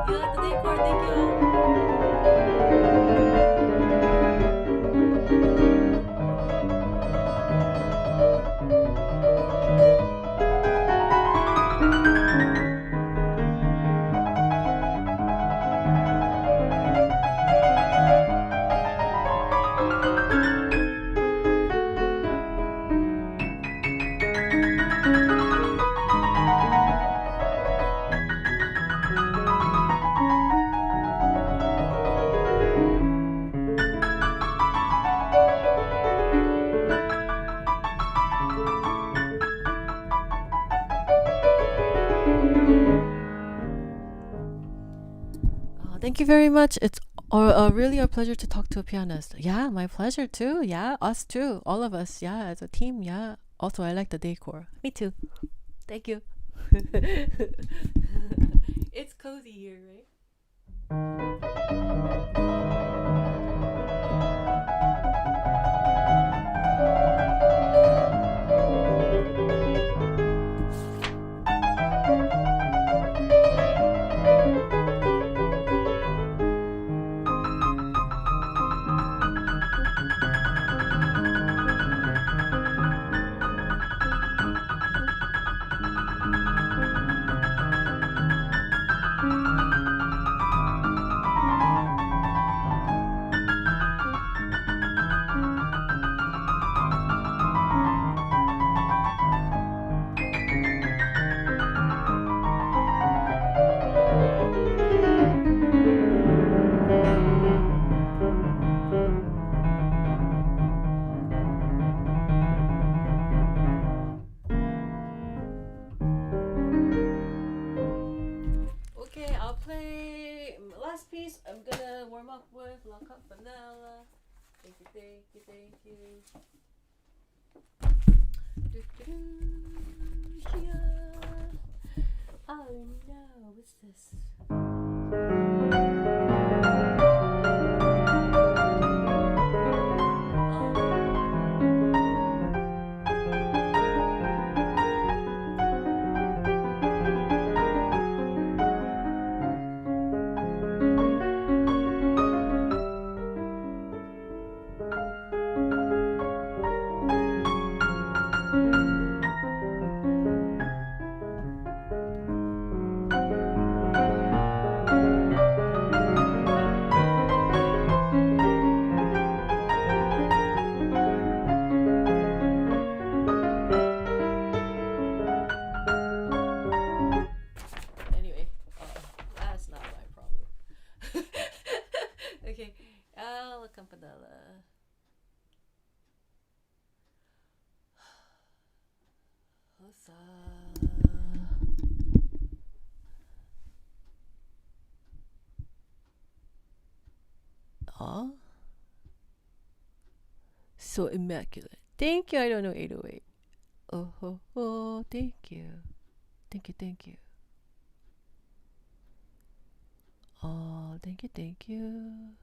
You like the decor? Thank you. Thank you very much. It's really a pleasure to talk to a pianist. Yeah, my pleasure too. Yeah, us too. All of us. Yeah, as a team. Yeah. Also, I like the decor. Me too. Thank you. It's cozy here, right? Okay, I'll play last piece. I'm gonna warm up with La Campanella. Thank you, thank you, thank you. Oh no, what's this? Anyway, that's not my problem. Okay, La Campanella. Hosa. Oh, so immaculate. Thank you. I don't know 808. Oh, oh, oh, thank you. Thank you, thank you. Oh, thank you, thank you.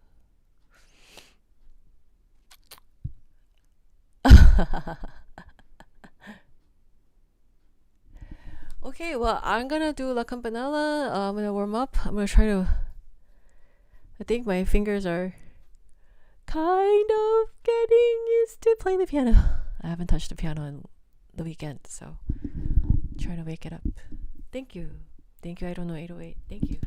Okay, well, I'm gonna do La Campanella. I'm gonna warm up. I'm gonna try to. I think my fingers are kind of getting used to playing the piano. I haven't touched the piano in the weekend, so try to wake it up. Thank you. Thank you. I don't know 808. Thank you.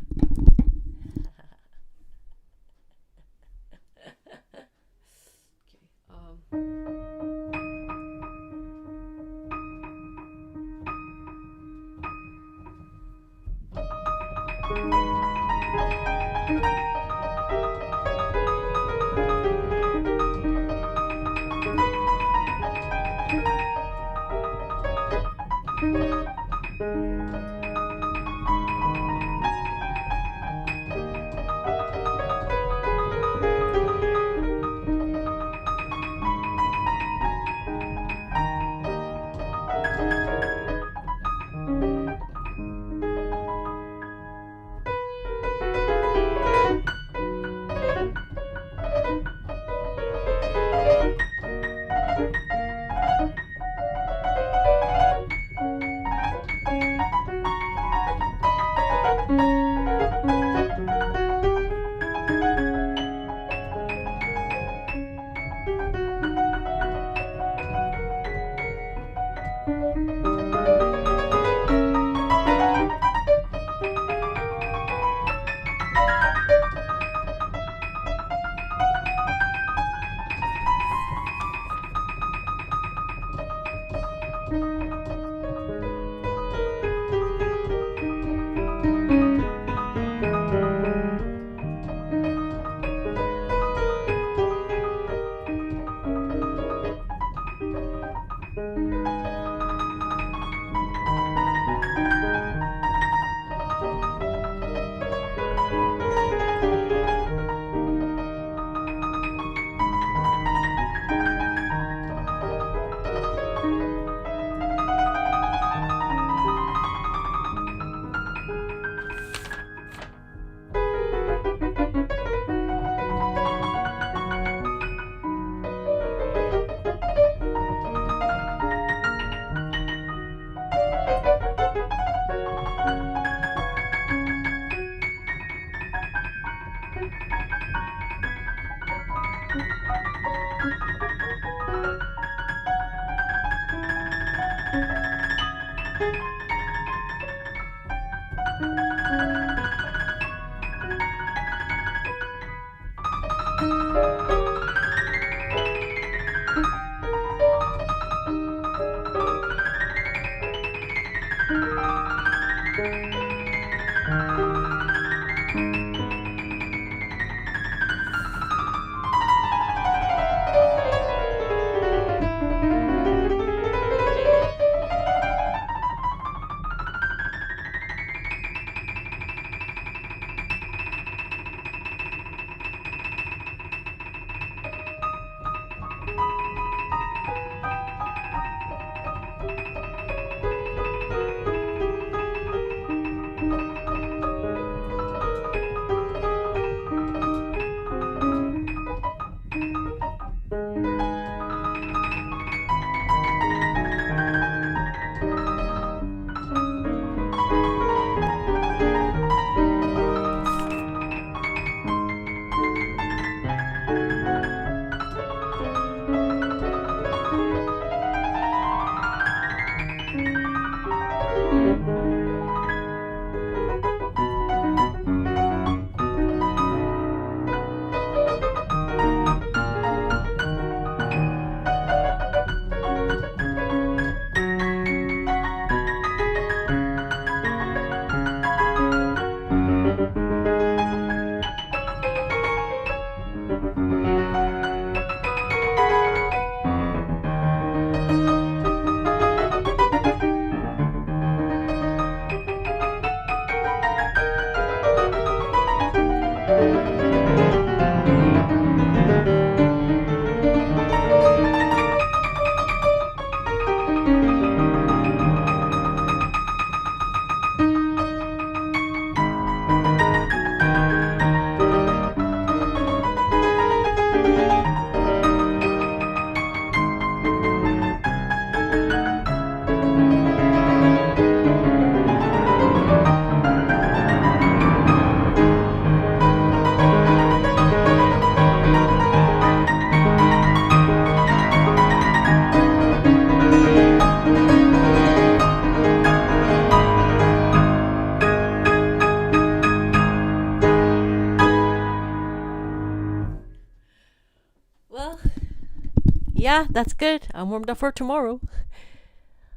Yeah, that's good. I'm warmed up for tomorrow.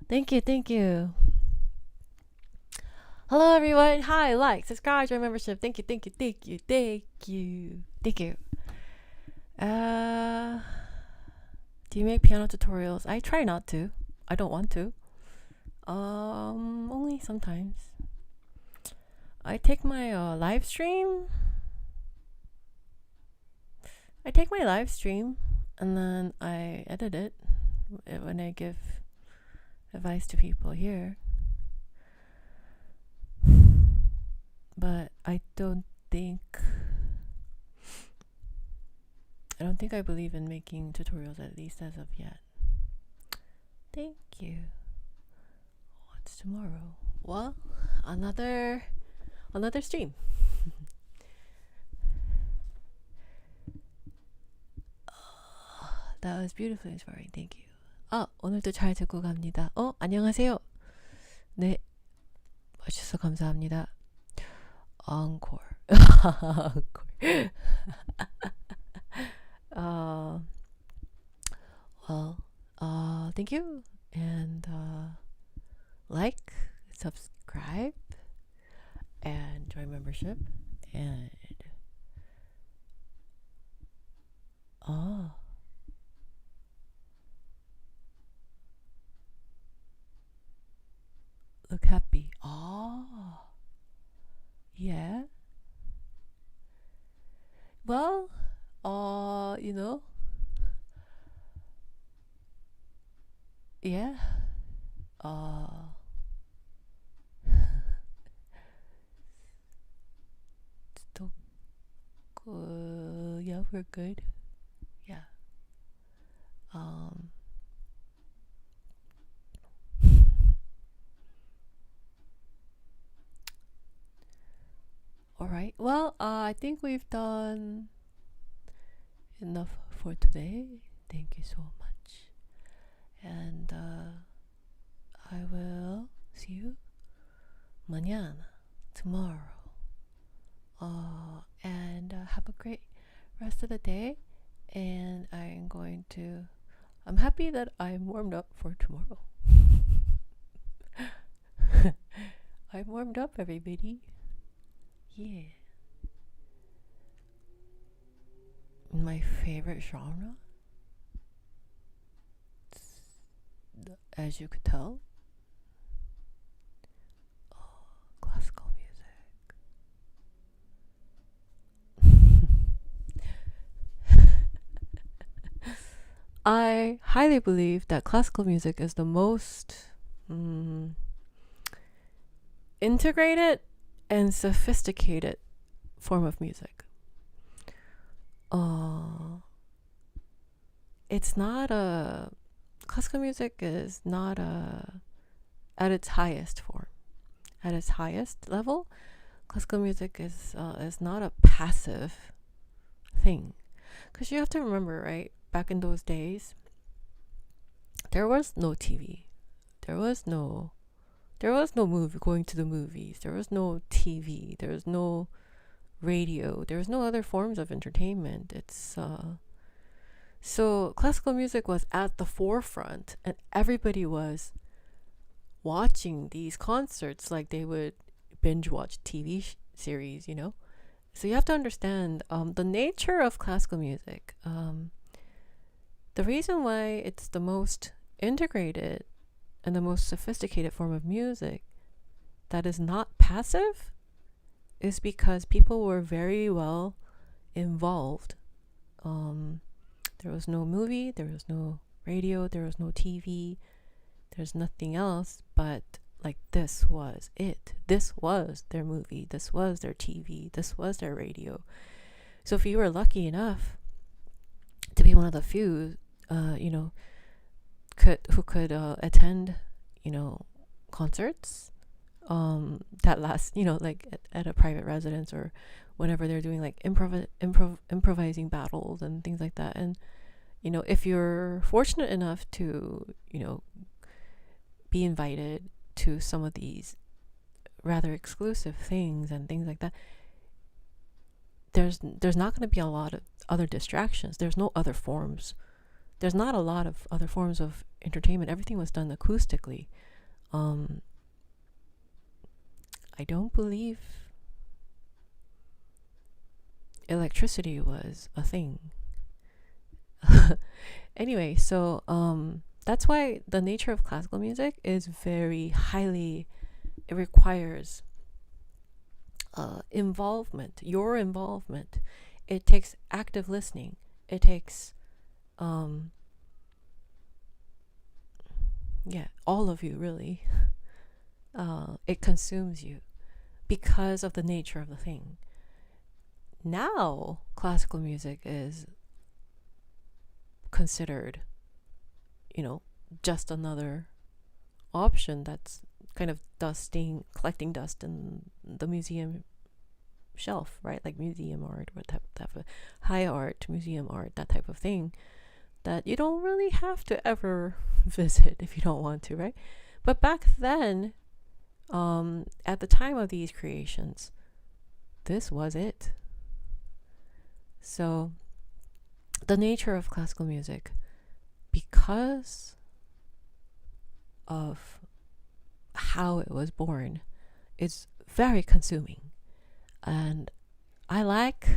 Thank you, thank you. Hello, everyone. Hi, like, subscribe, join membership. Thank you, thank you, thank you, thank you, thank you. Do you make piano tutorials? I try not to. I don't want to. Only sometimes. I take my live stream. And then I edit it when I give advice to people here. But I don't think I believe in making tutorials, at least as of yet. Thank you. What's tomorrow? Well, another stream. That was beautifully inspiring. Thank you. 오늘도 잘 듣고 갑니다. 안녕하세요. 네, 와주셔서 감사합니다. Encore. Well, thank you, and like, subscribe, and join membership, and look happy. Yeah. Well, yeah. Yeah, we're good. Yeah. All right. Well, I think we've done enough for today. Thank you so much. And I will see you mañana, tomorrow. And have a great rest of the day. And I'm happy that I'm warmed up for tomorrow. I'm warmed up, everybody. Yeah. My favorite genre, as you could tell, classical music. I highly believe that classical music is the most integrated and sophisticated form of music. Classical music is not at its highest form. At its highest level, classical music is not a passive thing. Because you have to remember, right? Back in those days, there was no TV. There was no movie, going to the movies. There was no TV. There was no radio. There was no other forms of entertainment. So classical music was at the forefront, and everybody was watching these concerts like they would binge watch TV series, you know? So you have to understand the nature of classical music. The reason why it's the most integrated and the most sophisticated form of music that is not passive is because people were very well involved. There was no movie, there was no radio, there was no TV, there's nothing else but like this was it. This was their movie, this was their TV, this was their radio. So if you were lucky enough to be one of the few, who could attend, concerts that last, like at a private residence or whenever they're doing like improvising battles and things like that. And if you're fortunate enough to be invited to some of these rather exclusive things and things like that, there's not going to be a lot of other distractions. There's no other forms. There's not a lot of other forms of entertainment. Everything was done acoustically. I don't believe electricity was a thing. Anyway, so that's why the nature of classical music is very highly, it requires involvement, your involvement. It takes active listening. It takes all of you, really. It consumes you because of the nature of the thing. Now classical music is considered just another option that's kind of collecting dust in the museum shelf, right? Like museum art or type of high art, museum art, that type of thing that you don't really have to ever visit if you don't want to, right? But back then, at the time of these creations, this was it. So the nature of classical music, because of how it was born, is very consuming. And I like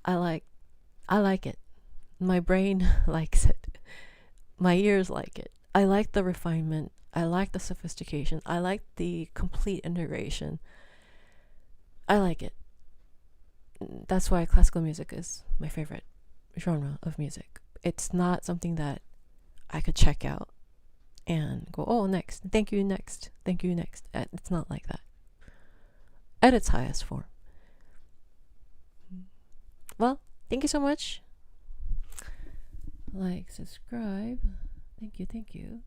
it. My brain likes it. My ears like it. I like the refinement. I like the sophistication. I like the complete integration. I like it. That's why classical music is my favorite genre of music. It's not something that I could check out and go, oh, next. Thank you, next. Thank you, next. It's not like that. At its highest form. Well, thank you so much. Like, subscribe. Thank you.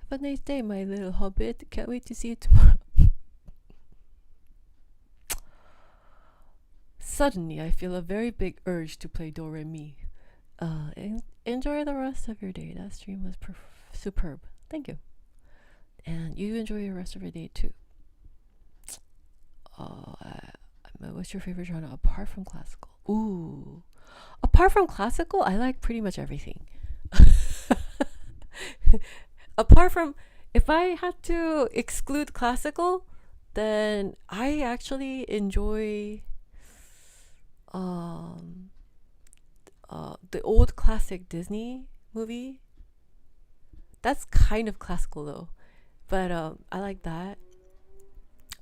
Have a nice day, my little hobbit. Can't wait to see you tomorrow. Suddenly, I feel a very big urge to play Do Re Mi. Enjoy the rest of your day. That stream was superb. Thank you. And you enjoy your rest of your day too. What's your favorite genre apart from classical? Ooh. Apart from classical, I like pretty much everything. Apart from, if I had to exclude classical, then I actually enjoy the old classic Disney movie. That's kind of classical though, but I like that.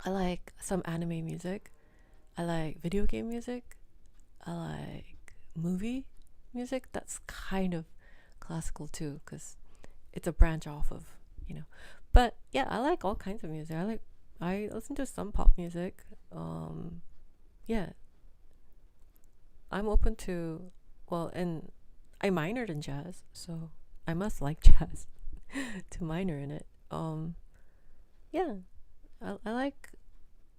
I like some anime music. I like video game music. I like movie music. That's kind of classical too, because it's a branch off of, But yeah, I like all kinds of music. I listen to some pop music. Yeah, I'm open to, and I minored in jazz, so I must like jazz to minor in it. Yeah, I like,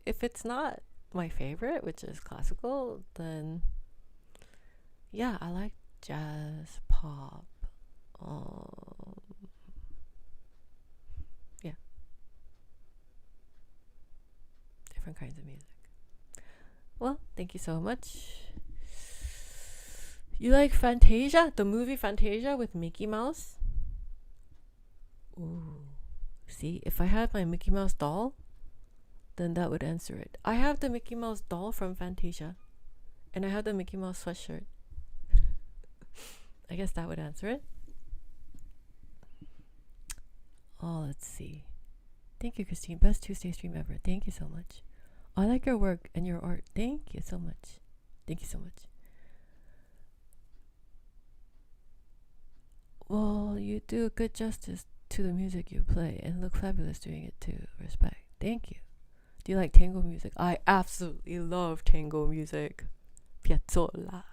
if it's not my favorite, which is classical, then yeah, I like jazz, pop, yeah, different kinds of music. Well, thank you so much. You like Fantasia? The movie Fantasia with Mickey Mouse? Ooh. See, if I had my Mickey Mouse doll, then that would answer it. I have the Mickey Mouse doll from Fantasia, and I have the Mickey Mouse sweatshirt. I guess that would answer it. Oh, let's see. Thank you, Christine. Best Tuesday stream ever. Thank you so much. I like your work and your art. Thank you so much. Thank you so much. Well, you do good justice to the music you play and look fabulous doing it too. Respect. Thank you. Do you like tango music? I absolutely love tango music. Piazzolla.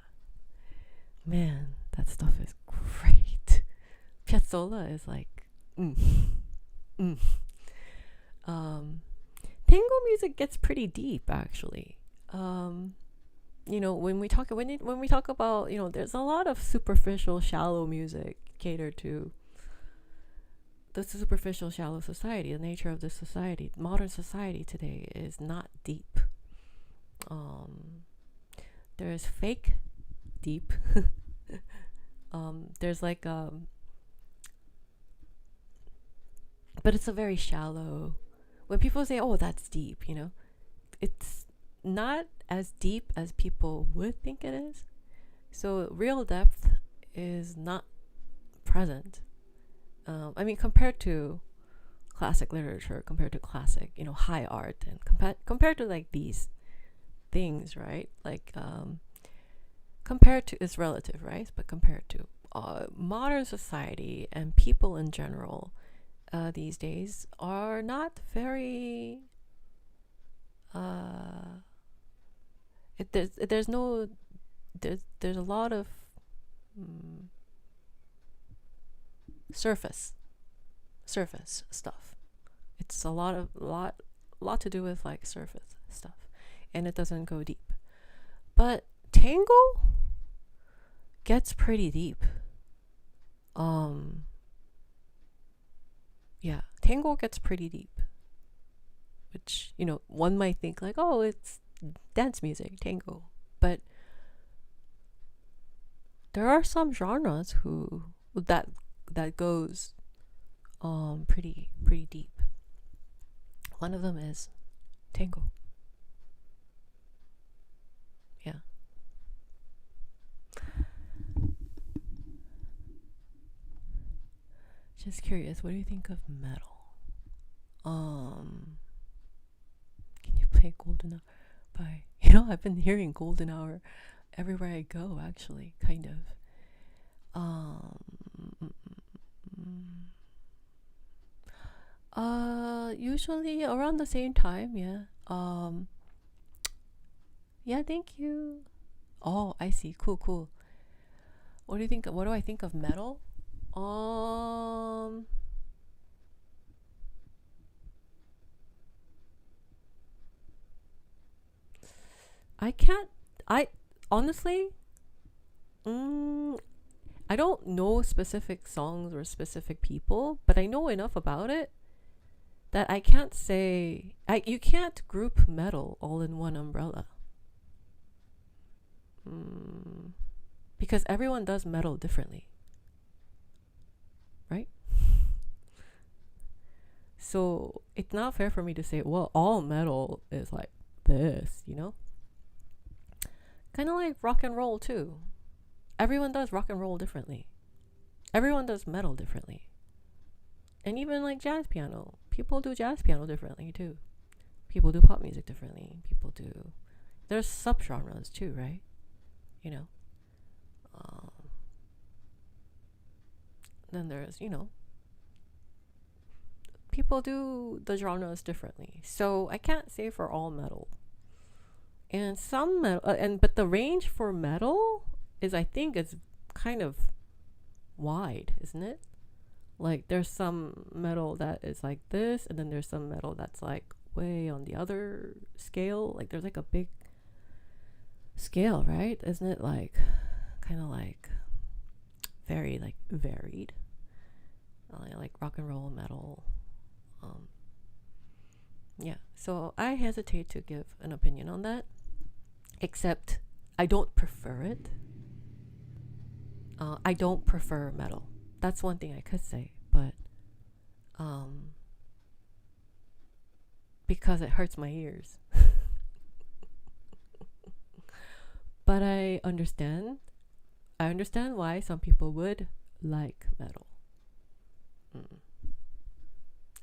Man, that stuff is great. Piazzolla is like, Tango music gets pretty deep, actually. When we talk about, there's a lot of superficial, shallow music catered to the superficial, shallow society. The nature of the society, modern society today, is not deep. There's fake deep. There's like but it's a very shallow. When people say, "Oh, that's deep," it's not as deep as people would think it is. So real depth is not present. Compared to classic literature, compared to classic, high art, and compared to like these things, right? Like compared to, it's relative, right? But compared to modern society and people in general, these days are not very. There's a lot of surface stuff. It's a lot to do with like surface stuff, and it doesn't go deep. But tango gets pretty deep. Yeah, tango gets pretty deep, which one might think like, oh, it's dance music, tango, but there are some genres that goes pretty deep. One of them is tango. Yeah. Just curious, what do you think of metal? Can you play Golden Hour by I've been hearing Golden Hour everywhere I go, actually, kind of. Usually around the same time, yeah. Yeah, thank you. Oh, I see. Cool. What do I think of metal? I can't. I honestly, I don't know specific songs or specific people, but I know enough about it that I can't say you can't group metal all in one umbrella. Because everyone does metal differently, right? So it's not fair for me to say, well, all metal is like this, you know? Kind of like rock and roll too. Everyone does rock and roll differently. Everyone does metal differently. And even like jazz piano. People do jazz piano differently too. People do pop music differently. There's subgenres too, right? You know. Then there's, people do the genres differently. So I can't say for all metal. And some metal, but the range for metal I think it's kind of wide, isn't it? Like there's some metal that is like this, and then there's some metal that's like way on the other scale. Like there's like a big scale, right? Isn't it like kind of like very like varied, like rock and roll, metal. Yeah, so I hesitate to give an opinion on that, except I don't prefer it. I don't prefer metal. That's one thing I could say, but because it hurts my ears. But I understand why some people would like metal.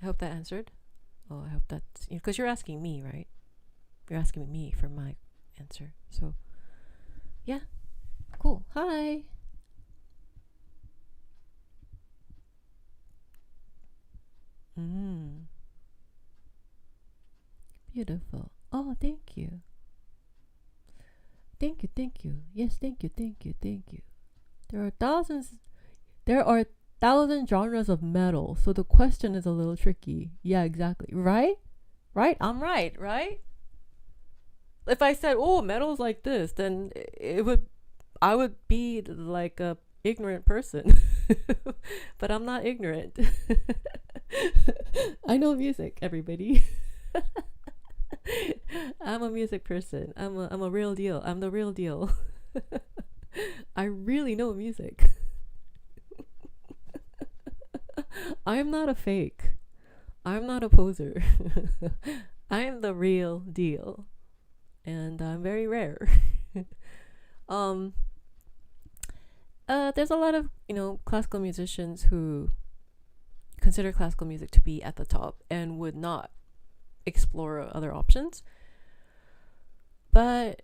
I hope that answered. Oh, I hope that's, because you're asking me, right? You're asking me for my answer. So, yeah, cool. Hi. Beautiful. Oh, thank you. Thank you. Yes, thank you. There are thousand genres of metal, so the question is a little tricky. Yeah, exactly. Right? I'm right? If I said, oh, metal's like this, then I would be like a ignorant person. But I'm not ignorant. I know music, everybody. I'm a music person. I'm a real deal. I'm the real deal. I really know music. I'm not a fake. I'm not a poser. I'm the real deal. And I'm very rare. There's a lot of, classical musicians who consider classical music to be at the top and would not explore other options. But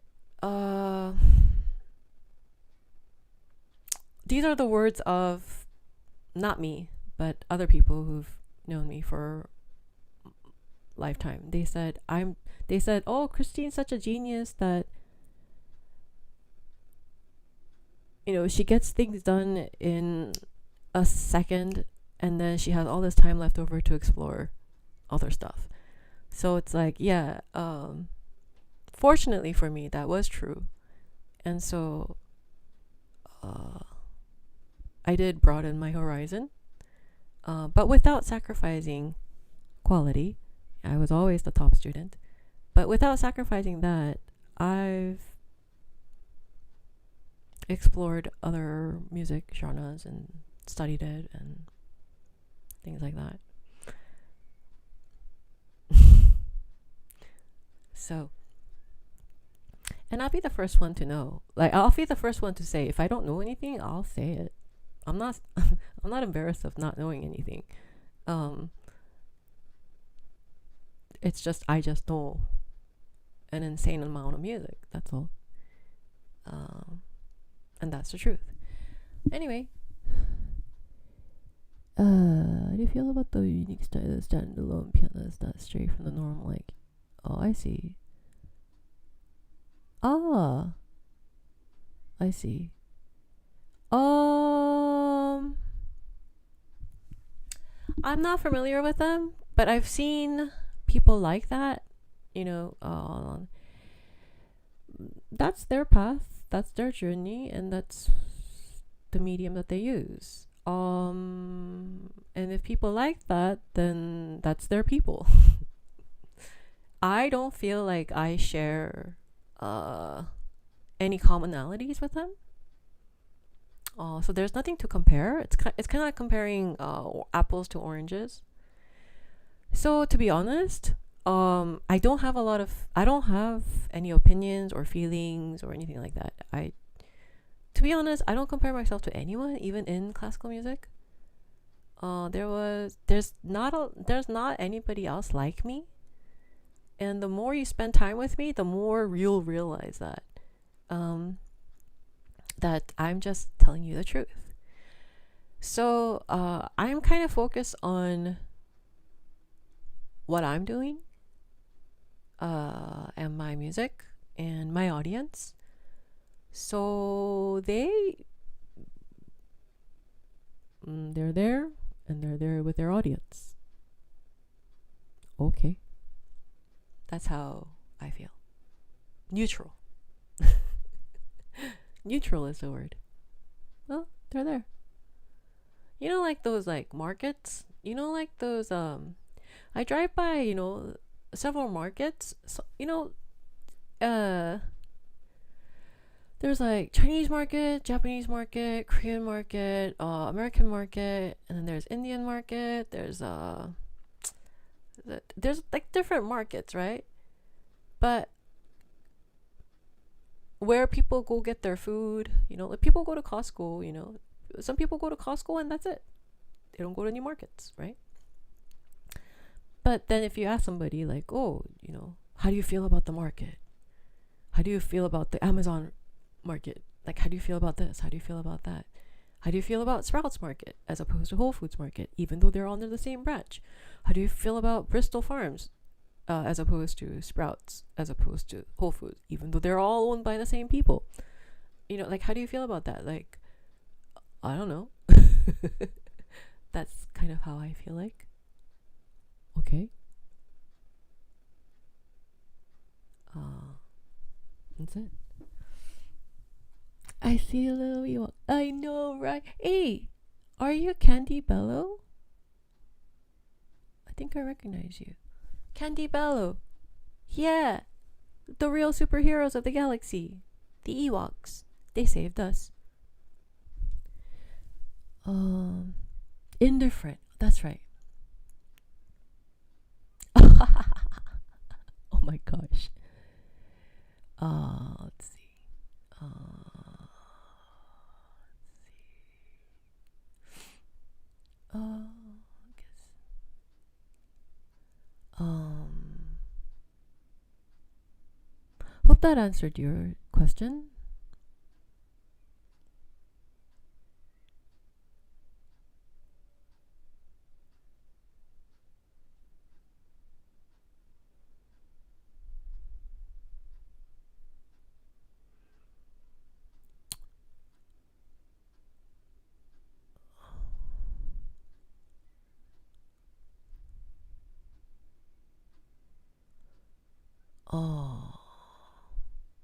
these are the words of not me, but other people who've known me for lifetime. They said, oh, Christine's such a genius that she gets things done in a second, and then she has all this time left over to explore other stuff. So it's like, yeah, fortunately for me, that was true. And so I did broaden my horizon, but without sacrificing quality. I was always the top student, but without sacrificing that, I've explored other music genres and studied it and things like that. So, and I'll be the first one to know. Like, I'll be the first one to say, if I don't know anything, I'll say it. I'm not embarrassed of not knowing anything. It's just, I just know an insane amount of music. That's all. And that's the truth. Anyway, how do you feel about the unique style of standalone pianist that's straight from the norm? Like, oh, I see. Ah, I see. I'm not familiar with them, but I've seen people like that. that's their path, that's their journey, and that's the medium that they use. And if people like that, then that's their people. I don't feel like I share any commonalities with them. So there's nothing to compare. It's kind of like comparing apples to oranges. So to be honest, I don't have any opinions or feelings or anything like that. To be honest, I don't compare myself to anyone, even in classical music. There's not anybody else like me. And the more you spend time with me, the more you'll realize that that I'm just telling you the truth. So I'm kind of focused on what I'm doing, and my music and my audience. So they're there, and they're there with their audience. Okay. That's how I feel. Neutral. Neutral is the word. Well, they're there. You know, like those like markets? You know, like those I drive by, several markets. So, there's like Chinese market, Japanese market, Korean market, American market, and then there's Indian market. There's like different markets, right? But where people go get their food, like people go to Costco, some people go to Costco and that's it. They don't go to any markets, right? But then if you ask somebody like, oh, how do you feel about the market? How do you feel about the Amazon market? Like, how do you feel about this? How do you feel about that? How do you feel about Sprouts Market as opposed to Whole Foods Market, even though they're under the same branch? How do you feel about Bristol Farms as opposed to Sprouts, as opposed to Whole Foods, even though they're all owned by the same people? Like, how do you feel about that? Like, I don't know. That's kind of how I feel like. Okay. That's it. I see a little Ewok. I know, right? Hey, are you Candy Bello? I think I recognize you. Candy Bello. Yeah. The real superheroes of the galaxy. The Ewoks. They saved us. Indifferent. That's right. Oh my gosh. Let's see. I guess. Hope that answered your question. Oh.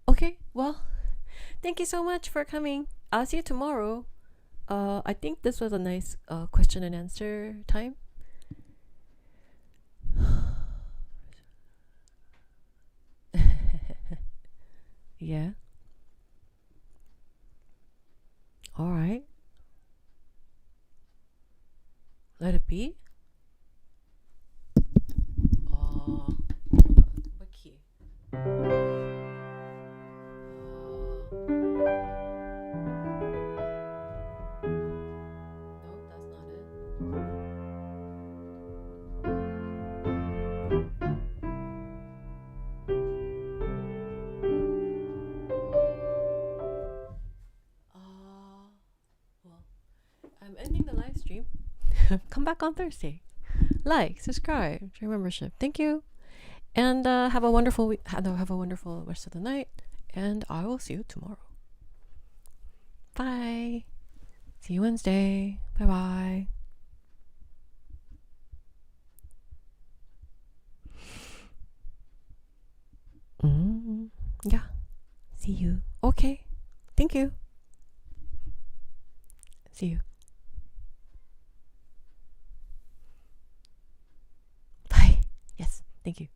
Okay, well, thank you so much for coming. I'll see you tomorrow. I think this was a nice question and answer time. Yeah. All right. Let it be. What key? No, that's not it. Well, I'm ending the live stream. Come back on Thursday. Like, subscribe, join membership. Thank you. And have a wonderful week. Have a wonderful rest of the night. And I will see you tomorrow. Bye. See you Wednesday. Bye bye. Yeah. See See you. Okay. Thank you. See you. Bye. Yes. Thank you.